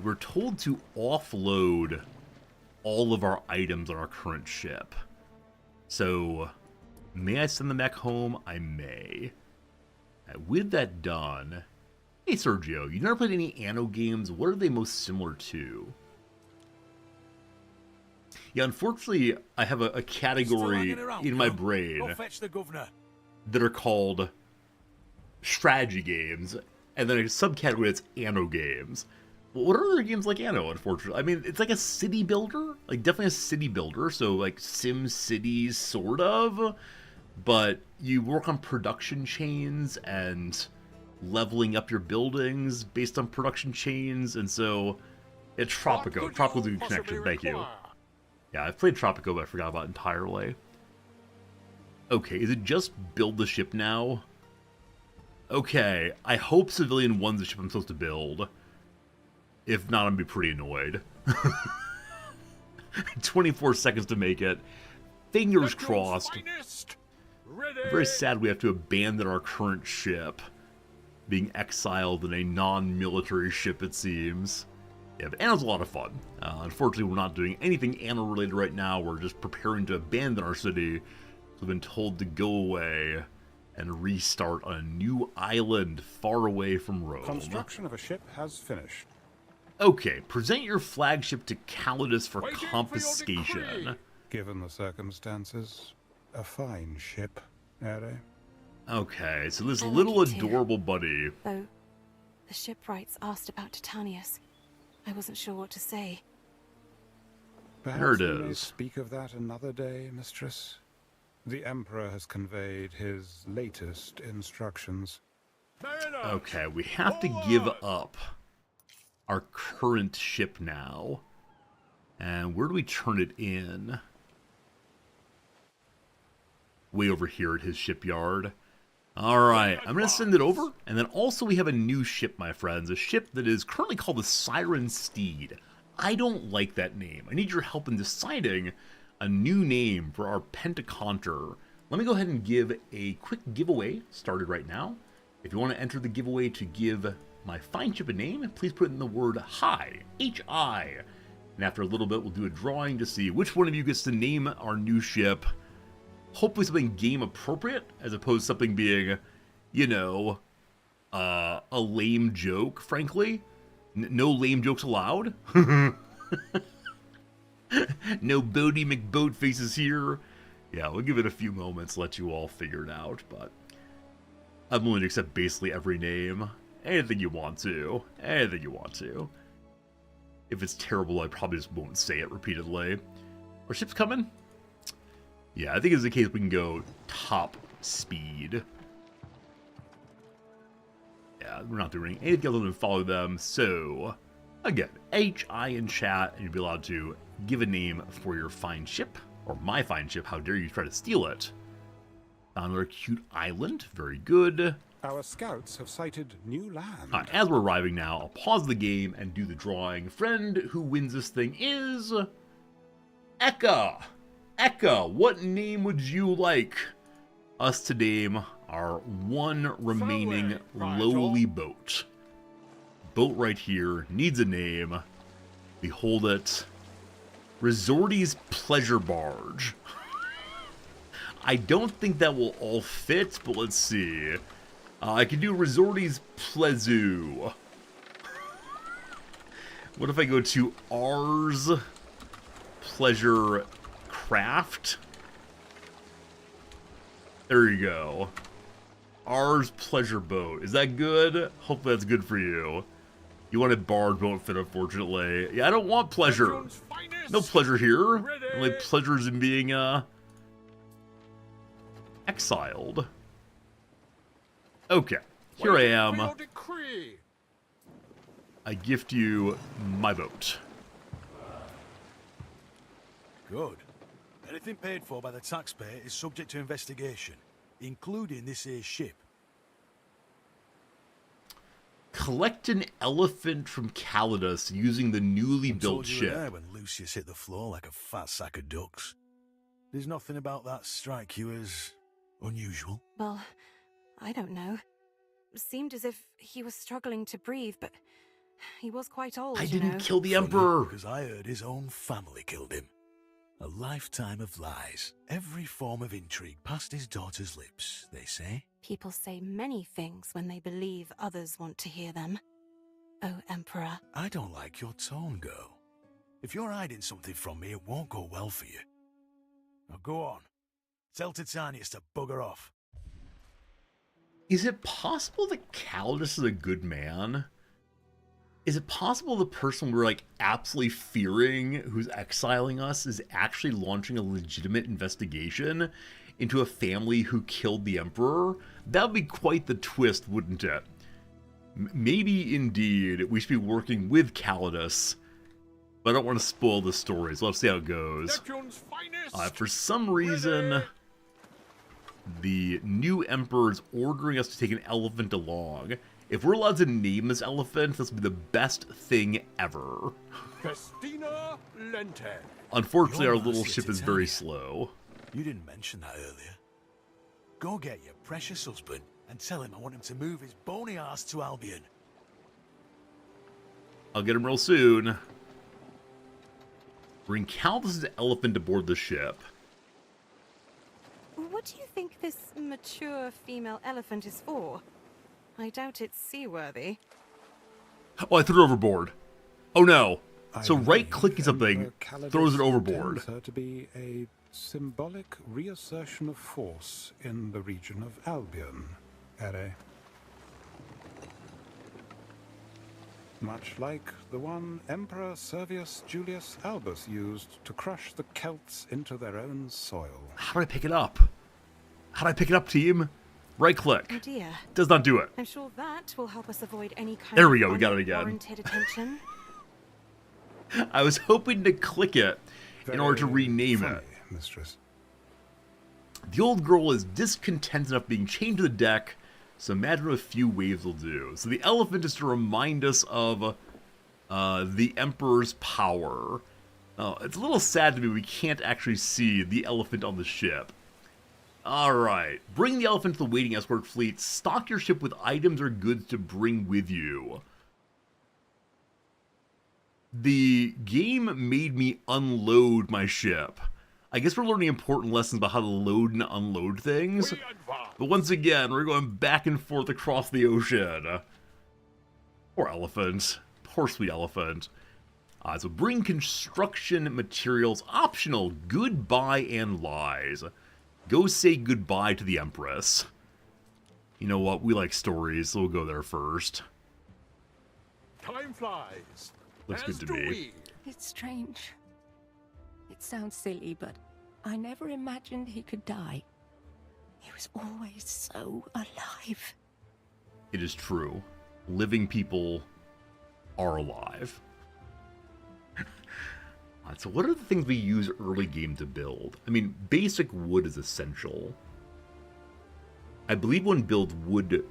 We're told to offload all of our items on our current ship. So, may I send them back home? I may. With that done, hey Sergio, you never played any Anno games? What are they most similar to? Yeah, unfortunately, I have a category in my brain that are called strategy games, and then a subcategory that's Anno games. What are other games like Anno, unfortunately? I mean, it's like a city builder. Like, definitely a city builder, so like Sim Cities, sort of. But you work on production chains and leveling up your buildings based on production chains, and so it's Tropico. Tropico's a good connection, thank you. Yeah, I've played Tropico, but I forgot about it entirely. Okay, is it just build the ship now? Okay, I hope Civilian 1's the ship I'm supposed to build. If not, I'm gonna be pretty annoyed. 24 seconds to make it. Fingers crossed. Very sad we have to abandon our current ship. Being exiled in a non-military ship, it seems. Yeah, but Anno's a lot of fun. Unfortunately, we're not doing anything Anno-related right now. We're just preparing to abandon our city. So we've been told to go away and restart on a new island far away from Rome. Construction of a ship has finished. Okay, present your flagship to Calidus for confiscation. Given the circumstances, a fine ship, Ere. Okay, so this I like little it too. adorable buddy. Though, the shipwrights asked about Titanius. I wasn't sure what to say. Perhaps There it we may is. speak of that another day, mistress. The Emperor has conveyed his latest instructions. Okay, we have to give up our current ship now. And where do we turn it in? Way over here at his shipyard. Alright, I'm going to send it over. And then also we have a new ship, my friends. A ship that is currently called the Siren Steed. I don't like that name. I need your help in deciding a new name for our Pentaconter. Let me go ahead and give a quick giveaway started right now. If you want to enter the giveaway to give my fine ship a name, please put in the word HI, H-I. And after a little bit, we'll do a drawing to see which one of you gets to name our new ship. Hopefully something game appropriate, as opposed to something being, you know, a lame joke, frankly. No lame jokes allowed. No Bodie McBoatfaces here. Yeah, we'll give it a few moments, let you all figure it out, but I'm willing to accept basically every name. Anything you want to. Anything you want to. If it's terrible, I probably just won't say it repeatedly. Our ship's coming? Yeah, I think it's the case we can go top speed. Yeah, we're not doing anything other than follow them, so again, HI in chat, and you'll be allowed to give a name for your fine ship, or my fine ship. How dare you try to steal it? Found another cute island, very good. Our scouts have sighted new land. As we're arriving now, I'll pause the game and do the drawing. Friend who wins this thing is Eka. Eka, what name would you like us to name our one remaining lowly boat? Boat right here needs a name. Behold it. Resorty's Pleasure Barge. I don't think that will all fit, but let's see. I can do Resorty's Plezu. What if I go to ours? pleasure craft. There you go. R's pleasure boat. Is that good? Hopefully that's good for you. You wanted barge, won't fit, unfortunately. Yeah, I don't want pleasure. No pleasure here. Only pleasures in being, exiled. Okay. Here I am. I gift you my boat. Good. Anything paid for by the taxpayer is subject to investigation, including this here ship. Collect an elephant from Calidus using the newly built ship. There when Lucius hit the floor like a fat sack of ducks. There's nothing about that strike you as unusual? Well, I don't know. Seemed as if he was struggling to breathe, but he was quite old, I you know. didn't kill the Emperor. Because I heard his own family killed him. A lifetime of lies. Every form of intrigue past his daughter's lips, they say. People say many things when they believe others want to hear them. Oh, Emperor. I don't like your tone, girl. If you're hiding something from me, it won't go well for you. Now go on. Tell Titanius to bugger off. Is it possible that Calidus is a good man? Is it possible the person we're, like, absolutely fearing who's exiling us is actually launching a legitimate investigation into a family who killed the Emperor? That would be quite the twist, wouldn't it? Maybe, indeed, we should be working with Calidus, but I don't want to spoil the story, so let's see how it goes. For some reason, the new Emperor is ordering us to take an elephant along. If we're allowed to name this elephant, this will be the best thing ever. Festina Lente. Unfortunately, our little ship is very slow. You didn't mention that earlier. Go get your precious husband and tell him I want him to move his bony ass to Albion. I'll get him real soon. Bring Calidus' elephant aboard the ship. What do you think this mature female elephant is for? I doubt it's seaworthy. Oh, I threw it overboard. Oh no. So I right-clicking believe something Emperor Calidus throws it overboard. intends her to be a symbolic reassertion of force in the region of Albion, Ere. Much like the one Emperor Servius Julius Albus used to crush the Celts into their own soil. How do I pick it up? How do I pick it up, team? Right-click. Oh dear. Does not do it. I'm sure that will help us avoid any kind There we of go, we got it again. unwarranted attention. I was hoping to click it in order to rename funny, it. Mistress. The old girl is discontent enough being chained to the deck, so imagine what a few waves will do. So the elephant is to remind us of the Emperor's power. It's a little sad to me we can't actually see the elephant on the ship. Alright, bring the elephant to the waiting escort fleet. Stock your ship with items or goods to bring with you. The game made me unload my ship. I guess we're learning important lessons about how to load and unload things. But once again, we're going back and forth across the ocean. Poor elephant. Poor sweet elephant. So bring construction materials optional. Goodbye and lies. Go say goodbye to the Empress. You know what? We like stories, so we'll go there first. Time flies. Looks good to me. It's strange. It sounds silly, but I never imagined he could die. He was always so alive. It is true. Living people are alive. So what are the things we use early game to build? I mean, basic wood is essential. I believe one build wood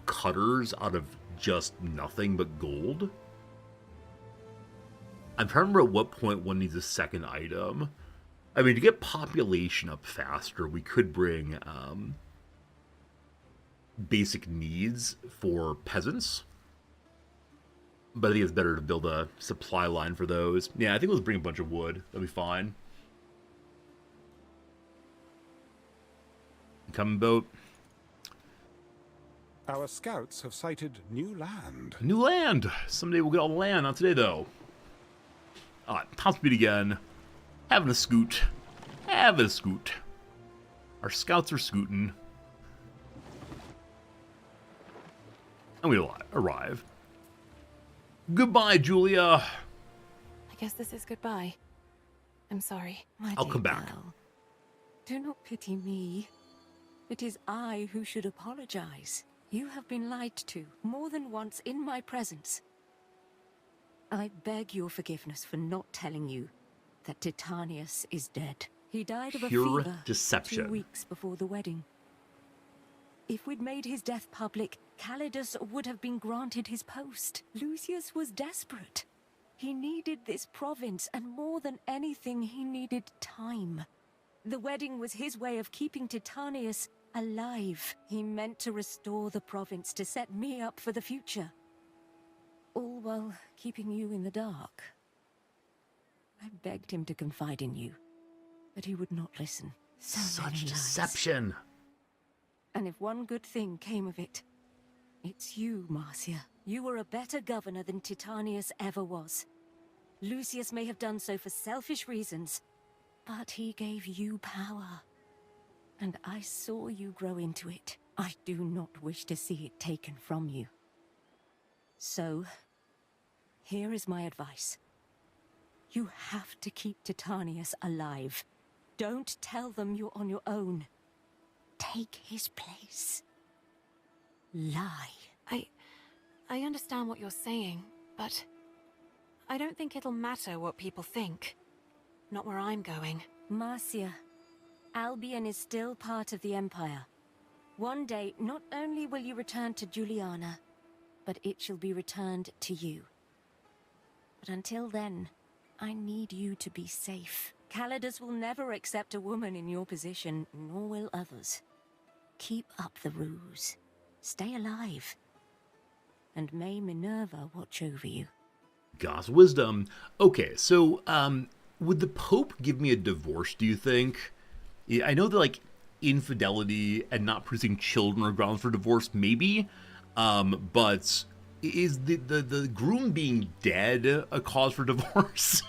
cutters out of just nothing but gold. I'm trying to remember at what point one needs a second item. I mean, to get population up faster, we could bring basic needs for peasants. But I think it's better to build a supply line for those. Yeah, I think let's bring a bunch of wood. That'll be fine. Coming boat. Our scouts have sighted new land. New land! Someday we'll get all the land. Not today, though. Top speed again. Having a scoot. Having a scoot. Our scouts are scooting. And we arrive. Goodbye, Julia. I guess this is goodbye. I'm sorry. My I'll dear come back. girl, do not pity me. It is I who should apologize. You have been lied to more than once in my presence. I beg your forgiveness for not telling you that Titanius is dead. He died of a Pure fever deception. 2 weeks before the wedding. If we'd made his death public, Calidus would have been granted his post. Lucius was desperate. He needed this province, and more than anything, he needed time. The wedding was his way of keeping Titanius alive. He meant to restore the province to set me up for the future. All while keeping you in the dark. I begged him to confide in you, but he would not listen. So many Such lies. deception. And if one good thing came of it, it's you, Marcia. You were a better governor than Titanius ever was. Lucius may have done so for selfish reasons, but he gave you power. And I saw you grow into it. I do not wish to see it taken from you. So, here is my advice. You have to keep Titanius alive. Don't tell them you're on your own. Take his place. Lie. I understand what you're saying, but I don't think it'll matter what people think. Not where I'm going. Marcia, Albion is still part of the Empire. One day, not only will you return to Juliana, but it shall be returned to you. But until then, I need you to be safe. Calidus will never accept a woman in your position, nor will others. Keep up the ruse. Stay alive. And may Minerva watch over you. God's wisdom. Okay, so, would the Pope give me a divorce, do you think? Yeah, I know that, like, infidelity and not producing children are grounds for divorce, maybe. But is the groom being dead a cause for divorce?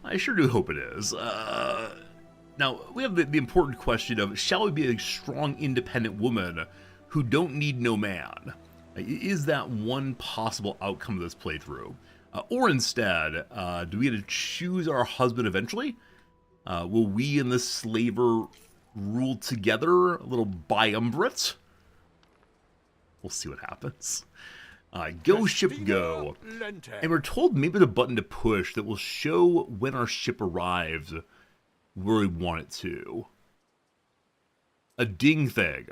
I sure do hope it is. Now, we have the important question of, shall we be a strong, independent woman who don't need no man? Is that one possible outcome of this playthrough? Or instead, do we get to choose our husband eventually? Will we and the slaver rule together? A little biumvirate? We'll see what happens. Go ship go. And we're told maybe the button to push that will show when our ship arrives where we want it to. A ding thing.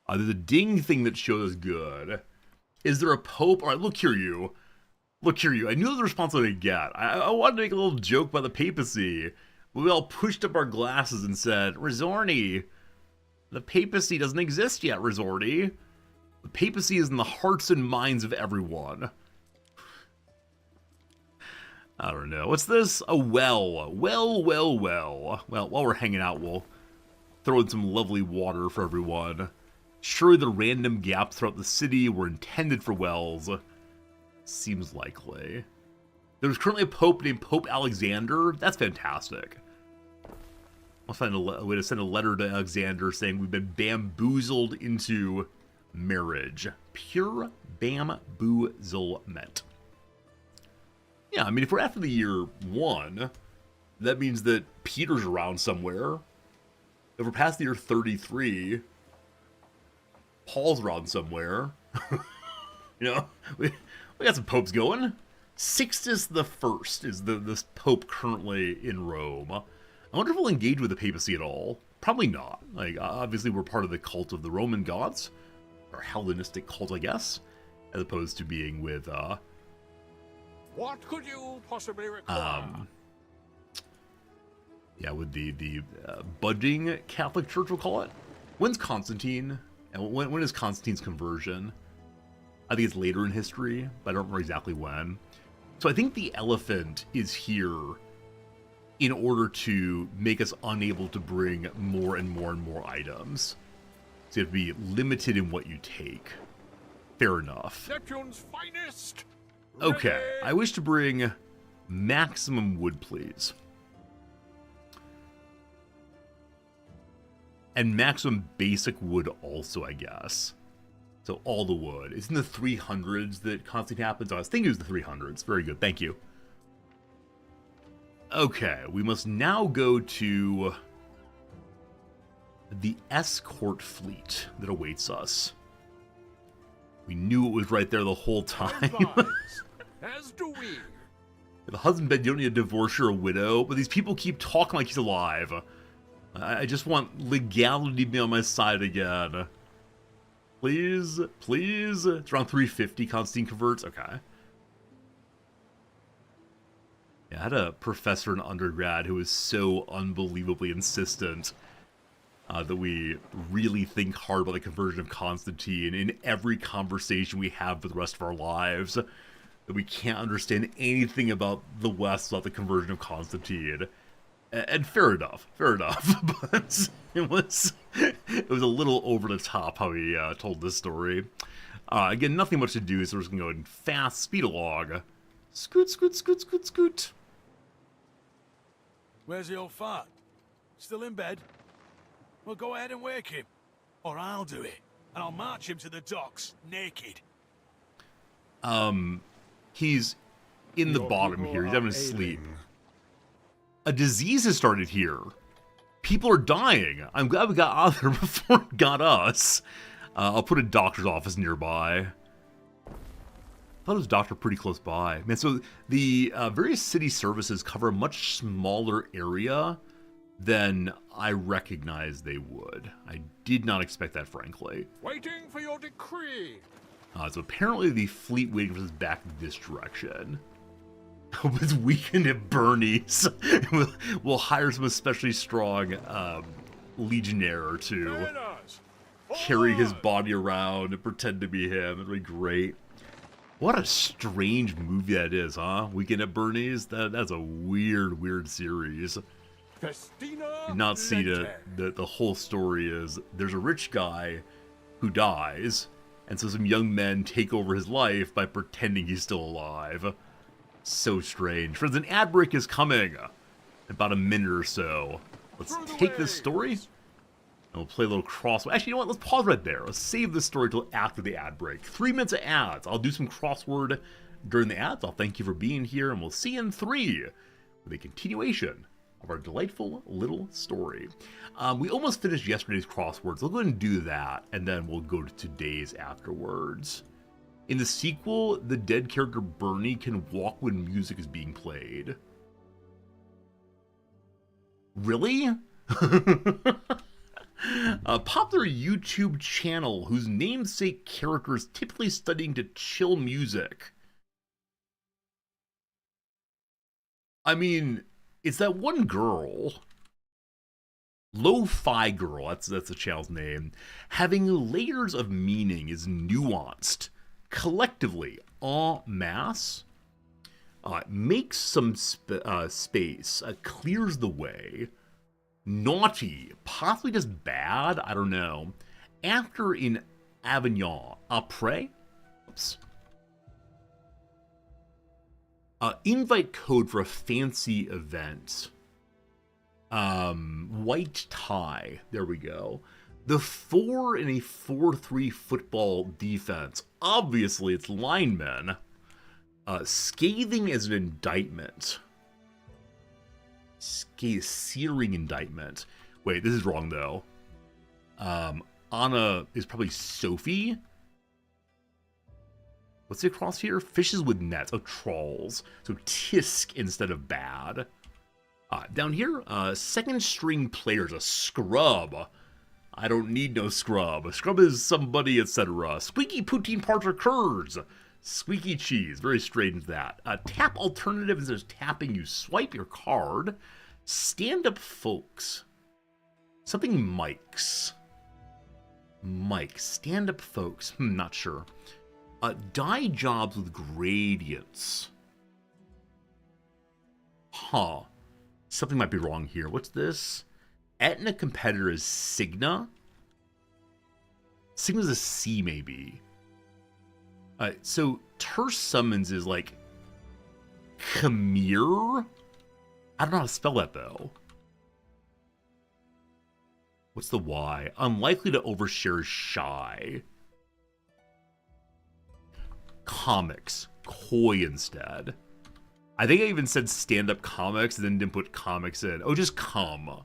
There's a ding thing that shows us good. Is there a pope? All right, look here, you. Look here, you. I knew the responsibility to get. I wanted to make a little joke about the papacy. But we all pushed up our glasses and said, Risorni, the papacy doesn't exist yet, Risorni. The papacy is in the hearts and minds of everyone. I don't know. What's this? A well. Well. Well, while we're hanging out, we'll throw in some lovely water for everyone. Surely the random gaps throughout the city were intended for wells. Seems likely. There's currently a pope named Pope Alexander. That's fantastic. I'll find a way to send a letter to Alexander saying we've been bamboozled into marriage. Pure bamboozlement. Yeah, I mean, if we're after the year 1, that means that Peter's around somewhere. If we're past the year 33, Paul's around somewhere. You know, we got some popes going. Sixtus the First is this pope currently in Rome. I wonder if we'll engage with the papacy at all. Probably not. Like, obviously we're part of the cult of the Roman gods, or Hellenistic cult, I guess, as opposed to being with What could you possibly require? yeah, with the budding Catholic Church, we'll call it. When's Constantine? And when is Constantine's conversion? I think it's later in history, but I don't remember exactly when. So I think the elephant is here in order to make us unable to bring more and more and more items. So you have to be limited in what you take. Fair enough. Neptune's finest. Okay, Ready? I wish to bring Maximum wood, please. And maximum basic wood also, I guess. So all the wood. It's in the 300s that constantly happens. I was thinking it was the 300s. Very good, thank you. Okay, we must now go to the escort fleet that awaits us. We knew it was right there the whole time. As do we. If a husband bed, you don't need a divorce or a widow, but these people keep talking like he's alive. I just want legality to be on my side again. Please, please. It's around 350 Constantine converts. Okay. Yeah, I had a professor in undergrad who was so unbelievably insistent that we really think hard about the conversion of Constantine in every conversation we have for the rest of our lives. That we can't understand anything about the West without the conversion of Constantine. And fair enough, but it was a little over the top how he told this story. Again, nothing much to do, so we're just gonna go and fast speed along. Scoot, scoot, scoot, scoot, scoot. Where's the old fart? Still in bed? Well, go ahead and wake him. Or I'll do it. And I'll march him to the docks, naked. He's in the bottom here. He's having a sleep. A disease has started here. People are dying. I'm glad we got out of there before it got us. I'll put a doctor's office nearby. I thought it was a doctor pretty close by. Man, so the various city services cover a much smaller area than I recognized they would. I did not expect that, frankly. Waiting for your decree. So apparently the fleet waiting for us back this direction. Hope it's weekend at Bernie's. We'll hire some especially strong legionnaire to carry his body around and pretend to be him. It'd be great. What a strange movie that is, huh? Weekend at Bernie's? That's a weird, weird series. Festina You not see the whole story is there's a rich guy who dies, and so some young men take over his life by pretending he's still alive. So strange. Friends, an ad break is coming in about a minute or so. Let's take this story and we'll play a little crossword. Actually, you know what? Let's pause right there. Let's save this story till after the ad break. 3 minutes of ads. I'll do some crossword during the ads. I'll thank you for being here, and we'll see you in 3 with a continuation of our delightful little story. We almost finished yesterday's crosswords. We'll go ahead and do that, and then we'll go to today's afterwards. In the sequel, the dead character Bernie can walk when music is being played. Really? A popular YouTube channel whose namesake character is typically studying to chill music. I mean, it's that one girl, Lo-Fi Girl, that's the channel's name. Having layers of meaning is nuanced. Collectively, en masse, makes some space, clears the way. Naughty, possibly just bad, I don't know. After in Avignon, après, oops. Invite code for a fancy event. White tie, there we go. The 4 in a 4-3 football defense. Obviously, it's linemen. Scathing as an indictment. Searing indictment. Wait, this is wrong, though. Anna is probably Sophie. What's it across here? Fishes with nets. Oh, trawls. So tisk instead of bad. Down here, second string players. A scrub. I don't need no scrub. A scrub is somebody, etc. Squeaky poutine parts are curds. Squeaky cheese. Very strange that. Tap alternative is just tapping. You swipe your card. Stand-up folks. Something mics. Mike. Stand-up folks. Not sure. Dye jobs with gradients. Huh. Something might be wrong here. What's this? Etna competitor is Cigna. Cigna's a C, maybe. So terse summons is like Khmer? I don't know how to spell that, though. What's the Y? Unlikely to overshare shy. Comics. Koi instead. I think I even said stand-up comics and then didn't put comics in. Oh, just come.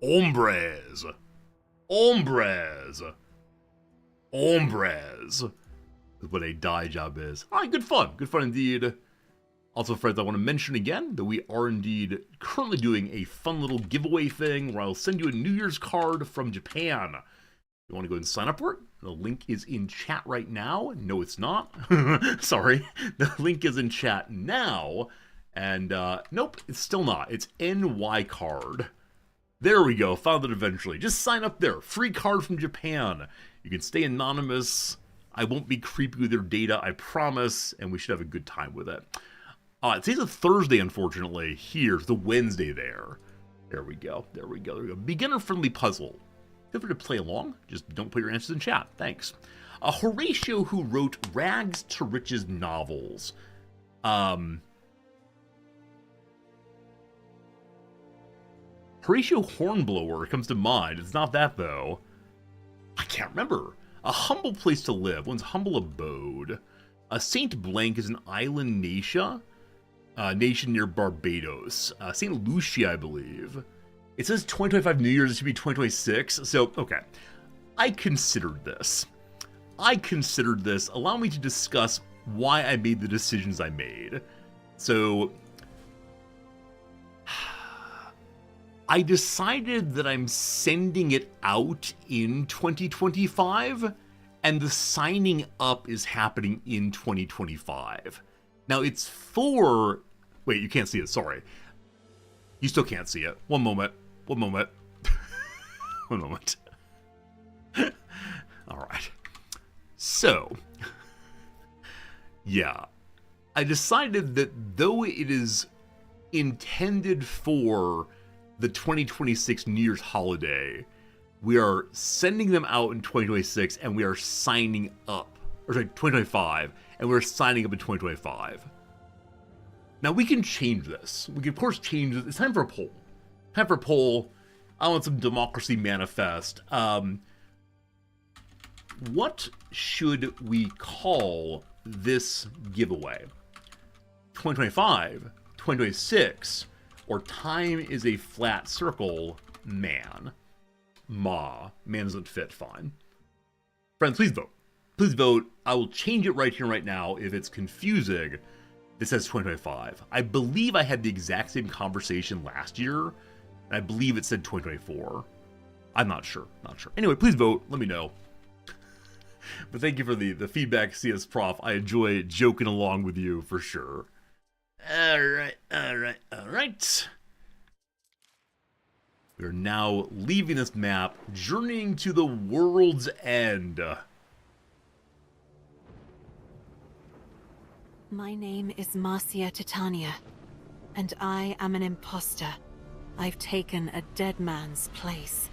Hombres. Hombres. Hombres. Is what a dye job is. Alright, good fun. Good fun indeed. Also, friends, I want to mention again that we are indeed currently doing a fun little giveaway thing where I'll send you a New Year's card from Japan. You want to go and sign up for it? The link is in chat right now. No, it's not. Sorry. The link is in chat now. And, nope, it's still not. It's NY card. There we go. Found it eventually. Just sign up there. Free card from Japan. You can stay anonymous. I won't be creepy with your data, I promise. And we should have a good time with it. Today's a Thursday, unfortunately. Here's the Wednesday there. There we go. There we go. There we go. Beginner-friendly puzzle. Feel free to play along. Just don't put your answers in chat. Thanks. Horatio, who wrote Rags to Riches novels. Horatio Hornblower comes to mind. It's not that, though. I can't remember. A humble place to live. One's humble abode. Saint Blank is an island nation. Nation near Barbados. St. Lucia, I believe. It says 2025 New Year's. It should be 2026. So, okay. I considered this. Allow me to discuss why I made the decisions I made. So, I decided that I'm sending it out in 2025, and the signing up is happening in 2025. Now, it's for... Wait, you can't see it, sorry. You still can't see it. One moment. One moment. Alright. So, yeah. I decided that though it is intended for the 2026 New Year's holiday, we are sending them out in 2026 and we are signing up. Or sorry, 2025. And we're signing up in 2025. Now, we can change this. We can, of course, change this. It's time for a poll. Time for a poll. I want some democracy manifest. What should we call this giveaway? 2025, 2026, or time is a flat circle, man. Man doesn't fit, fine. Friends, please vote. Please vote. I will change it right here, right now. If it's confusing, this says 2025. I believe I had the exact same conversation last year, and I believe it said 2024. I'm not sure. Anyway, please vote. Let me know. But thank you for the feedback, CS Prof. I enjoy joking along with you for sure. Alright. We're now leaving this map, journeying to the world's end. My name is Marcia Titania, and I am an imposter. I've taken a dead man's place.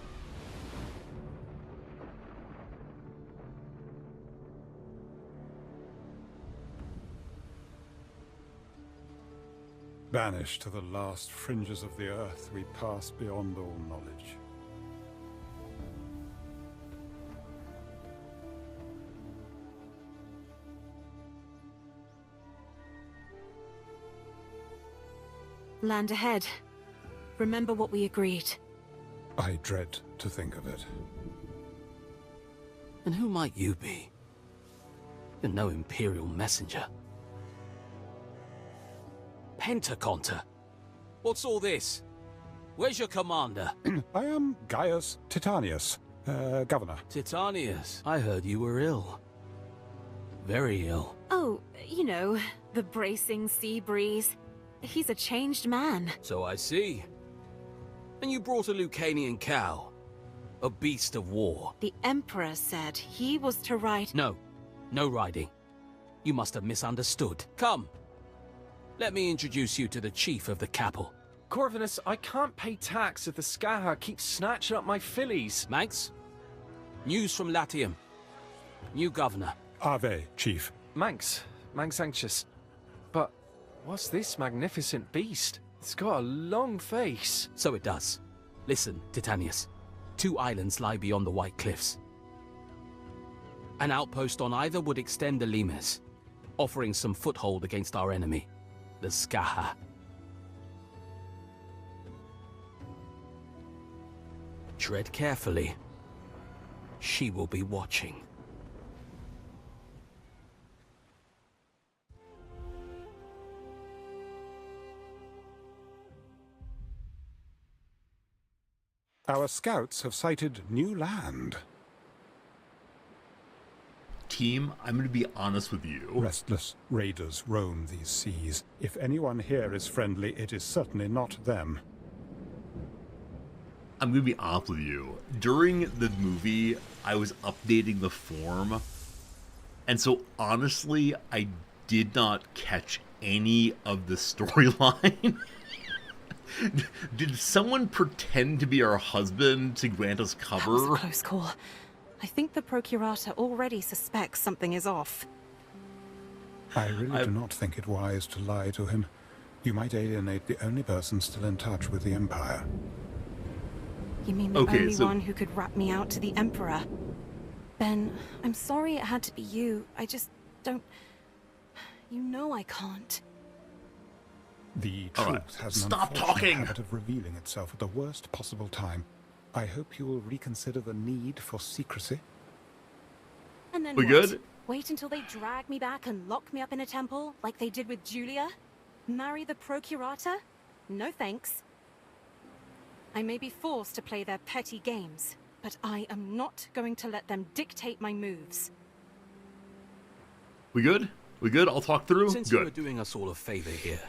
Banished to the last fringes of the earth, we pass beyond all knowledge. Land ahead. Remember what we agreed. I dread to think of it. And who might you be? You're no Imperial messenger. Pentaconter? What's all this? Where's your commander? I am Gaius Titanius, governor. Titanius, I heard you were ill. Very ill. Oh, you know, the bracing sea breeze. He's a changed man. So I see. And you brought a Lucanian cow. A beast of war. The Emperor said he was to ride... No. No riding. You must have misunderstood. Come. Let me introduce you to the chief of the Capel. Corvinus, I can't pay tax if the Skaha keeps snatching up my fillies. Manx? News from Latium. New governor. Ave, chief. Manx anxious. But What's this magnificent beast? It's got a long face. So it does. Listen, Titanius. 2 islands lie beyond the White Cliffs. An outpost on either would extend the limes, offering some foothold against our enemy, the Skaha. Tread carefully. She will be watching. Our scouts have sighted new land. Team, I'm going to be honest with you. Restless raiders roam these seas. If anyone here is friendly, it is certainly not them. I'm going to be honest with you. During the movie, I was updating the form. And so, honestly, I did not catch any of the storyline. Did someone pretend to be our husband to grant us cover? That was a close call. I think the Procurator already suspects something is off. I really do not think it wise to lie to him. You might alienate the only person still in touch with the Empire. You mean the only one who could rat me out to the Emperor? Ben, I'm sorry it had to be you. I just don't... You know I can't. The truth has an unfortunate habit of revealing itself at the worst possible time. I hope you will reconsider the need for secrecy. And then we what? Good? Wait until they drag me back and lock me up in a temple, like they did with Julia? Marry the Procurator? No thanks. I may be forced to play their petty games, but I am not going to let them dictate my moves. We good? We good? I'll talk through? Since good. you are doing us all a favor here,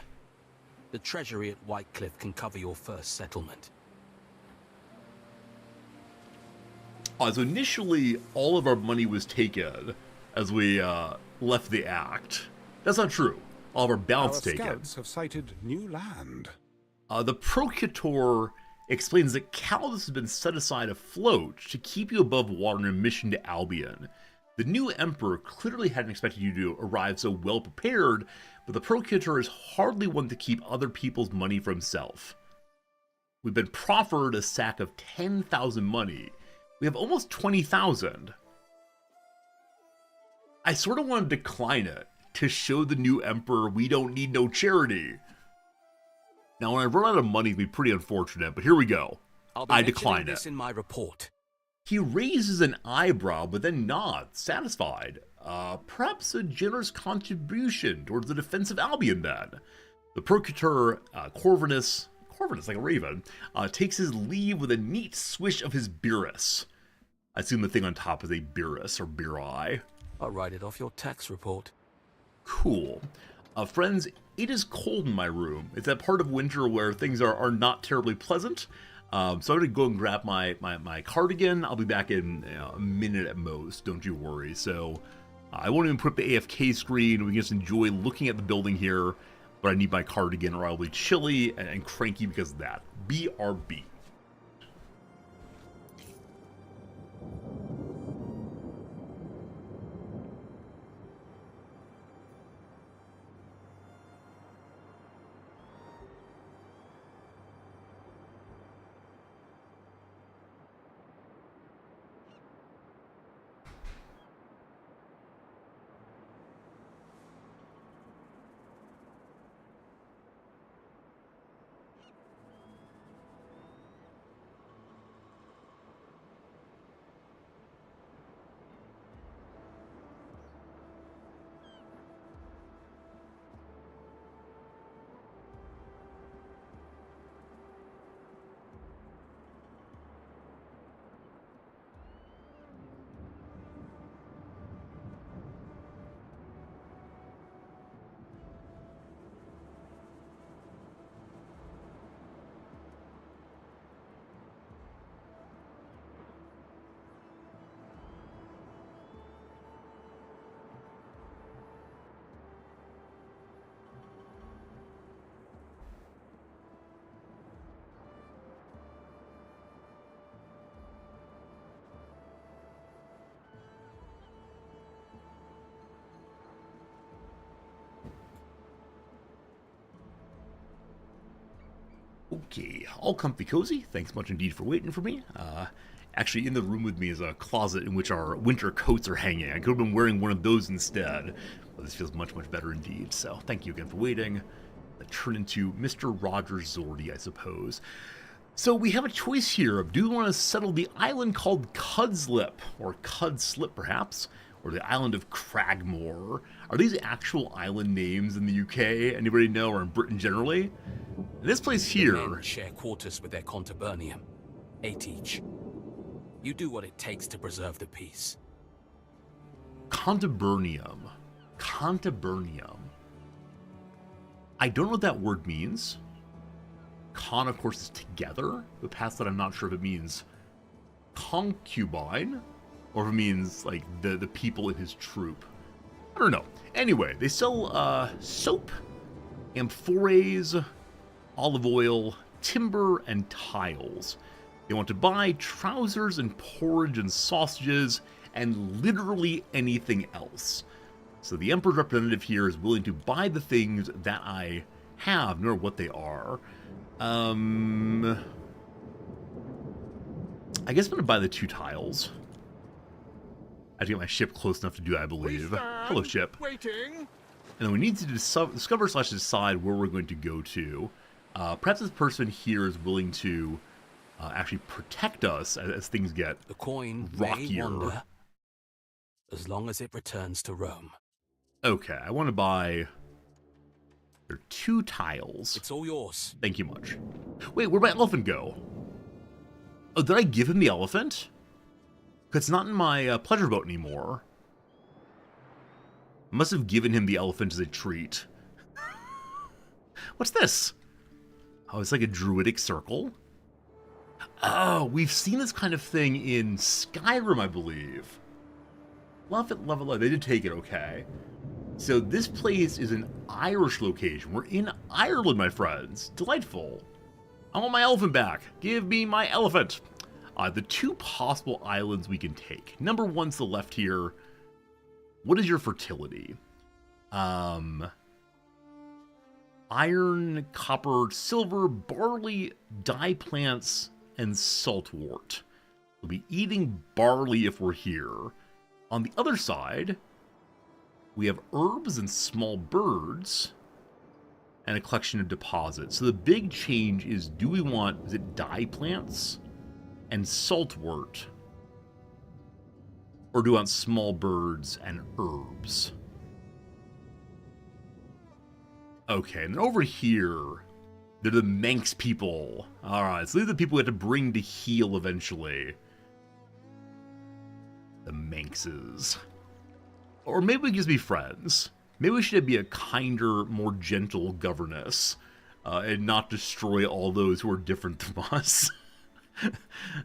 the treasury at White Cliff can cover your first settlement. So initially, all of our money was taken as we left the act. That's not true. All of our balance taken. Our scouts have sighted new land. The Procurator explains that Caldas has been set aside afloat to keep you above water in a mission to Albion. The new Emperor clearly hadn't expected you to arrive so well prepared, but the Procurator is hardly one to keep other people's money for himself. We've been proffered a sack of 10,000 money. We have almost 20,000. I sort of want to decline it to show the new Emperor we don't need no charity. Now, when I run out of money, it'd be pretty unfortunate, but here we go. I decline it. This in my report. He raises an eyebrow, but then nods, satisfied. Perhaps a generous contribution towards the defense of Albion, then. The Procurator, Corvinus, like a raven, takes his leave with a neat swish of his birus. I assume the thing on top is a birus, or biri. I'll write it off your tax report. Cool. Friends, it is cold in my room. It's that part of winter where things are not terribly pleasant. So I'm going to go and grab my cardigan. I'll be back in a minute at most, don't you worry. So I won't even put up the AFK screen. We can just enjoy looking at the building here. But I need my cardigan or I'll be chilly and cranky because of that. BRB. Okay, all comfy cozy. Thanks much indeed for waiting for me. Actually, in the room with me is a closet in which our winter coats are hanging. I could have been wearing one of those instead, but this feels much, much better indeed. So thank you again for waiting. I turn into Mr. Roger Zordy, I suppose. So we have a choice here of do we want to settle the island called Cudslip, or Cudslip perhaps, or the island of Cragmore. Are these actual island names in the UK? Anybody know, or in Britain generally? This place here... The men share quarters with their contubernium. 8 each. You do what it takes to preserve the peace. Contubernium. Contubernium. I don't know what that word means. Con, of course, is together, but past that I'm not sure if it means concubine, or if it means, like, the people in his troop. I don't know. Anyway, they sell soap, amphoraes, olive oil, timber, and tiles. They want to buy trousers and porridge and sausages, and literally anything else. So the Emperor's representative here is willing to buy the things that I have, no matter what they are. I guess I'm going to buy the 2 tiles. I have to get my ship close enough to do that, I believe. Hello, ship. Waiting. And then we need to discover / decide where we're going to go to. Perhaps this person here is willing to actually protect us as things get the coin rockier. May wander, as long as it returns to Rome. Okay, I want to buy... There are 2 tiles. It's all yours. Thank you much. Wait, where'd my elephant go? Oh, did I give him the elephant? Because it's not in my pleasure boat anymore. I must have given him the elephant as a treat. What's this? Oh, it's like a druidic circle. Oh, we've seen this kind of thing in Skyrim, I believe. Love it, love it, love it. They did take it, okay. So this place is an Irish location. We're in Ireland, my friends. Delightful. I want my elephant back. Give me my elephant. The 2 possible islands we can take. Number 1 to the left here. What is your fertility? Iron, copper, silver, barley, dye plants, and saltwort. We'll be eating barley if we're here. On the other side, we have herbs and small birds, and a collection of deposits. So the big change is, do we want, is it dye plants and saltwort? Or do we want small birds and herbs? Okay, and then over here, they're the Manx people. Alright, so these are the people we have to bring to heal eventually. The Manxes. Or maybe we can just be friends. Maybe we should be a kinder, more gentle governess. And not destroy all those who are different from us.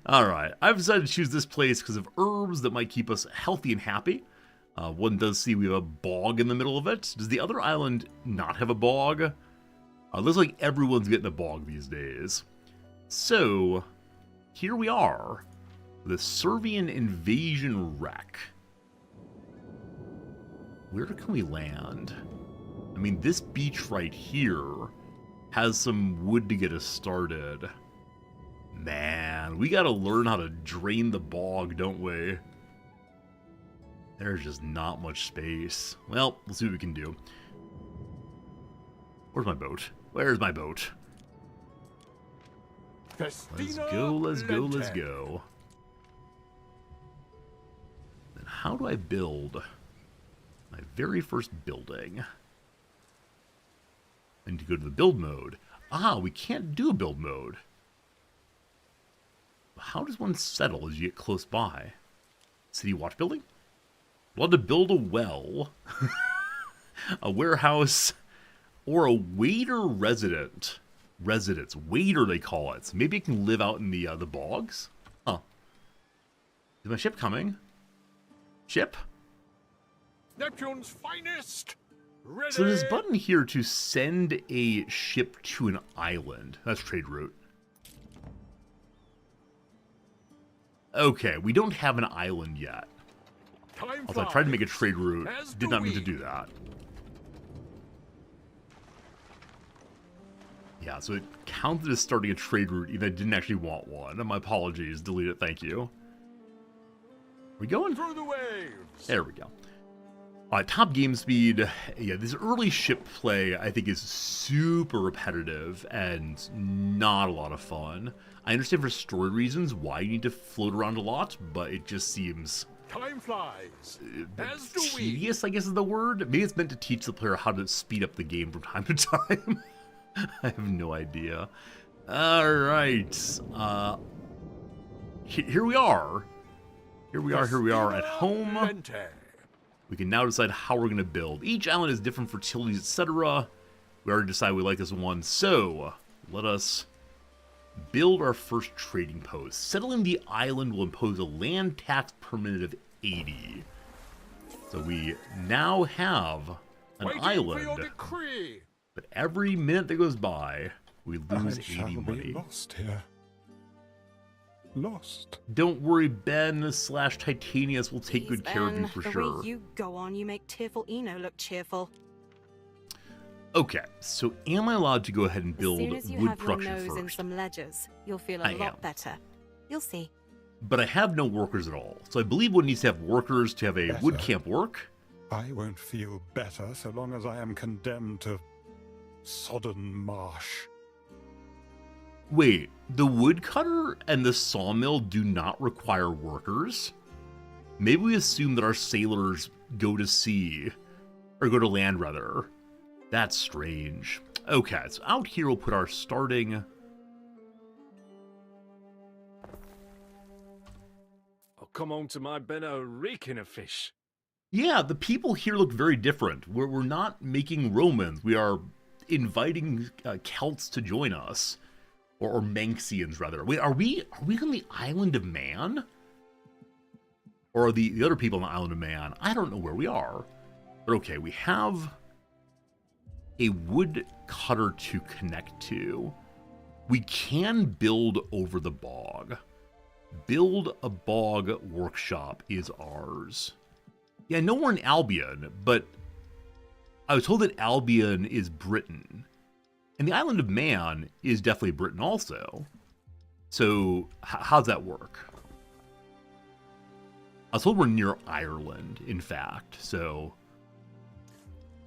Alright, I've decided to choose this place because of herbs that might keep us healthy and happy. One does see we have a bog in the middle of it. Does the other island not have a bog? Looks like everyone's getting a bog these days. So, here we are. The Servian invasion wreck. Where can we land? I mean, this beach right here has some wood to get us started. Man, we gotta learn how to drain the bog, don't we? There's just not much space. Well, we'll see what we can do. Where's my boat? Where's my boat? Let's go, let's go, let's go. Then how do I build my very first building? I need to go to the build mode. Ah, we can't do a build mode. How does one settle as you get close by? City watch building? We'll have to build a well, a warehouse, or a waiter residence. Waiter they call it. So maybe it can live out in the bogs? Huh. Is my ship coming? Ship? Neptune's finest. Ready. So there's a button here to send a ship to an island. That's trade route. Okay, we don't have an island yet. Also, I tried to make a trade route. Did not mean to do that. Yeah, so it counted as starting a trade route even though I didn't actually want one. My apologies. Delete it. Thank you. Are we going? Through the waves. There we go. Top game speed. Yeah, this early ship play I think is super repetitive and not a lot of fun. I understand for story reasons why you need to float around a lot, but it just seems Time flies. As do we. tedious, I guess is the word. Maybe it's meant to teach the player how to speed up the game from time to time. I have no idea. All right. Here we are. Here we are at home. We can now decide how we're going to build. Each island has different fertilities, etc. We already decided we like this one, so let us build our first trading post. Settling the island will impose a land tax per minute of 80. So we now have an island. But every minute that goes by, we lose 80 money. Be lost here. Lost. Don't worry, Ben/Titanius will take good care of you for the sure. way you go on, you make tearful Eno look cheerful. Okay, so am I allowed to go ahead and build as soon as you wood have your production nose in first? some ledgers, you'll feel a lot better. You'll see. But I have no workers at all, so I believe one needs to have workers to have a wood camp work. I won't feel better so long as I am condemned to sodden marsh. Wait, the woodcutter and the sawmill do not require workers? Maybe we assume that our sailors go to sea, or go to land rather. That's strange. Okay, so out here we'll put our starting... I'll come home to my Benno reeking of fish. Yeah, the people here look very different. We're not making Romans. We are inviting Celts to join us. Or Manxians, rather. Wait, are we on the island of Man? Or are the other people on the island of Man? I don't know where we are. But okay, we have a wood cutter to connect to. We can build over the bog. Build a bog workshop is ours. Yeah, I know we're in Albion, but I was told that Albion is Britain. And the island of Man is definitely Britain also. So, how's that work? I was told we're near Ireland, in fact, so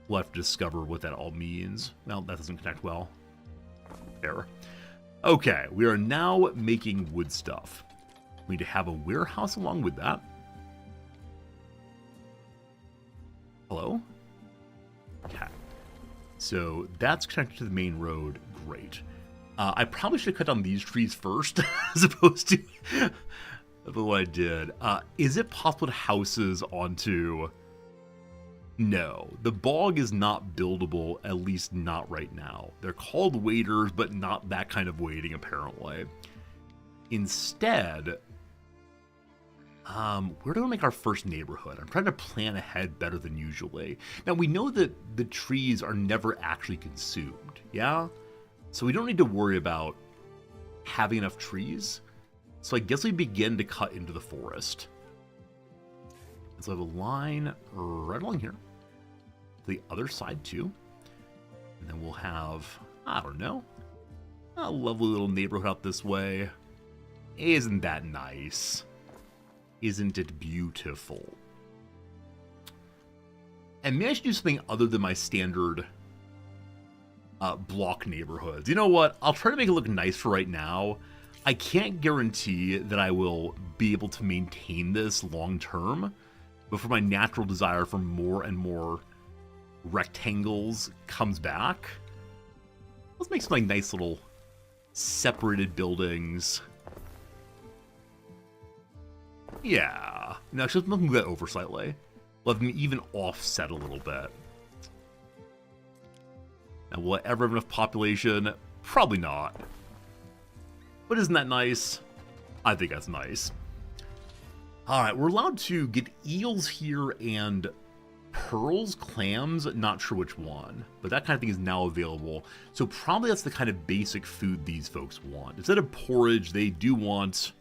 we'll have to discover what that all means. Well, that doesn't connect well. There. Okay, we are now making wood stuff. We need to have a warehouse along with that. Hello? Okay. So that's connected to the main road. Great. I probably should have cut down these trees first, as opposed to what I did. Is it possible to houses onto... No. The bog is not buildable, at least not right now. They're called waders, but not that kind of wading, apparently. Instead... where do we make our first neighborhood? I'm trying to plan ahead better than usually. Now, we know that the trees are never actually consumed, yeah? So we don't need to worry about having enough trees. So I guess we begin to cut into the forest. So I have a line right along here. The other side, too. And then we'll have, I don't know, a lovely little neighborhood out this way. Isn't that nice? Isn't it beautiful? And maybe I should do something other than my standard block neighborhoods. You know what? I'll try to make it look nice for right now. I can't guarantee that I will be able to maintain this long term, but for my natural desire for more and more rectangles comes back, let's make some like nice little separated buildings. Yeah. No, just move that over slightly. Let them even offset a little bit. Now, will I ever have enough population? Probably not. But isn't that nice? I think that's nice. Alright, we're allowed to get eels here and pearls, clams, not sure which one. But that kind of thing is now available. So probably that's the kind of basic food these folks want. Instead of porridge, they do want...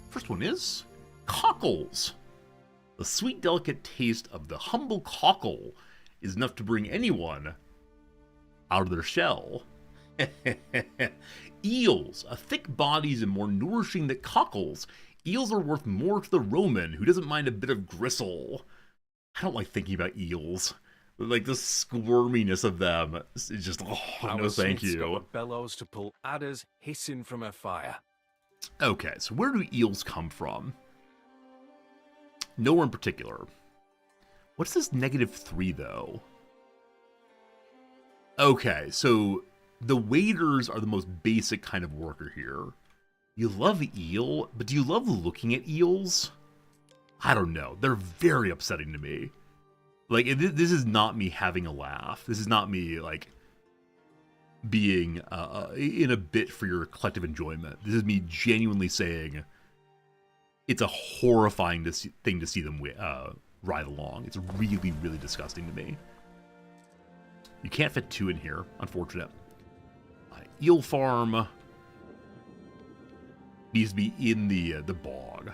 First one is cockles. The sweet, delicate taste of the humble cockle is enough to bring anyone out of their shell. Eels, thick bodies and more nourishing than cockles. Eels are worth more to the Roman, who doesn't mind a bit of gristle. I don't like thinking about eels. Like, the squirminess of them is just, oh, no thank you. Got the bellows to pull adders hissing from her fire. Okay, so where do eels come from? Nowhere in particular. What's this -3, though? Okay, so the waiters are the most basic kind of worker here. You love eel, but do you love looking at eels? I don't know. They're very upsetting to me. Like, this is not me having a laugh. This is not me, like, being in a bit for your collective enjoyment. This is me genuinely saying it's a horrifying thing to see them ride along. It's really, really disgusting to me. You can't fit 2 in here. Unfortunate. Eel farm needs to be in the bog.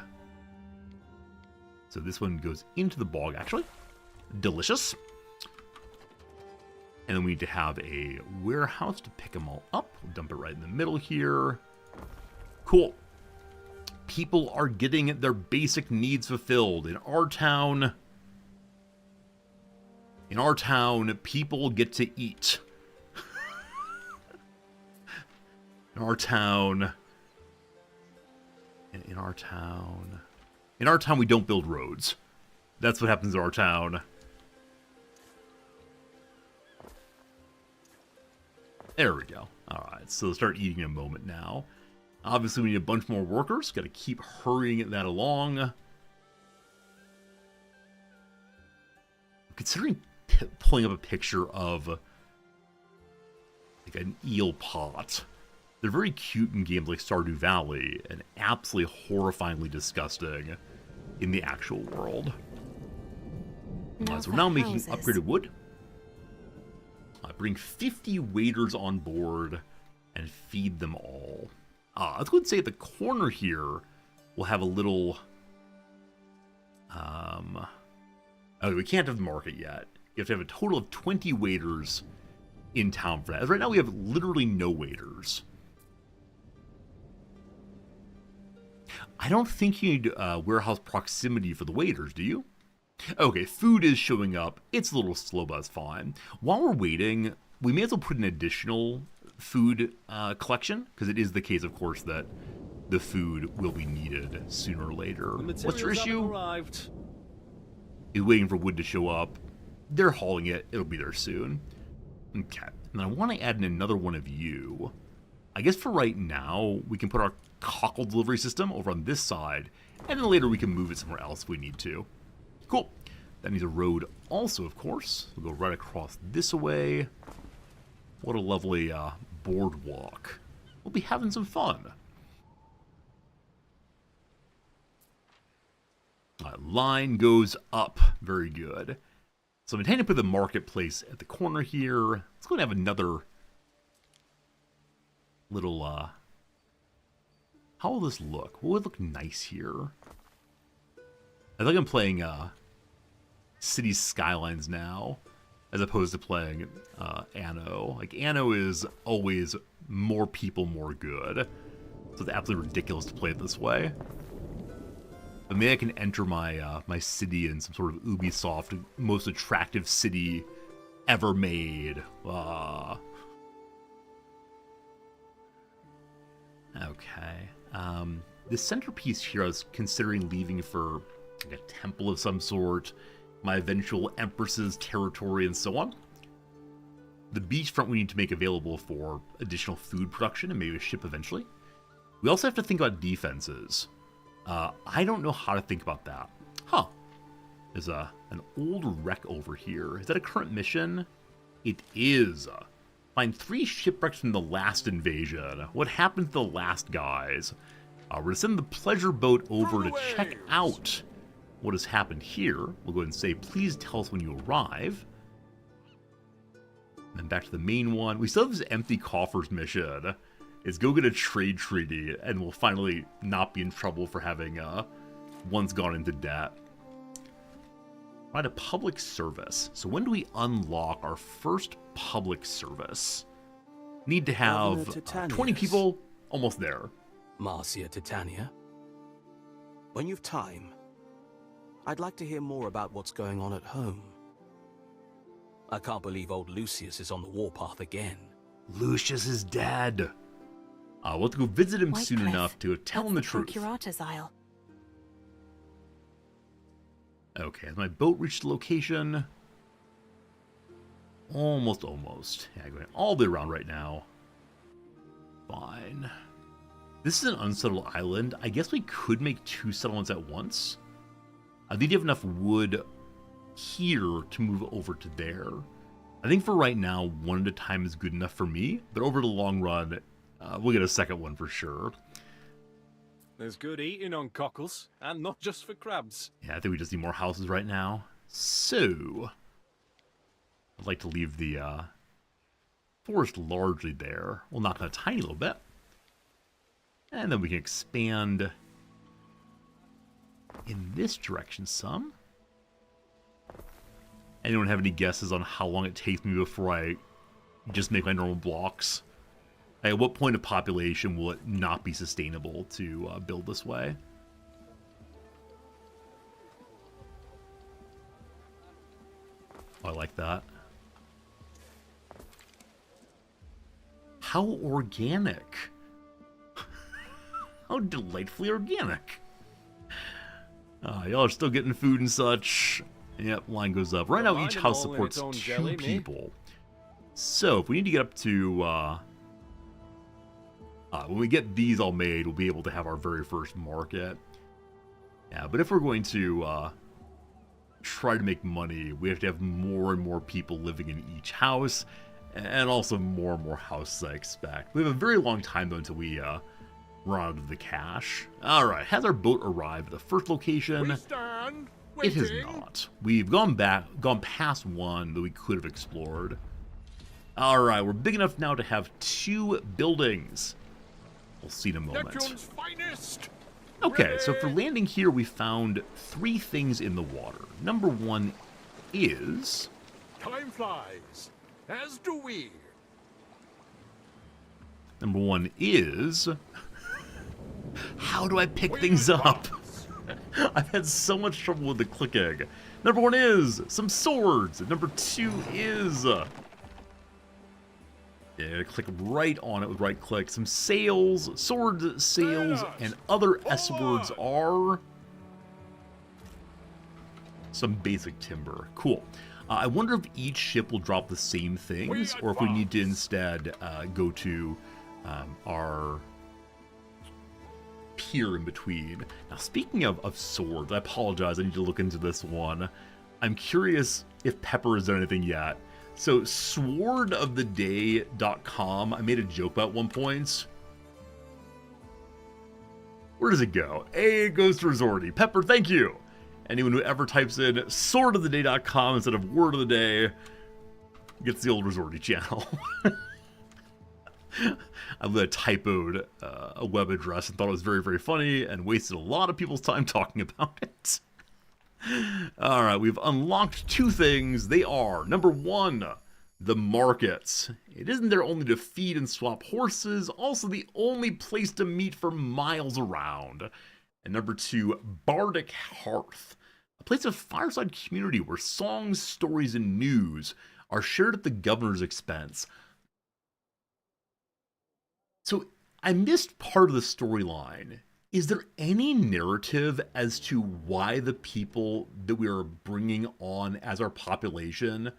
So this one goes into the bog, actually. Delicious. And then we need to have a warehouse to pick them all up. We'll dump it right in the middle here. Cool. People are getting their basic needs fulfilled. In our town, people get to eat. In our town, we don't build roads. That's what happens in our town. There we go. Alright, so start eating in a moment now. Obviously, we need a bunch more workers. Got to keep hurrying that along. Considering pulling up a picture of like an eel pot. They're very cute in games like Stardew Valley, and absolutely horrifyingly disgusting in the actual world. So we're now making upgraded wood. Bring 50 waiters on board and feed them all. Let's go ahead and say at the corner here, we'll have a little... Okay, we can't have the market yet. You have to have a total of 20 waiters in town for that. As right now, we have literally no waiters. I don't think you need warehouse proximity for the waiters, do you? Okay, food is showing up. It's a little slow, but it's fine. While we're waiting, we may as well put an additional food collection, because it is the case, of course, that the food will be needed sooner or later. What's your issue? Is waiting for wood to show up. They're hauling it. It'll be there soon. Okay, and I want to add in another one of you. I guess for right now, we can put our cockle delivery system over on this side, and then later we can move it somewhere else if we need to. Cool. That needs a road also, of course. We'll go right across this way. What a lovely boardwalk. We'll be having some fun. Line goes up. Very good. So I'm intending to put the marketplace at the corner here. Let's go and have another little... How will this look? What would look nice here? I think I'm playing City Skylines now, as opposed to playing Anno. Like, Anno is always more people, more good. So it's absolutely ridiculous to play it this way. But maybe I can enter my my city in some sort of Ubisoft most attractive city ever made. Okay. The centerpiece here I was considering leaving for like a temple of some sort, my eventual empress's territory, and so on. The beachfront we need to make available for additional food production and maybe a ship eventually. We also have to think about defenses. I don't know how to think about that. Huh. There's an old wreck over here. Is that a current mission? It is. Find 3 shipwrecks from the last invasion. What happened to the last guys? We're going to send the pleasure boat over to check out what has happened here. We'll go ahead and say, please tell us when you arrive. And then back to the main one. We still have this empty coffers mission. It's go get a trade treaty, and we'll finally not be in trouble for having once gone into debt. Provide a public service. So when do we unlock our first public service? Need to have 20 people. Almost there. Marcia Titania. When you've time, I'd like to hear more about what's going on at home. I can't believe old Lucius is on the warpath again. Lucius is dead. We'll have to go visit him soon enough to tell him the truth. Procurator's Isle. Okay, has my boat reached the location? Almost. Yeah, going all the way around right now. Fine. This is an unsettled island. I guess we could make 2 settlements at once. I think you have enough wood here to move over to there. I think for right now, 1 at a time is good enough for me. But over the long run, we'll get a second one for sure. There's good eating on Cockles, and not just for crabs. Yeah, I think we just need more houses right now. So, I'd like to leave the forest largely there. We'll knock on a tiny little bit. And then we can expand in this direction some. Anyone have any guesses on how long it takes me before I just make my normal blocks? At what point of population will it not be sustainable to build this way? Oh, I like that. How organic. How delightfully organic. Y'all are still getting food and such. Yep, line goes up. Right now, each house supports 2 people. So, if we need to get up to... when we get these all made, we'll be able to have our very first market. Yeah, but if we're going to try to make money, we have to have more and more people living in each house. And also more and more houses, I expect. We have a very long time, though, until we... run out of the cash. Alright, has our boat arrived at the first location? It has not. We've gone past one that we could have explored. Alright, we're big enough now to have 2 buildings. We'll see in a moment. Okay, so for landing here, we found 3 things in the water. Number 1 is... Time flies, as do we. Number 1 is... How do I pick things up? I've had so much trouble with the clicking. Number 1 is some swords. Number 2 is... yeah, click right on it with right click. Some sails, swords, sails, and other S words are... some basic timber. Cool. I wonder if each ship will drop the same things, or if we need to instead go to our... pier in between. Now, speaking of swords, I apologize, I need to look into this one. I'm curious if Pepper has done anything yet. So, swordoftheday.com, I made a joke about one point. Where does it go? It goes to Resorty. Pepper, thank you! Anyone who ever types in swordoftheday.com instead of word of the day gets the old Resorty channel. I typoed a web address and thought it was very, very funny and wasted a lot of people's time talking about it. Alright, we've unlocked 2 things. They are, number 1, the markets. It isn't there only to feed and swap horses, also the only place to meet for miles around. And number 2, Bardic Hearth, a place of fireside community where songs, stories, and news are shared at the governor's expense. So, I missed part of the storyline. Is there any narrative as to why the people that we are bringing on as our population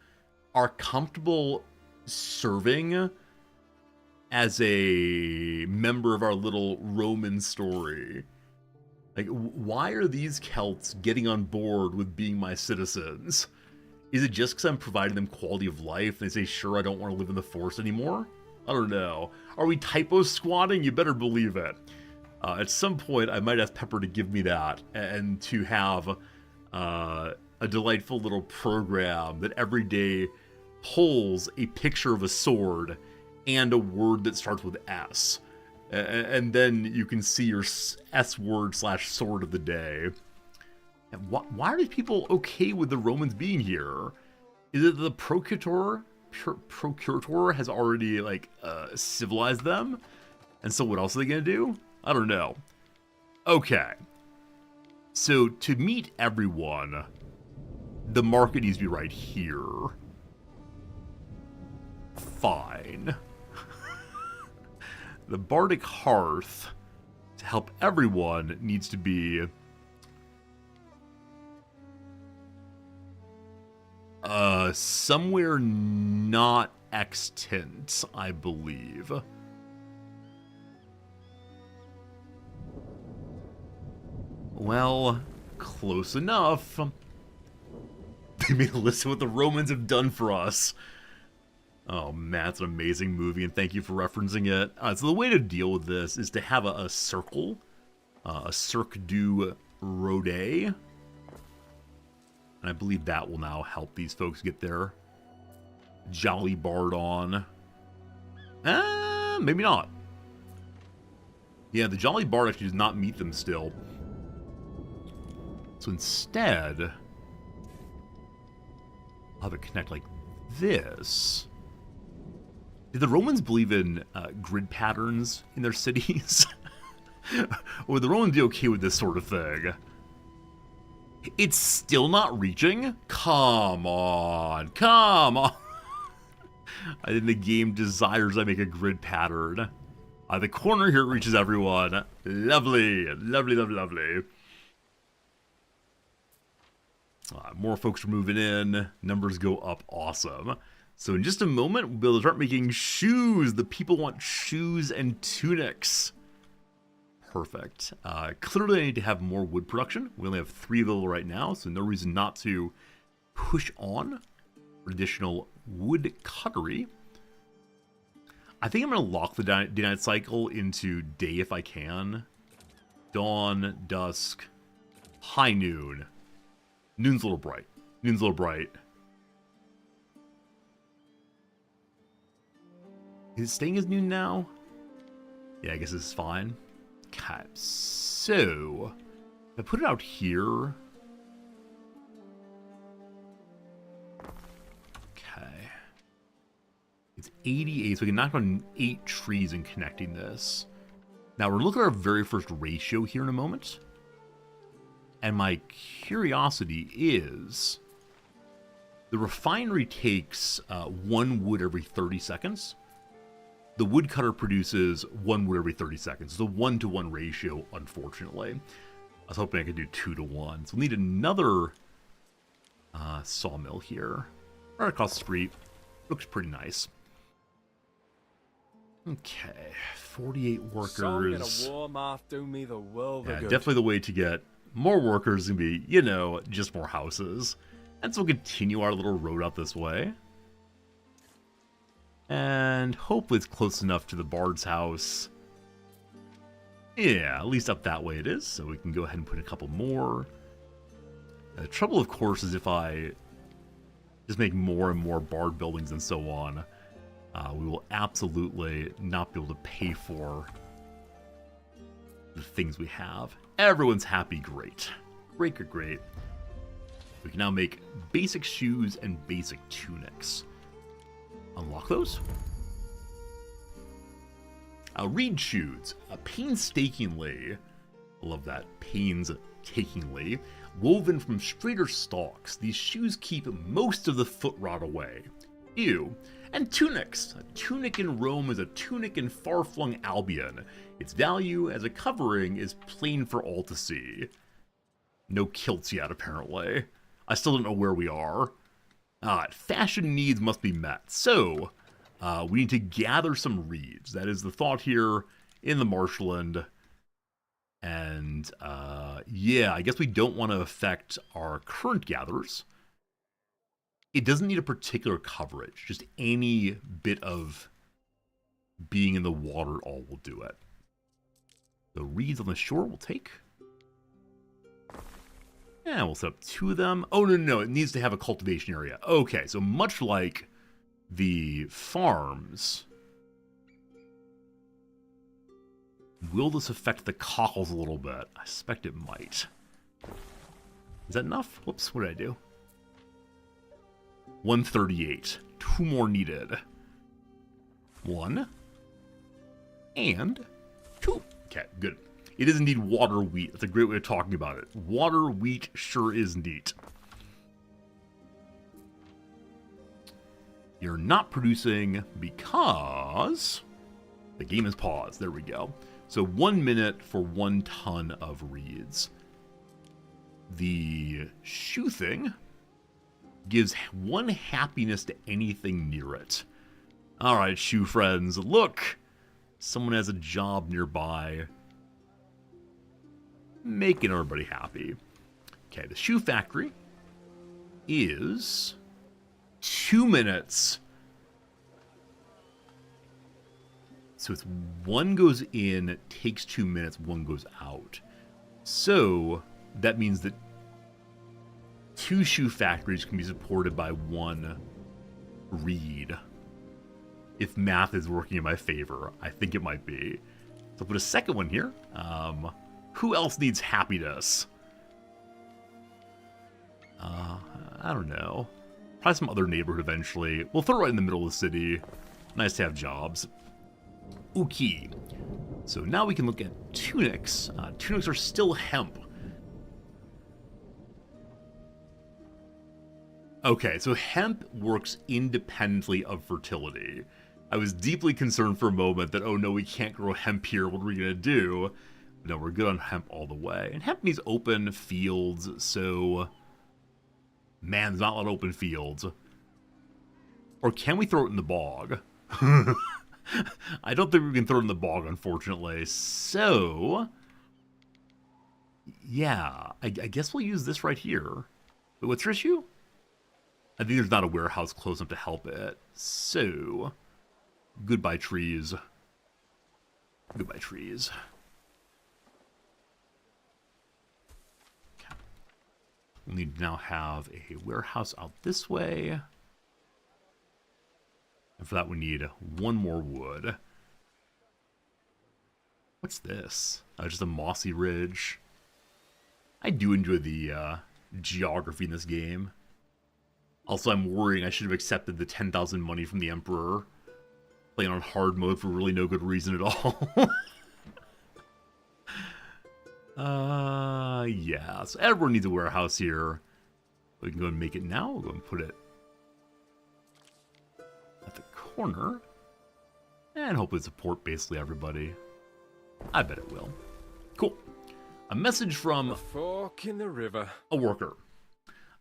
are comfortable serving as a member of our little Roman story? Like, why are these Celts getting on board with being my citizens? Is it just because I'm providing them quality of life and they say, sure, I don't want to live in the forest anymore? I don't know. Are we typo squatting? You better believe it. At some point, I might ask Pepper to give me that and to have a delightful little program that every day pulls a picture of a sword and a word that starts with S. And then you can see your S word / sword of the day. And why are these people okay with the Romans being here? Is it the Procurator has already, like, civilized them? And so what else are they gonna do? I don't know. Okay. So, to meet everyone, the market needs to be right here. Fine. The Bardic Hearth, to help everyone, needs to be... somewhere not extant, I believe. Well, close enough. They made a list of what the Romans have done for us. Oh man, it's an amazing movie, and thank you for referencing it. So the way to deal with this is to have a circle, a Cirque du Rôde. And I believe that will now help these folks get their Jolly Bard on. Maybe not. Yeah, the Jolly Bard actually does not meet them still. So instead, I'll have it connect like this. Did the Romans believe in grid patterns in their cities? Or would the Romans be okay with this sort of thing? It's still not reaching? Come on. Come on. I think the game desires I make a grid pattern. The corner here reaches everyone. Lovely. Lovely, lovely, lovely. More folks are moving in. Numbers go up. Awesome. So in just a moment, we'll be able to start making shoes. The people want shoes and tunics. Perfect. Clearly I need to have more wood production. We only have 3 available right now, so no reason not to push on for additional wood cuttery. I think I'm going to lock the day-night cycle into day if I can. Dawn, dusk, high noon. Noon's a little bright. Noon's a little bright. Is it staying as noon now? Yeah, I guess this is fine. Okay, so if I put it out here. Okay. It's 88, so we can knock down 8 trees in connecting this. Now we're looking at our very first ratio here in a moment. And my curiosity is, the refinery takes 1 wood every 30 seconds. The woodcutter produces 1 wood every 30 seconds. It's a 1-to-1 ratio, unfortunately. I was hoping I could do 2-to-1. So we'll need another sawmill here. Right across the street. Looks pretty nice. Okay, 48 workers. Yeah, definitely the way to get more workers and be, you know, just more houses. And so we'll continue our little road out this way. And hopefully it's close enough to the Bard's house. Yeah, at least up that way it is. So we can go ahead and put a couple more. The trouble, of course, is if I just make more and more Bard buildings and so on, we will absolutely not be able to pay for the things we have. Everyone's happy, great. Great, great, great. We can now make basic shoes and basic tunics. Unlock those. Reed shoes. Painstakingly, I love that, painstakingly, woven from straighter stalks, these shoes keep most of the foot rot away. Ew. And tunics. A tunic in Rome is a tunic in far-flung Albion. Its value as a covering is plain for all to see. No kilts yet, apparently. I still don't know where we are. Fashion needs must be met. So, we need to gather some reeds. That is the thought here in the marshland. And, yeah, I guess we don't want to affect our current gatherers. It doesn't need a particular coverage. Just any bit of being in the water all will do it. The reeds on the shore will take. Yeah, we'll set up 2 of them. Oh, no, it needs to have a cultivation area. Okay, so much like the farms, will this affect the cockles a little bit? I suspect it might. Is that enough? Whoops, what did I do? 138. 2 more needed. 1 and 2. Okay, good. It is indeed water wheat. That's a great way of talking about it. Water wheat sure is neat. You're not producing because the game is paused. There we go. So 1 minute for 1 ton of reeds. The shoe thing gives 1 happiness to anything near it. Alright, shoe friends, look! Someone has a job nearby. Making everybody happy. Okay, the shoe factory is 2 minutes. So it's 1 goes in, takes 2 minutes, 1 goes out. So that means that 2 shoe factories can be supported by 1 reed. If math is working in my favor, I think it might be. So I'll put a second one here. Who else needs happiness? I don't know. Probably some other neighborhood eventually. We'll throw it right in the middle of the city. Nice to have jobs. Okay. So now we can look at tunics. Tunics are still hemp. Okay, so hemp works independently of fertility. I was deeply concerned for a moment that, oh no, we can't grow hemp here, what are we going to do? But no, we're good on hemp all the way. And hemp needs open fields, so... Man, there's not a lot of open fields. Or can we throw it in the bog? I don't think we can throw it in the bog, unfortunately. So... yeah, I guess we'll use this right here. But what's your issue? I think there's not a warehouse close enough to help it. So, goodbye trees. Goodbye trees. Okay. We need to now have a warehouse out this way. And for that we need 1 more wood. What's this? Just a mossy ridge. I do enjoy the geography in this game. Also, I'm worrying I should have accepted the 10,000 money from the Emperor. Playing on hard mode for really no good reason at all. Yeah. So everyone needs a warehouse here. We can go and make it now. We'll go and put it at the corner. And hopefully support basically everybody. I bet it will. Cool. A message from... a fork in the river. A worker.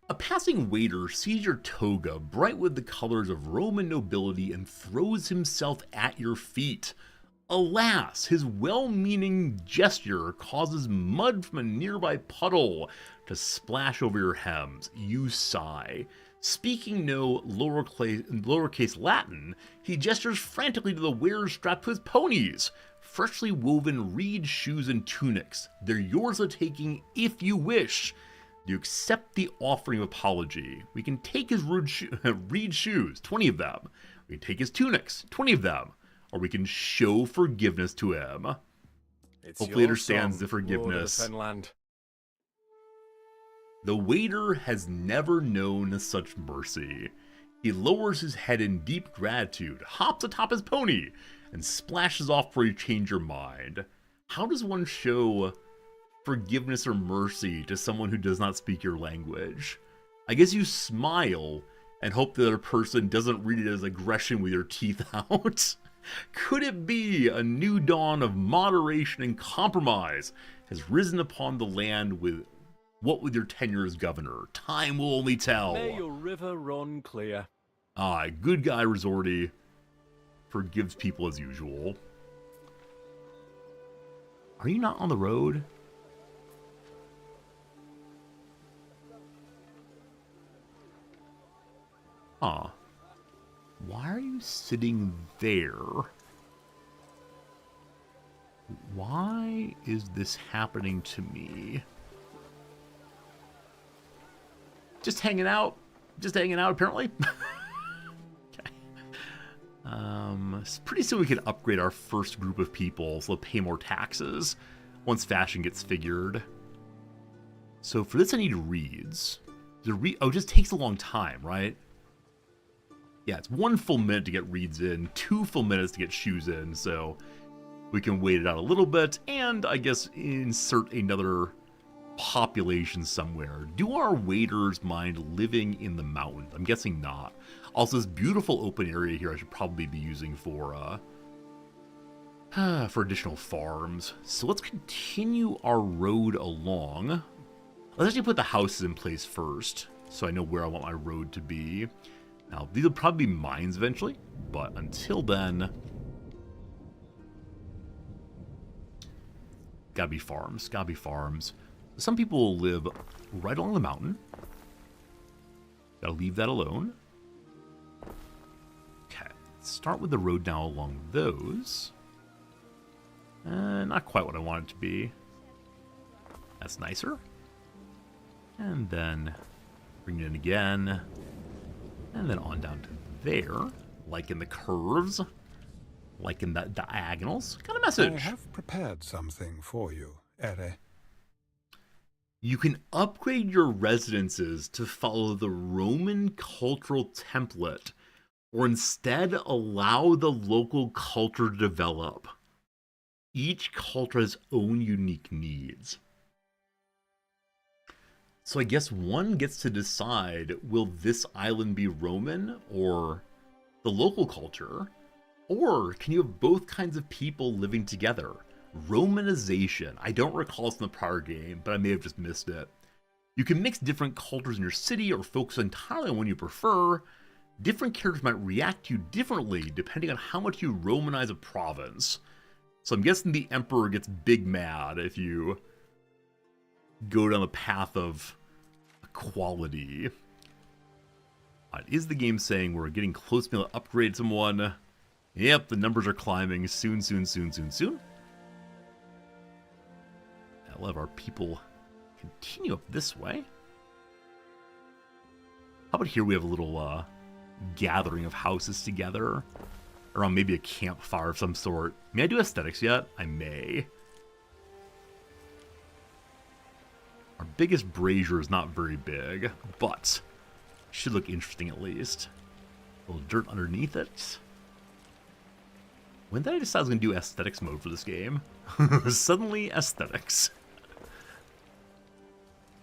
A passing waiter sees your toga bright with the colors of Roman nobility and throws himself at your feet. Alas, his well-meaning gesture causes mud from a nearby puddle to splash over your hems. You sigh. Speaking no lowercase Latin, he gestures frantically to the wares strapped to his ponies. Freshly woven reed shoes and tunics. They're yours to taking if you wish. Do you accept the offering of apology? We can take his reed shoes, 20 of them. We can take his tunics, 20 of them. Or we can show forgiveness to him. Hopefully he understands the forgiveness. The waiter has never known such mercy. He lowers his head in deep gratitude, hops atop his pony, and splashes off before you change your mind. How does one show forgiveness or mercy to someone who does not speak your language? I guess you smile and hope the other person doesn't read it as aggression with your teeth out. Could it be a new dawn of moderation and compromise has risen upon the land with your tenure as governor? Time will only tell. May your river run clear. Good guy Resorty forgives people as usual. Are you not on the road? Why are you sitting there? Why is this happening to me? Just hanging out? Just hanging out, apparently? Okay. Pretty soon we can upgrade our first group of people, so they'll pay more taxes once fashion gets figured. So for this I need reeds. Oh, it just takes a long time, right? Yeah, it's 1 full minute to get reeds in, 2 full minutes to get shoes in, so we can wait it out a little bit, and I guess insert another population somewhere. Do our waiters mind living in the mountains? I'm guessing not. Also, this beautiful open area here I should probably be using for additional farms. So let's continue our road along. Let's actually put the houses in place first, so I know where I want my road to be. Now, these will probably be mines eventually, but until then, gotta be farms, gotta be farms. Some people will live right along the mountain. Gotta leave that alone. Okay, start with the road now along those. Not quite what I want it to be. That's nicer. And then bring it in again. And then on down to there. Like in the curves. Like in the diagonals. Kind of message. I have prepared something for you, Ere. You can upgrade your residences to follow the Roman cultural template, or instead allow the local culture to develop. Each culture has own unique needs. So I guess one gets to decide, will this island be Roman or the local culture? Or can you have both kinds of people living together? Romanization. I don't recall this in the prior game, but I may have just missed it. You can mix different cultures in your city or focus entirely on one you prefer. Different characters might react to you differently depending on how much you Romanize a province. So I'm guessing the Emperor gets big mad if you go down the path of equality. Is the game saying we're getting close to being able to upgrade someone? Yep, the numbers are climbing. Soon, soon, soon, soon, soon. I'll have our people continue up this way. How about here we have a little gathering of houses together around maybe a campfire of some sort. May I do aesthetics yet? I may. Our biggest brazier is not very big, but should look interesting at least. A little dirt underneath it. When did I decide I was going to do aesthetics mode for this game? Suddenly, aesthetics.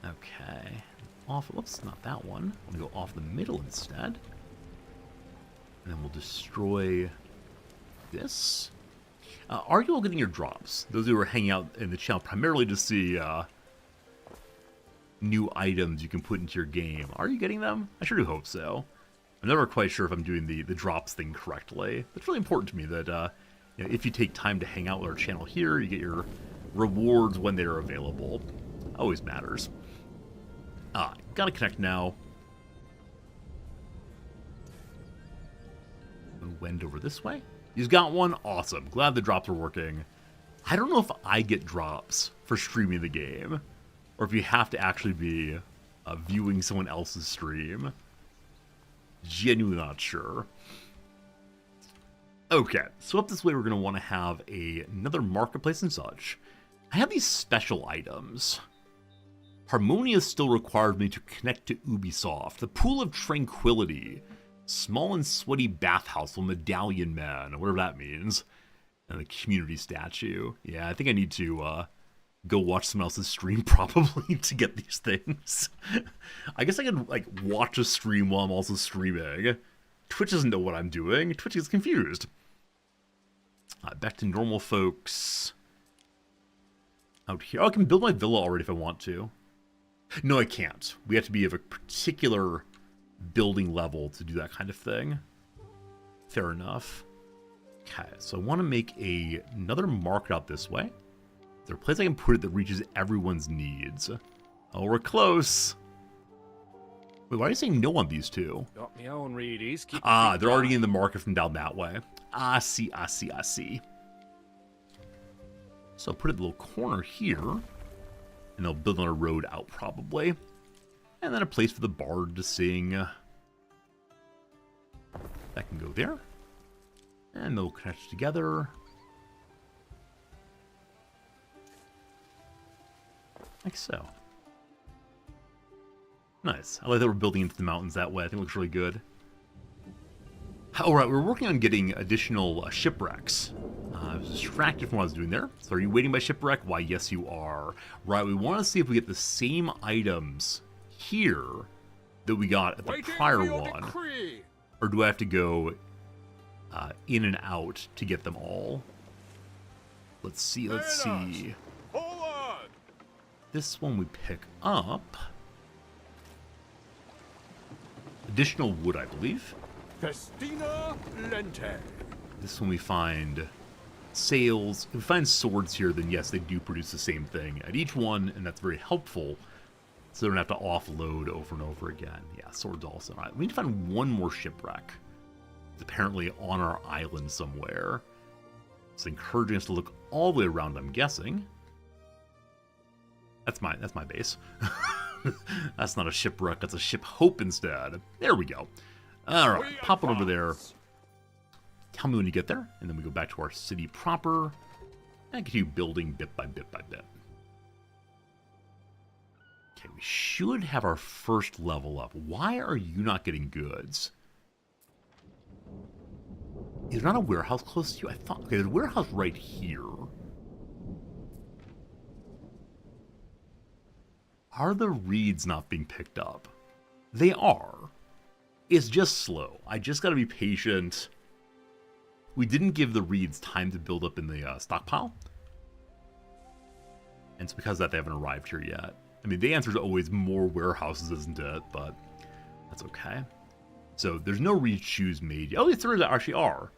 Okay. Off, whoops, not that one. I'm going to go off the middle instead. And then we'll destroy this. Are you all getting your drops? Those who are hanging out in the channel primarily to see new items you can put into your game. Are you getting them? I sure do hope so. I'm never quite sure if I'm doing the drops thing correctly. It's really important to me that you know, if you take time to hang out with our channel here, you get your rewards when they're available. Always matters. Gotta connect now. Wend over this way. He's got one. Awesome. Glad the drops are working. I don't know if I get drops for streaming the game, or if you have to actually be viewing someone else's stream. Genuinely not sure. Okay, so up this way we're going to want to have another marketplace and such. I have these special items. Harmonia still requires me to connect to Ubisoft. The Pool of Tranquility. Small and sweaty bathhouse with Medallion Man, whatever that means. And the community statue. Yeah, I think I need to go watch someone else's stream probably to get these things. I guess I could like watch a stream while I'm also streaming. Twitch doesn't know what I'm doing. Twitch is confused. Back to normal folks. Out here. Oh, I can build my villa already if I want to. No, I can't. We have to be of a particular building level to do that kind of thing. Fair enough. Okay, so I want to make another market out this way. Is there a place I can put it that reaches everyone's needs? Oh, we're close. Wait, why are you saying no on these two? Got me own readies. They're already in the market from down that way. I see. So I'll put it in the little corner here. And they'll build on a road out probably. And then a place for the bard to sing. That can go there. And they'll connect together. Like so. Nice. I like that we're building into the mountains that way. I think it looks really good. Alright, we're working on getting additional shipwrecks. I was distracted from what I was doing there. So are you waiting by shipwreck? Why, yes you are. Right, we want to see if we get the same items here that we got at the prior one. Or do I have to go in and out to get them all? Let's see, let's see. Hold on. This one we pick up. Additional wood, I believe. Festina Lente. This one we find sails. If we find swords here, then yes, they do produce the same thing at each one, and that's very helpful. So they don't have to offload over and over again. Yeah, swords also. All right, we need to find one more shipwreck. It's apparently on our island somewhere. It's encouraging us to look all the way around, I'm guessing. That's my base. That's not a shipwreck, that's a ship hope instead. There we go. Alright, pop it over there. Tell me when you get there, and then we go back to our city proper and continue building bit by bit by bit. Okay, we should have our first level up. Why are you not getting goods? Is there not a warehouse close to you? I thought, okay, there's a warehouse right here. Are the reeds not being picked up? They are. It's just slow. I just gotta be patient. We didn't give the reeds time to build up in the stockpile. And it's because of that they haven't arrived here yet. I mean, the answer is always more warehouses, isn't it? But that's okay. So there's no reed shoes made yet. Oh, yes, there actually are.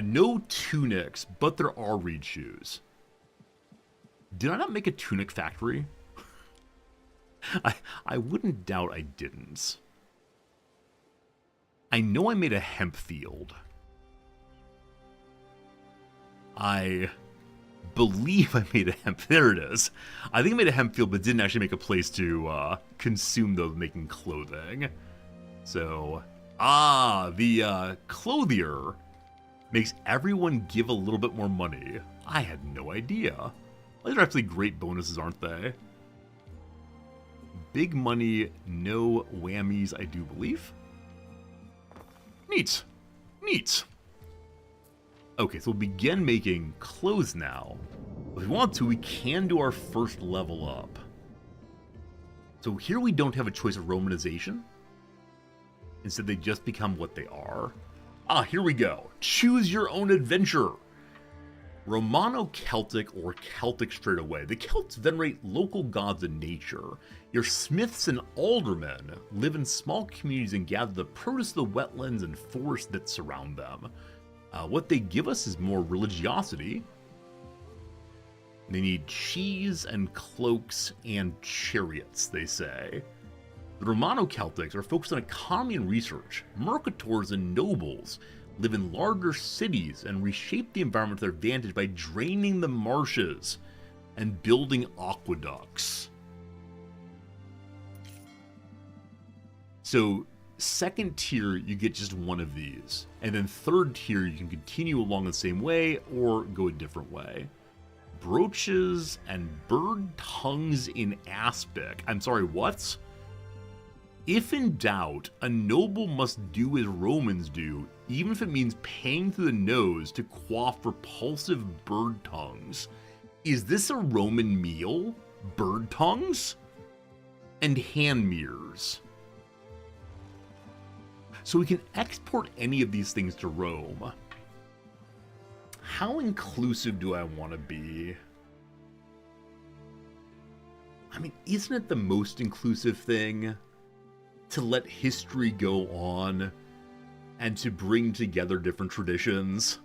No tunics, but there are reed shoes. Did I not make a tunic factory? I wouldn't doubt I didn't. I know I made a hemp field. I believe I made a hemp... There it is. I think I made a hemp field, but didn't actually make a place to consume those making clothing. So, the clothier makes everyone give a little bit more money. I had no idea. These are actually great bonuses, aren't they? Big money, no whammies, I do believe. Neat. Neat. Okay, so we'll begin making clothes now. If we want to, we can do our first level up. So here we don't have a choice of Romanization. Instead, they just become what they are. Ah, here we go. Choose your own adventure. Romano-Celtic or Celtic straight away. The Celts venerate local gods in nature. Your smiths and aldermen live in small communities and gather the produce of the wetlands and forests that surround them. What they give us is more religiosity. They need cheese and cloaks and chariots, they say. The Romano-Celtics are focused on economy and research. Mercators and nobles live in larger cities and reshape the environment to their advantage by draining the marshes and building aqueducts. So, second tier, you get just one of these. And then third tier, you can continue along the same way or go a different way. Brooches and bird tongues in aspic. I'm sorry, what? If in doubt, a noble must do as Romans do, even if it means paying through the nose to quaff repulsive bird tongues. Is this a Roman meal? Bird tongues? And hand mirrors. So we can export any of these things to Rome. How inclusive do I want to be? I mean, isn't it the most inclusive thing to let history go on and to bring together different traditions?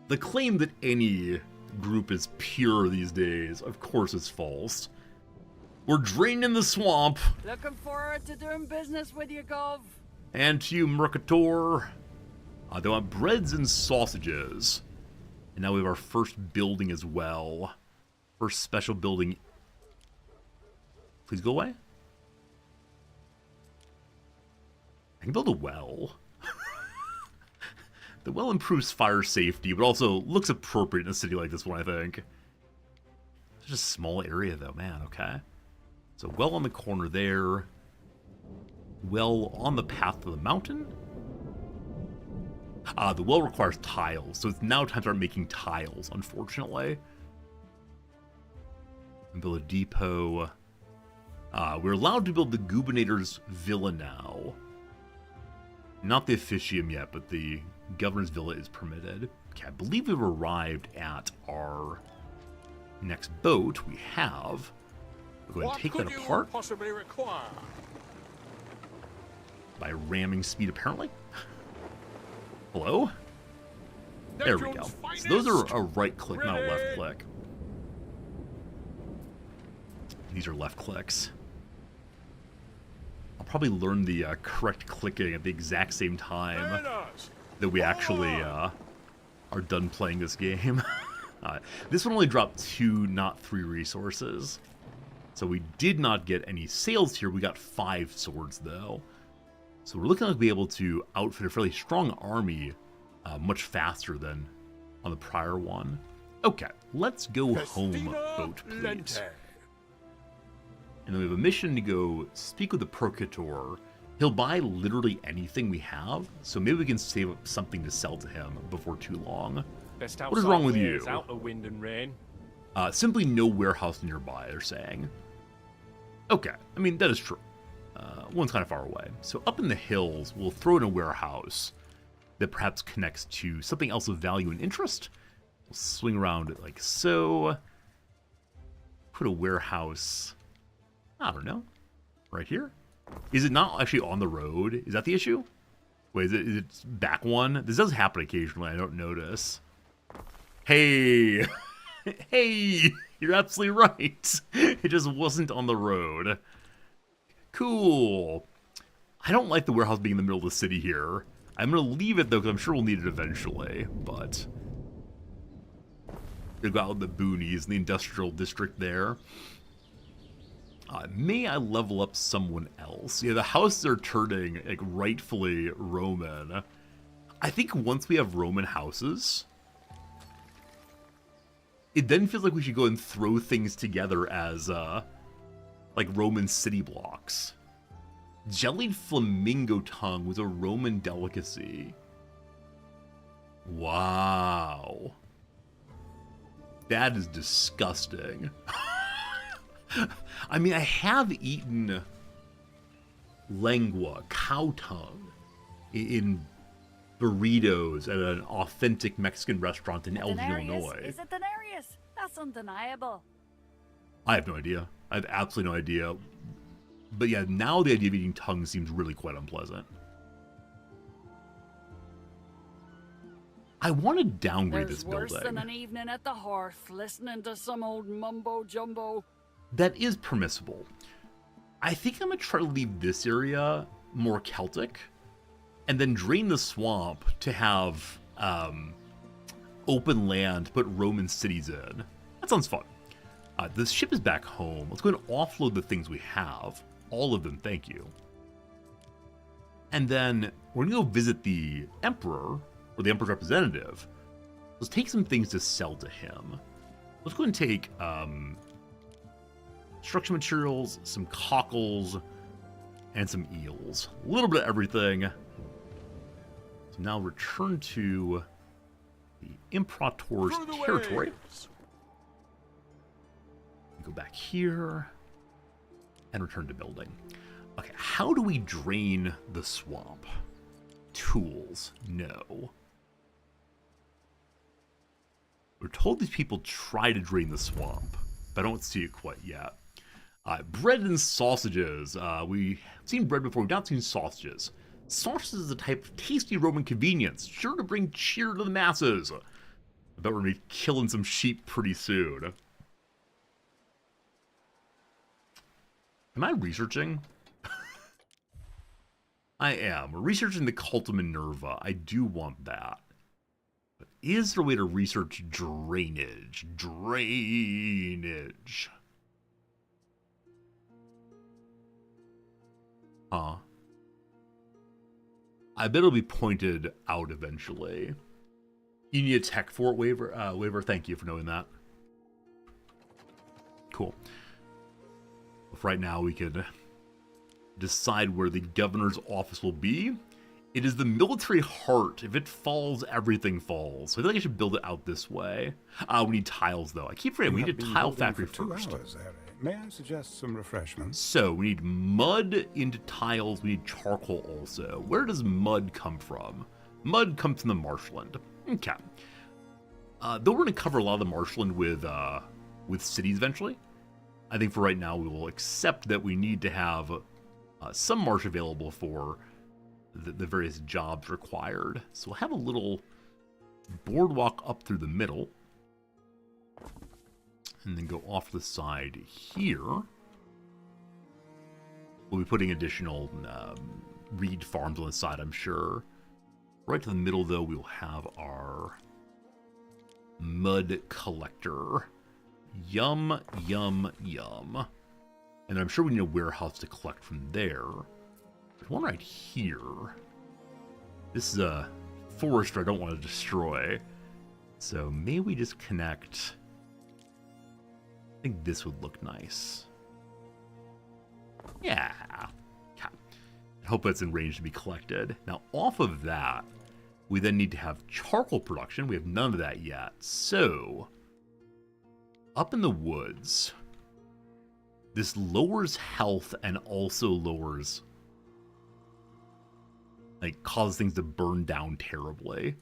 The claim that any group is pure these days, of course, is false. We're draining the swamp. Looking forward to doing business with you, Gov. And to you, Mercator. They want breads and sausages. And now we have our first building as well. First special building. Please go away. I can build a well. The well improves fire safety, but also looks appropriate in a city like this one, I think. It's just a small area, though, man, okay. So well on the corner there. well on the path to the mountain. The well requires tiles, so it's now time to start making tiles, unfortunately. And build a depot. We're allowed to build the Gubernator's Villa now. Not the officium yet, but the Governor's Villa is permitted. Okay, I believe we've arrived at our next boat. We have. We'll go ahead and take that apart. What possibly require? By ramming speed, apparently. Hello? There we go. So those are a right click, not a left click. These are left clicks. I'll probably learn the correct clicking at the exact same time that we actually are done playing this game. This one only dropped 2, not 3 resources. So we did not get any sales here. We got 5 swords, though. So we're looking like we'll be able to outfit a fairly strong army much faster than on the prior one. Okay, let's go home, boat, please. And then we have a mission to go speak with the Procurator. He'll buy literally anything we have, so maybe we can save up something to sell to him before too long. What is wrong with you? Out of wind and rain. Simply no warehouse nearby, they're saying. Okay, I mean, that is true. One's kind of far away. So up in the hills, we'll throw in a warehouse that perhaps connects to something else of value and interest. We'll swing around it like so. Put a warehouse, I don't know, right here. Is it not actually on the road? Is that the issue? Wait, is it back one? This does happen occasionally, I don't notice. Hey! Hey! You're absolutely right. It just wasn't on the road. Cool. I don't like the warehouse being in the middle of the city here. I'm going to leave it, though, because I'm sure we'll need it eventually, but... We'll go out in the boonies in the industrial district there. May I level up someone else? Yeah, the houses are turning, like, rightfully Roman. I think once we have Roman houses, it then feels like we should go and throw things together as, like, Roman city blocks. Jellied flamingo tongue was a Roman delicacy. Wow. That is disgusting. I mean, I have eaten lengua, cow tongue, in burritos at an authentic Mexican restaurant in Elgin, Illinois. Is it denarius? That's undeniable. I have no idea. I have absolutely no idea. But yeah, now the idea of eating tongue seems really quite unpleasant. I want to downgrade this building. Worse than an evening at the hearth, listening to some old mumbo-jumbo. That is permissible. I think I'm going to try to leave this area more Celtic, and then drain the swamp to have open land to put Roman cities in. That sounds fun. The ship is back home. Let's go ahead and offload the things we have. All of them, thank you. And then we're going to go visit the Emperor, or the Emperor's representative. Let's take some things to sell to him. Let's go ahead and take construction materials, some cockles, and some eels. A little bit of everything. So now return to the Imperator's territory. Go back here and return to building. Okay, how do we drain the swamp? Tools, no. We're told these people try to drain the swamp, but I don't see it quite yet. Bread and sausages. We've seen bread before, we've not seen sausages. Sausages is a type of tasty Roman convenience, sure to bring cheer to the masses. I bet we're going to be killing some sheep pretty soon. Am I researching? I am. We're researching the cult of Minerva. I do want that. But is there a way to research drainage? Drainage. Huh. I bet it'll be pointed out eventually. You need a tech for it waiver. Thank you for knowing that. Cool. Right now we could decide where the governor's office will be. It is the military heart. If it falls, everything falls. So I feel like I should build it out this way. We need tiles, though. I keep forgetting we need a tile factory first. May I suggest some refreshments? So we need mud into tiles. We need charcoal also. Where does mud come from? Mud comes from the marshland. Okay. Though we're going to cover a lot of the marshland with cities eventually, I think for right now we will accept that we need to have some marsh available for the various jobs required. So we'll have a little boardwalk up through the middle, and then go off the side here. We'll be putting additional reed farms on the side, I'm sure. Right to the middle, though, we'll have our mud collector. Yum, yum, yum. And I'm sure we need a warehouse to collect from there. There's one right here. This is a forester I don't want to destroy. So maybe we just connect. I think this would look nice. Yeah. Okay. I hope that's in range to be collected. Now, off of that, we then need to have charcoal production. We have none of that yet. So, up in the woods, this lowers health and also lowers, like, causes things to burn down terribly.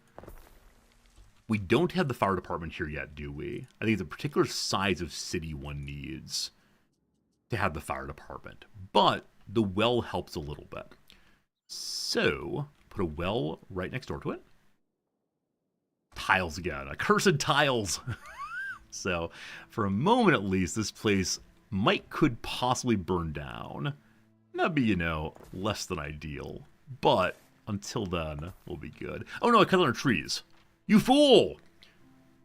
We don't have the fire department here yet, do we? I think it's a particular size of city one needs to have the fire department. But the well helps a little bit. So, put a well right next door to it. Tiles again. Accursed tiles! So, for a moment at least, this place could possibly burn down. That'd be, you know, less than ideal. But, until then, we'll be good. Oh no, I cut down our trees. You fool!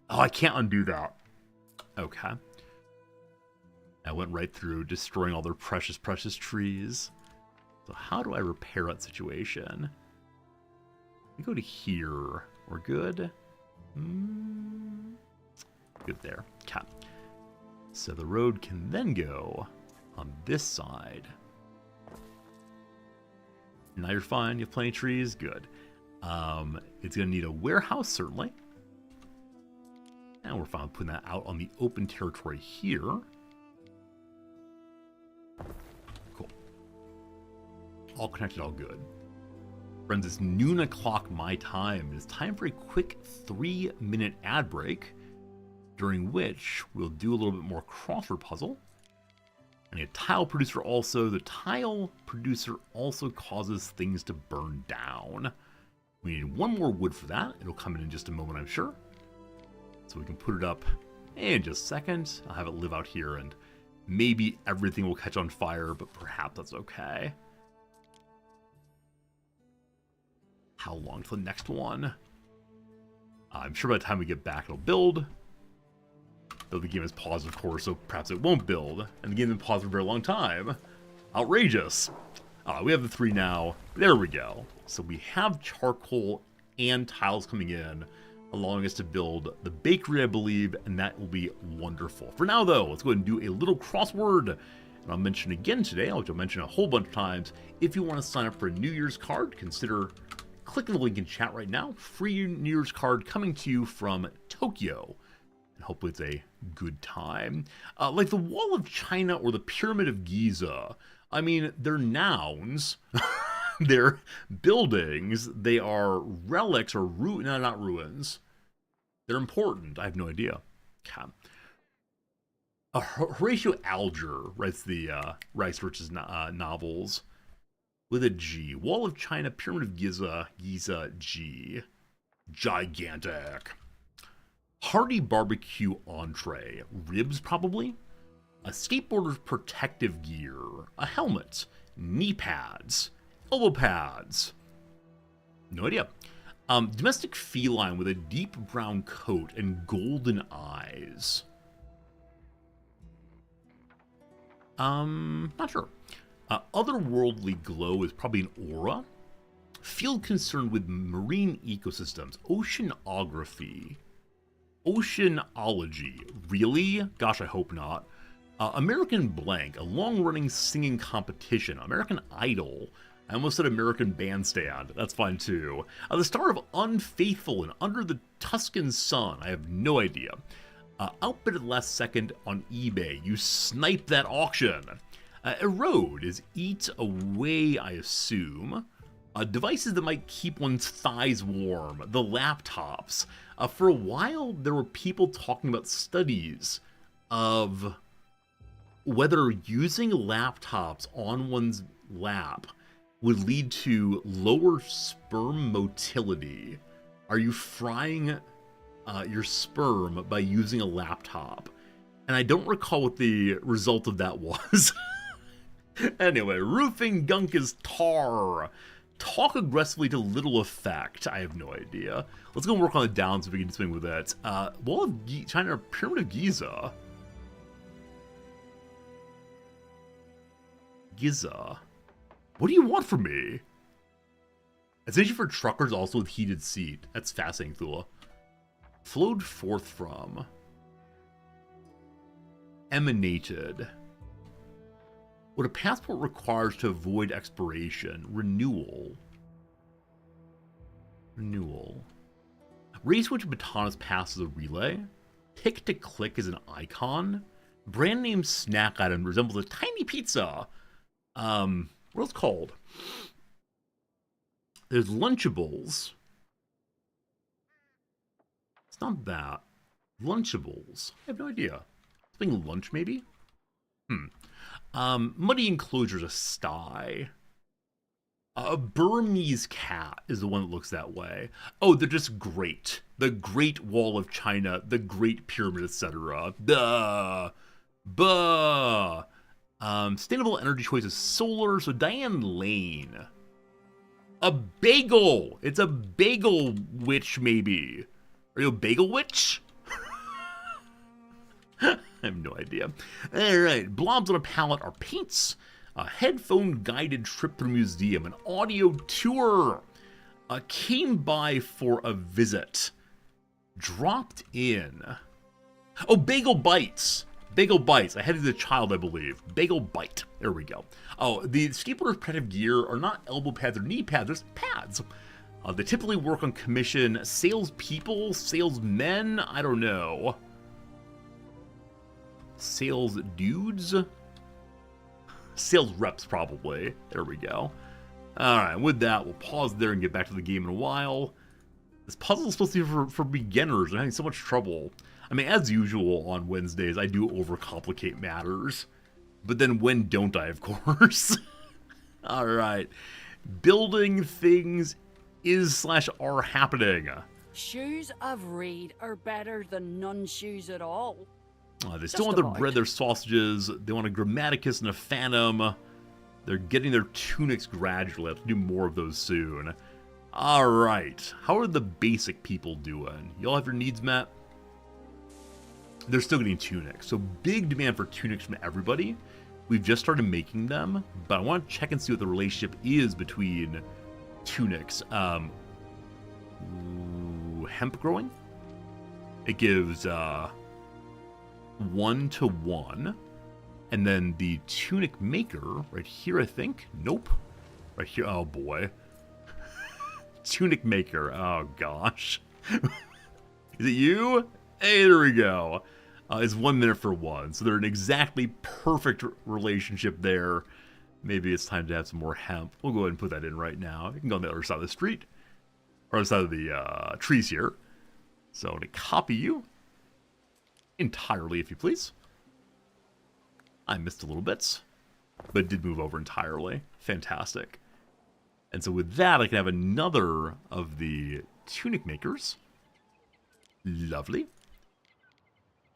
Oh, I can't undo that. Okay. I went right through, destroying all their precious, precious trees. So how do I repair that situation? We go to here. We're good. Good there. Okay. So the road can then go on this side. Now you're fine. You have plenty of trees. Good. It's going to need a warehouse, certainly. And we're fine putting that out on the open territory here. Cool. All connected, all good. Friends, it's noon o'clock my time. It is time for a quick 3-minute ad break, during which we'll do a little bit more crossword puzzle. And a tile producer also. The tile producer also causes things to burn down. We need one more wood for that. It'll come in just a moment, I'm sure. So we can put it up in just a second. I'll have it live out here, and maybe everything will catch on fire, but perhaps that's okay. How long till the next one? I'm sure by the time we get back, it'll build. Though the game is paused, of course, so perhaps it won't build. And the game has been paused for a very long time. Outrageous. We have the 3 now. There we go. So we have charcoal and tiles coming in, allowing us to build the bakery, I believe, and that will be wonderful. For now, though, let's go ahead and do a little crossword. And I'll mention again today, which I'll mention a whole bunch of times, if you want to sign up for a New Year's card, consider clicking the link in chat right now. Free New Year's card coming to you from Tokyo. And hopefully it's a good time. Like the Wall of China or the Pyramid of Giza. I mean, they're nouns. They're buildings. They are relics or no, not ruins. They're important. I have no idea. Okay. Horatio Alger writes the Rich's novels with a G. Wall of China, Pyramid of Giza, G. Gigantic. Hearty barbecue entree. Ribs, probably? A skateboarder's protective gear. A helmet. Knee pads. Elbow pads. No idea. Domestic feline with a deep brown coat and golden eyes. Not sure. Otherworldly glow is probably an aura. Field concerned with marine ecosystems. Oceanography. Oceanology. Really? Gosh, I hope not. American Blank, a long-running singing competition. American Idol. I almost said American Bandstand. That's fine too. The star of Unfaithful and Under the Tuscan Sun. I have no idea. Outbid last second on eBay. You sniped that auction. Erode is eat away, I assume. Devices that might keep one's thighs warm. The laptops. For a while, there were people talking about studies of whether using laptops on one's lap would lead to lower sperm motility. Are you frying your sperm by using a laptop? And I don't recall what the result of that was. Anyway, roofing gunk is tar. Talk aggressively to little effect. I have no idea. Let's go work on the downs if we can swing with it. Wall of China, Pyramid of Giza. Giza. What do you want from me? Essentially for truckers also with heated seat. That's fascinating, Thula. Flowed forth from. Emanated. What a passport requires to avoid expiration. Renewal. Renewal. Race which baton is passed as a relay. Pick to click is an icon. Brand name snack item resembles a tiny pizza. What it's called? There's Lunchables. It's not that. Lunchables. I have no idea. Something lunch, maybe? Muddy enclosures, a sty. A Burmese cat is the one that looks that way. Oh, they're just great. The Great Wall of China, the Great Pyramid, etc. Duh. Buh. Sustainable energy choice is solar, so Diane Lane. A bagel! It's a bagel witch, maybe. Are you a bagel witch? I have no idea. Alright, blobs on a pallet are paints. A headphone guided trip through museum. An audio tour. Came by for a visit. Dropped in. Oh, bagel bites. Bagel bites. I had it as a child, I believe. Bagel bite. There we go. Oh, the skateboarders' protective gear are not elbow pads or knee pads. There's pads. They typically work on commission. Salespeople, salesmen, I don't know. Sales dudes? Sales reps, probably. There we go. Alright, with that, we'll pause there and get back to the game in a while. This puzzle is supposed to be for beginners. I'm having so much trouble. I mean, as usual on Wednesdays, I do overcomplicate matters. But then when don't I, of course? Alright. Building things is/are happening. Shoes of reed are better than none shoes at all. They still want their bread, their sausages. They want a Grammaticus and a Phantom. They're getting their tunics gradually. I have to do more of those soon. Alright. How are the basic people doing? Y'all have your needs met? They're still getting tunics. So big demand for tunics from everybody. We've just started making them, but I want to check and see what the relationship is between tunics. Hemp growing? It gives 1 to 1. And then the tunic maker, right here, I think. Nope. Right here. Oh, boy. Tunic maker. Oh, gosh. Is it you? Hey, there we go. It's 1 minute for 1. So they're an exactly perfect relationship there. Maybe it's time to have some more hemp. We'll go ahead and put that in right now. You can go on the other side of the street. Or other side of the trees here. So I'm going to copy you. Entirely, if you please. I missed a little bit, but it did move over entirely. Fantastic. And so with that, I can have another of the tunic makers. Lovely.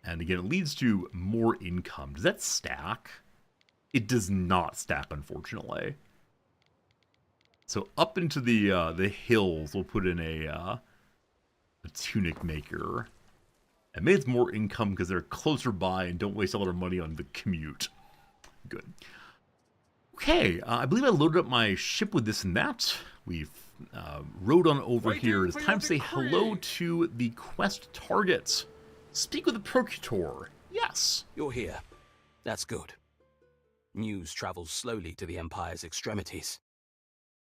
And again, it leads to more income. Does that stack? It does not stack, unfortunately. So up into the hills, we'll put in a tunic maker. And maybe it's more income because they're closer by and don't waste all their money on the commute. Good. Okay, I believe I loaded up my ship with this and that. We've rode on over here. It's time to say hello to the quest targets. Speak with the Procurator. Yes. You're here. That's good. News travels slowly to the Empire's extremities.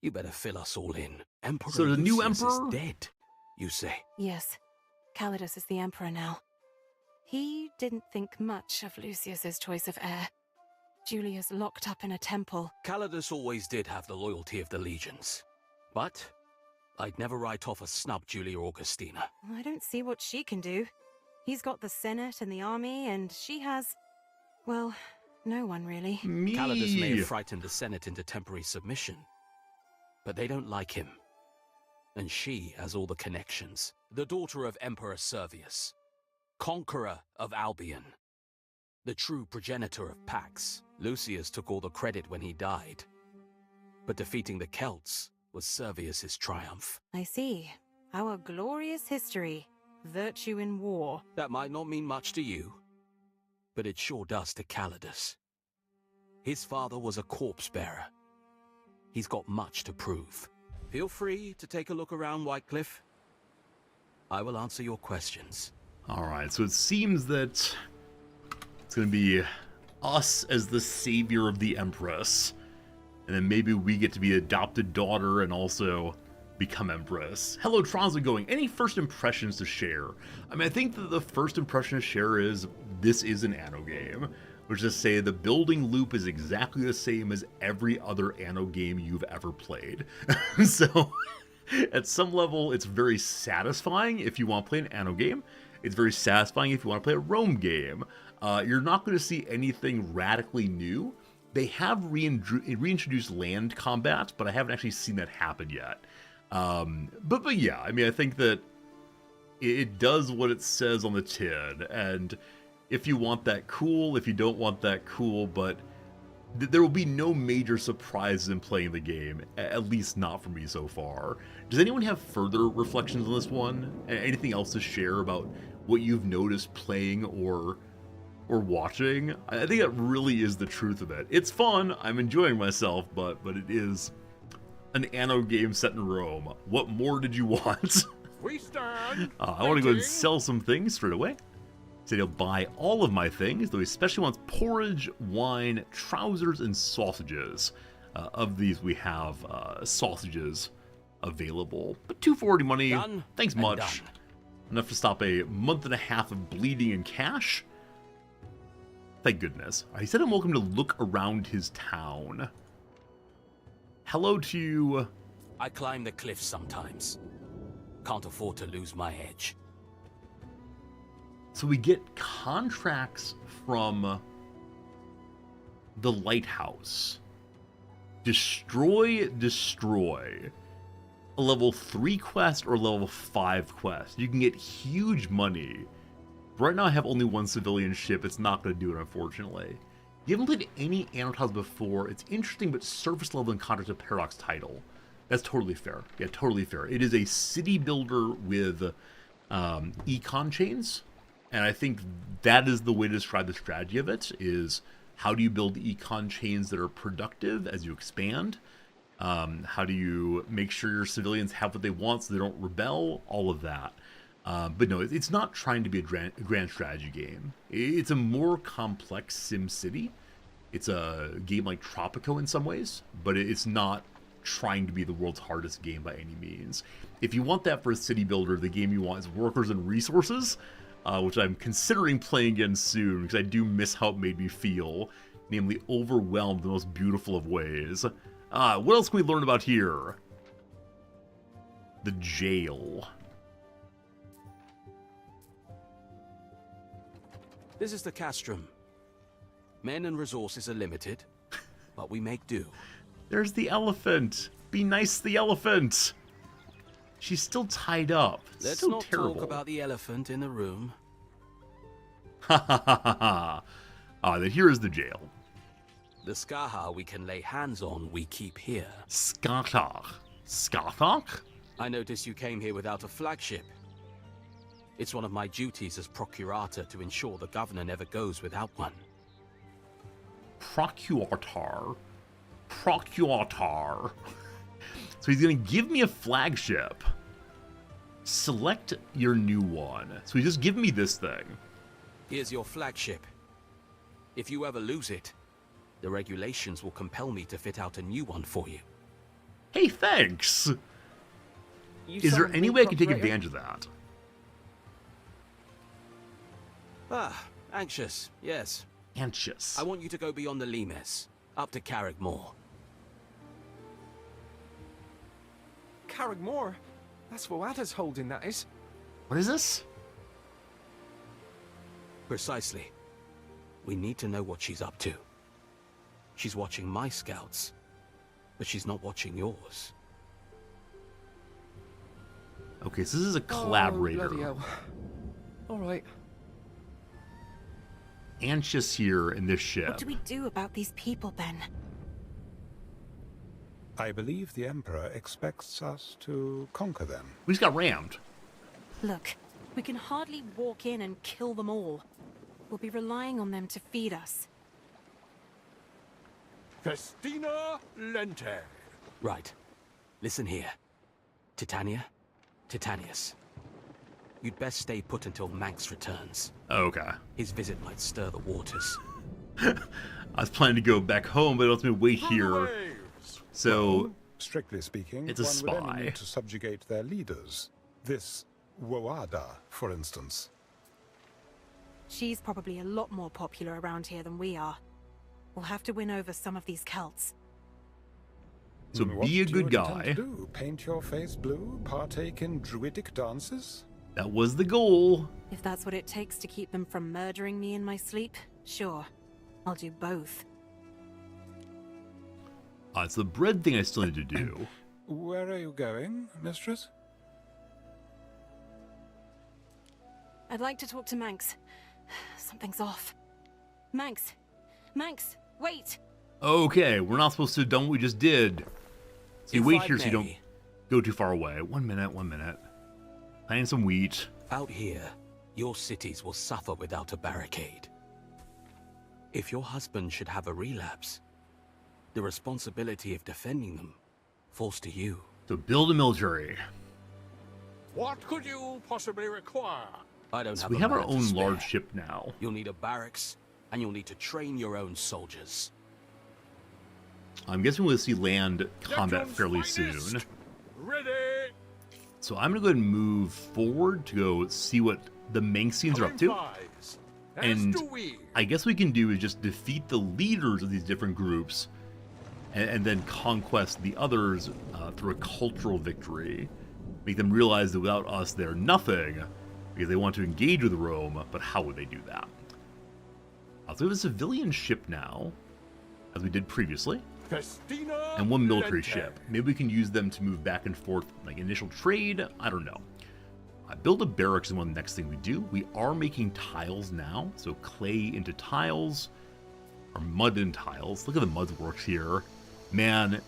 You better fill us all in. Emperor So the new Lucius emperor is dead, you say? Yes, Calidus is the Emperor now. He didn't think much of Lucius's choice of heir. Julia's locked up in a temple. Calidus always did have the loyalty of the legions. But I'd never write off a snub Julia Augustina. I don't see what she can do. He's got the Senate and the army, and she has... well, no one really. Calidus may have frightened the Senate into temporary submission, but they don't like him. And she has all the connections. The daughter of Emperor Servius, conqueror of Albion, the true progenitor of Pax. Lucius took all the credit when he died, but defeating the Celts was Servius's triumph. I see. Our glorious history. Virtue in war. That might not mean much to you, but it sure does to Calidus. His father was a corpse-bearer. He's got much to prove. Feel free to take a look around Whitecliff. I will answer your questions. Alright, so it seems that it's going to be us as the savior of the Empress. And then maybe we get to be adopted daughter and also become Empress. Hello, how's it going? Any first impressions to share? I mean, I think that the first impression to share is this is an Anno game. Which is to say the building loop is exactly the same as every other Anno game you've ever played. So, at some level, it's very satisfying if you want to play an Anno game. It's very satisfying if you want to play a Rome game. You're not going to see anything radically new. They have reintroduced land combat, but I haven't actually seen that happen yet. But yeah, I mean, I think that it does what it says on the tin, and if you want that, cool. If you don't want that, cool. But there will be no major surprises in playing the game, at least not for me so far. Does anyone have further reflections on this one? Anything else to share about what you've noticed playing or watching? I think that really is the truth of it. It's fun. I'm enjoying myself, but it is an Anno game set in Rome. What more did you want? We stand. I want to go and sell some things straight away. Said he'll buy all of my things, though he especially wants porridge, wine, trousers, and sausages. Of these, we have sausages available. But 240 money, done thanks much. Done. Enough to stop a month and a half of bleeding in cash. Thank goodness. He said I'm welcome to look around his town. Hello to you. I climb the cliffs sometimes. Can't afford to lose my edge. So we get contracts from the lighthouse. Destroy. A level 3 quest or level 5 quest. You can get huge money. Right now I have only one civilian ship. It's not going to do it, unfortunately. You haven't played any Anno titles before. It's interesting, but surface level in contrast to Paradox title. That's totally fair. Yeah, totally fair. It is a city builder with econ chains. And I think that is the way to describe the strategy of it, is how do you build econ chains that are productive as you expand? How do you make sure your civilians have what they want so they don't rebel? All of that. But no, it's not trying to be a grand strategy game. It's a more complex Sim City. It's a game like Tropico in some ways, but it's not trying to be the world's hardest game by any means. If you want that for a city builder, the game you want is Workers and Resources, which I'm considering playing again soon, because I do miss how it made me feel, namely overwhelmed in the most beautiful of ways. What else can we learn about here? The jail. This is the castrum. Men and resources are limited, but we make do. There's the elephant. Be nice to the elephant. She's still tied up. Let's so not terrible. talk about the elephant in the room. Ha ha ha ha ha. Then here is the jail. The Skaha we can lay hands on, we keep here. Skathach. Skathach? I notice you came here without a flagship. It's one of my duties as procurator to ensure the governor never goes without one. Procurator. Procurator. So he's going to give me a flagship. Select your new one. So he just give me this thing. Here's your flagship. If you ever lose it, the regulations will compel me to fit out a new one for you. Hey, thanks! Is there any way I can take advantage of that? Ah, anxious, yes. Anxious. I want you to go beyond the Limes, up to Carrickmore. Carrickmore? That's Voada's holding, that is. What is this? Precisely. We need to know what she's up to. She's watching my scouts, but she's not watching yours. Okay, so this is a collaborator. Oh, bloody hell. All right. Anxious here in this ship. What do we do about these people, Ben? I believe the Emperor expects us to conquer them. We just got rammed. Look, we can hardly walk in and kill them all. We'll be relying on them to feed us. Festina Lente. Right. Listen here. Titania, Titanius. You'd best stay put until Manx returns. Okay. His visit might stir the waters. I was planning to go back home, but let me wait here. So, well, strictly speaking, it's a one would only spy. need to subjugate their leaders. This Woada, for instance. She's probably a lot more popular around here than we are. We'll have to win over some of these Celts. So What be a do you good intend guy. to do? Paint your face blue? Partake in druidic dances? That was the goal. If that's what it takes to keep them from murdering me in my sleep, sure. I'll do both. It's the bread thing I still need to do. Where are you going, mistress? I'd like to talk to Manx. Something's off. Manx! Manx! Wait! Okay, we're not supposed to have done what we just did. So you If wait I here so you don't may. go too far away. 1 minute, 1 minute. Planting some wheat. Out here, your cities will suffer without a barricade. If your husband should have a relapse, the responsibility of defending them falls to you. So build a military. What could you possibly require? I don't So have we a have our man to own spare. large ship now. You'll need a barracks, and you'll need to train your own soldiers. I'm guessing we'll see land combat Legion's fairly finest. soon. Ready? So I'm gonna go ahead and move forward to go see what the Manxians are up to. And I guess we can do is just defeat the leaders of these different groups and then conquest the others through a cultural victory. Make them realize that without us, they're nothing because they want to engage with Rome, but how would they do that? So we have a civilian ship now, as we did previously, Festina and one military Lente. ship. Maybe we can use them to move back and forth, like initial trade. I don't know. Build a barracks is one of the next thing we do. We are making tiles now, so clay into tiles, or mud in tiles. Look at the mud works here. Man,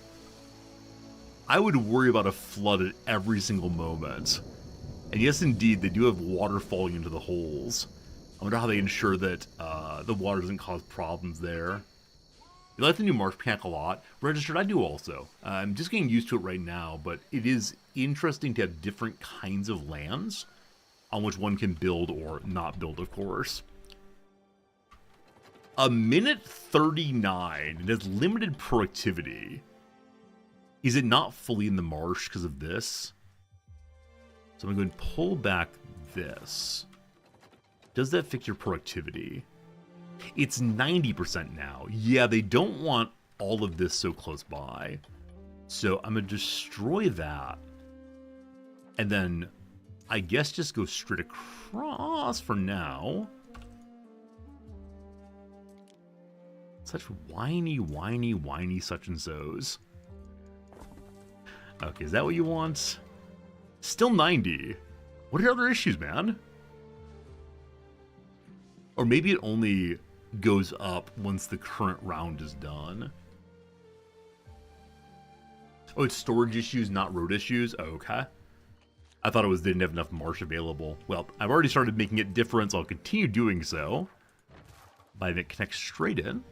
I would worry about a flood at every single moment. And yes, indeed, they do have water falling into the holes. I wonder how they ensure that the water doesn't cause problems there. I like the new marsh mechanic a lot. Registered, I do also. I'm just getting used to it right now, but it is interesting to have different kinds of lands on which one can build or not build, of course. A minute 39. It has limited productivity. Is it not fully in the marsh because of this? So I'm going to pull back this. Does that fix your productivity? It's 90% now. Yeah, they don't want all of this so close by. So I'm going to destroy that. And then I guess just go straight across for now. Such whiny, whiny, whiny such and so's. Okay, is that what you want? Still 90. What are your other issues, man? Or maybe it only goes up once the current round is done. Oh, it's storage issues, not road issues? Oh, okay. I thought it was didn't have enough marsh available. Well, I've already started making it different, so I'll continue doing so. By having it connect straight in.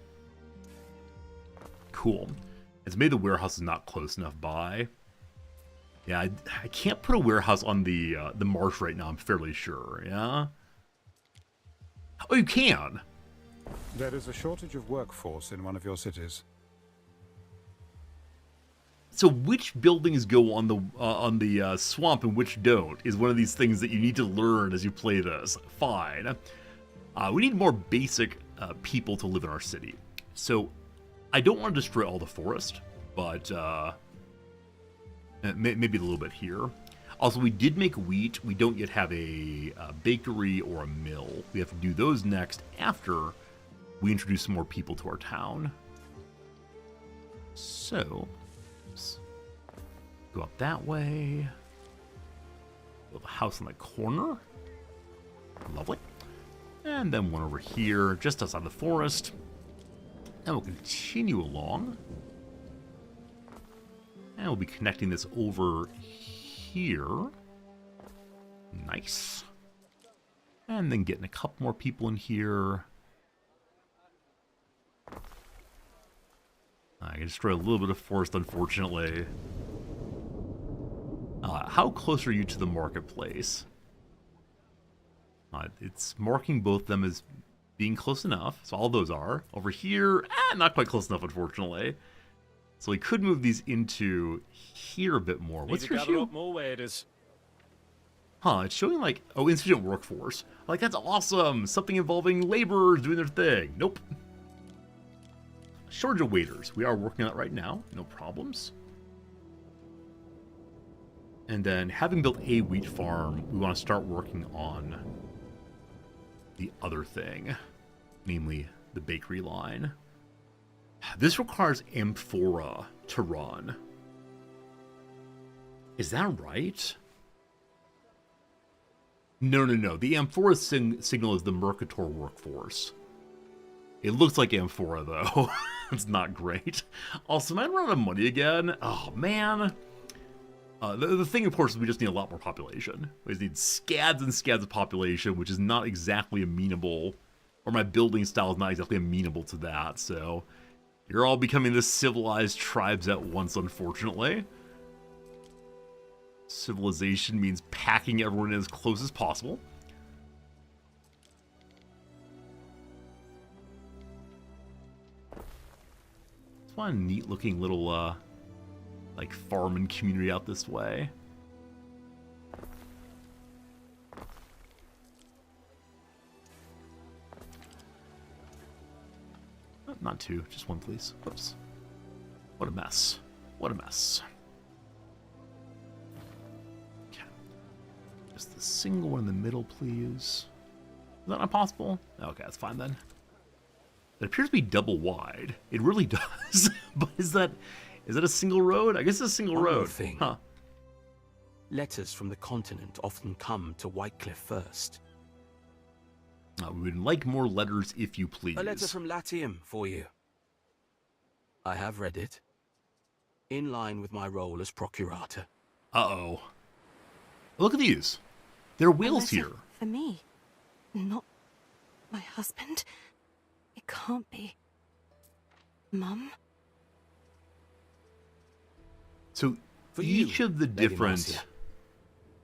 Cool. It's made the warehouses not close enough by. Yeah, I can't put a warehouse on the marsh right now, I'm fairly sure, yeah? Oh, you can! There is a shortage of workforce in one of your cities. So which buildings go on the swamp and which don't is one of these things that you need to learn as you play this. Fine. We need more basic people to live in our city. So I don't want to destroy all the forest, but maybe a little bit here. Also, we did make wheat. We don't yet have a bakery or a mill. We have to do those next after we introduce some more people to our town. So, let's go up that way. Build a house on the corner. Lovely. And then one over here, just outside the forest. And we'll continue along. And we'll be connecting this over here. Nice. And then getting a couple more people in here. I can destroy a little bit of forest, unfortunately. How close are you to the marketplace? It's marking both of them as being close enough. So all those are. Over here, not quite close enough, unfortunately. So we could move these into here a bit more. What's your issue? More waiters. Huh, it's showing like, oh, insufficient workforce. Like, that's awesome. Something involving laborers doing their thing. Nope. Shortage of waiters. We are working on it right now. No problems. And then, having built a wheat farm, we want to start working on the other thing. Namely, the bakery line. This requires amphora to run. Is that right? No. The amphora signal is the Mercator workforce. It looks like amphora, though. It's not great. Also, am I running out of money again? Oh, man. The thing, of course, is we just need a lot more population. We just need scads and scads of population, which is not exactly amenable, or my building style is not exactly amenable to that, so you're all becoming the civilized tribes at once, unfortunately. Civilization means packing everyone in as close as possible. It's one neat looking little, like, farming community out this way. Oh, not two, just one, please. Whoops. What a mess. What a mess. Okay. Just the single one in the middle, please. Is that not possible? Okay, that's fine then. It appears to be double wide. It really does. But is that a single road? I guess it's a single road. Thing. Huh. Letters from the continent often come to Whitecliff first. We would like more letters, if you please. A letter from Latium for you. I have read it. In line with my role as procurator. Uh-oh. Look at these. There are whales here. For me. Not my husband. It can't be. Mum? So, for each you, of the Lady different... Marcia.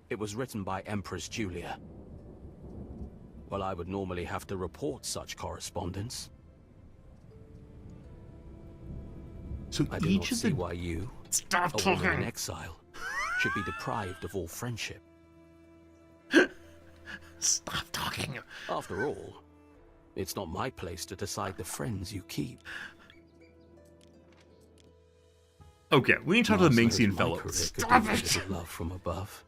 It was written by Empress Julia. Well, I would normally have to report such correspondence. So I do each not of see the... why you, Stop a talking! woman in exile, should be deprived of all friendship. Stop talking! After all, it's not my place to decide the friends you keep. Okay, we need to talk to the Manxian My fellow. career could Stop be a it! little love from above.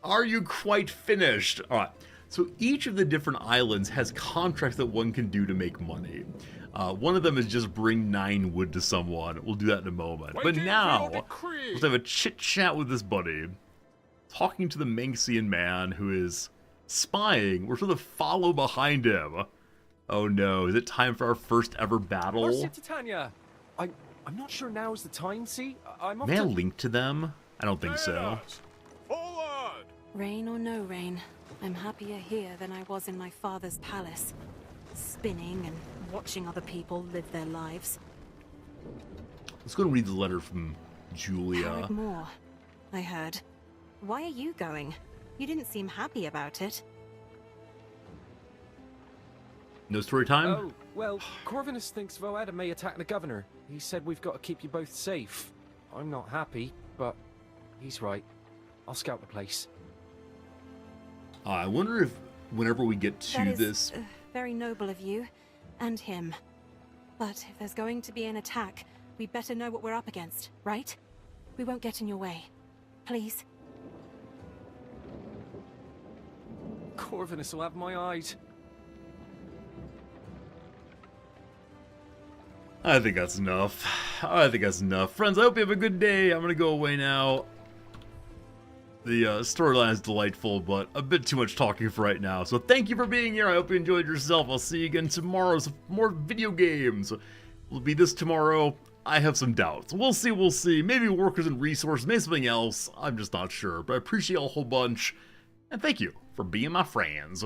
Are you quite finished? Alright, so each of the different islands has contracts that one can do to make money. One of them is just bring 9 wood to someone. We'll do that in a moment. But now, let's have a chit-chat with this buddy. Talking to the Manxian man who is spying. We're supposed to follow behind him. Oh no, is it time for our first ever battle? Marcia Titania, I'm not sure now is the time, see? I'm off May I to... link to them? I don't think so. Forward! Rain or no rain, I'm happier here than I was in my father's palace. Spinning and watching other people live their lives. Let's go and read the letter from Julia. Howard Moore, I heard. Why are you going? You didn't seem happy about it. No story time? Oh, well, Corvinus thinks Voeda may attack the governor. He said we've got to keep you both safe. I'm not happy, but he's right. I'll scout the place. I wonder if whenever we get to That is, this... very noble of you, and him. But if there's going to be an attack, we better know what we're up against, right? We won't get in your way. Please. Corvinus will have my eyes. I think that's enough. Friends, I hope you have a good day. I'm gonna go away now. The storyline is delightful, but a bit too much talking for right now. So thank you for being here. I hope you enjoyed yourself. I'll see you again tomorrow. So more video games. Will it be this tomorrow? I have some doubts. We'll see. Maybe workers and resources, maybe something else. I'm just not sure. But I appreciate you a whole bunch. And thank you for being my friends.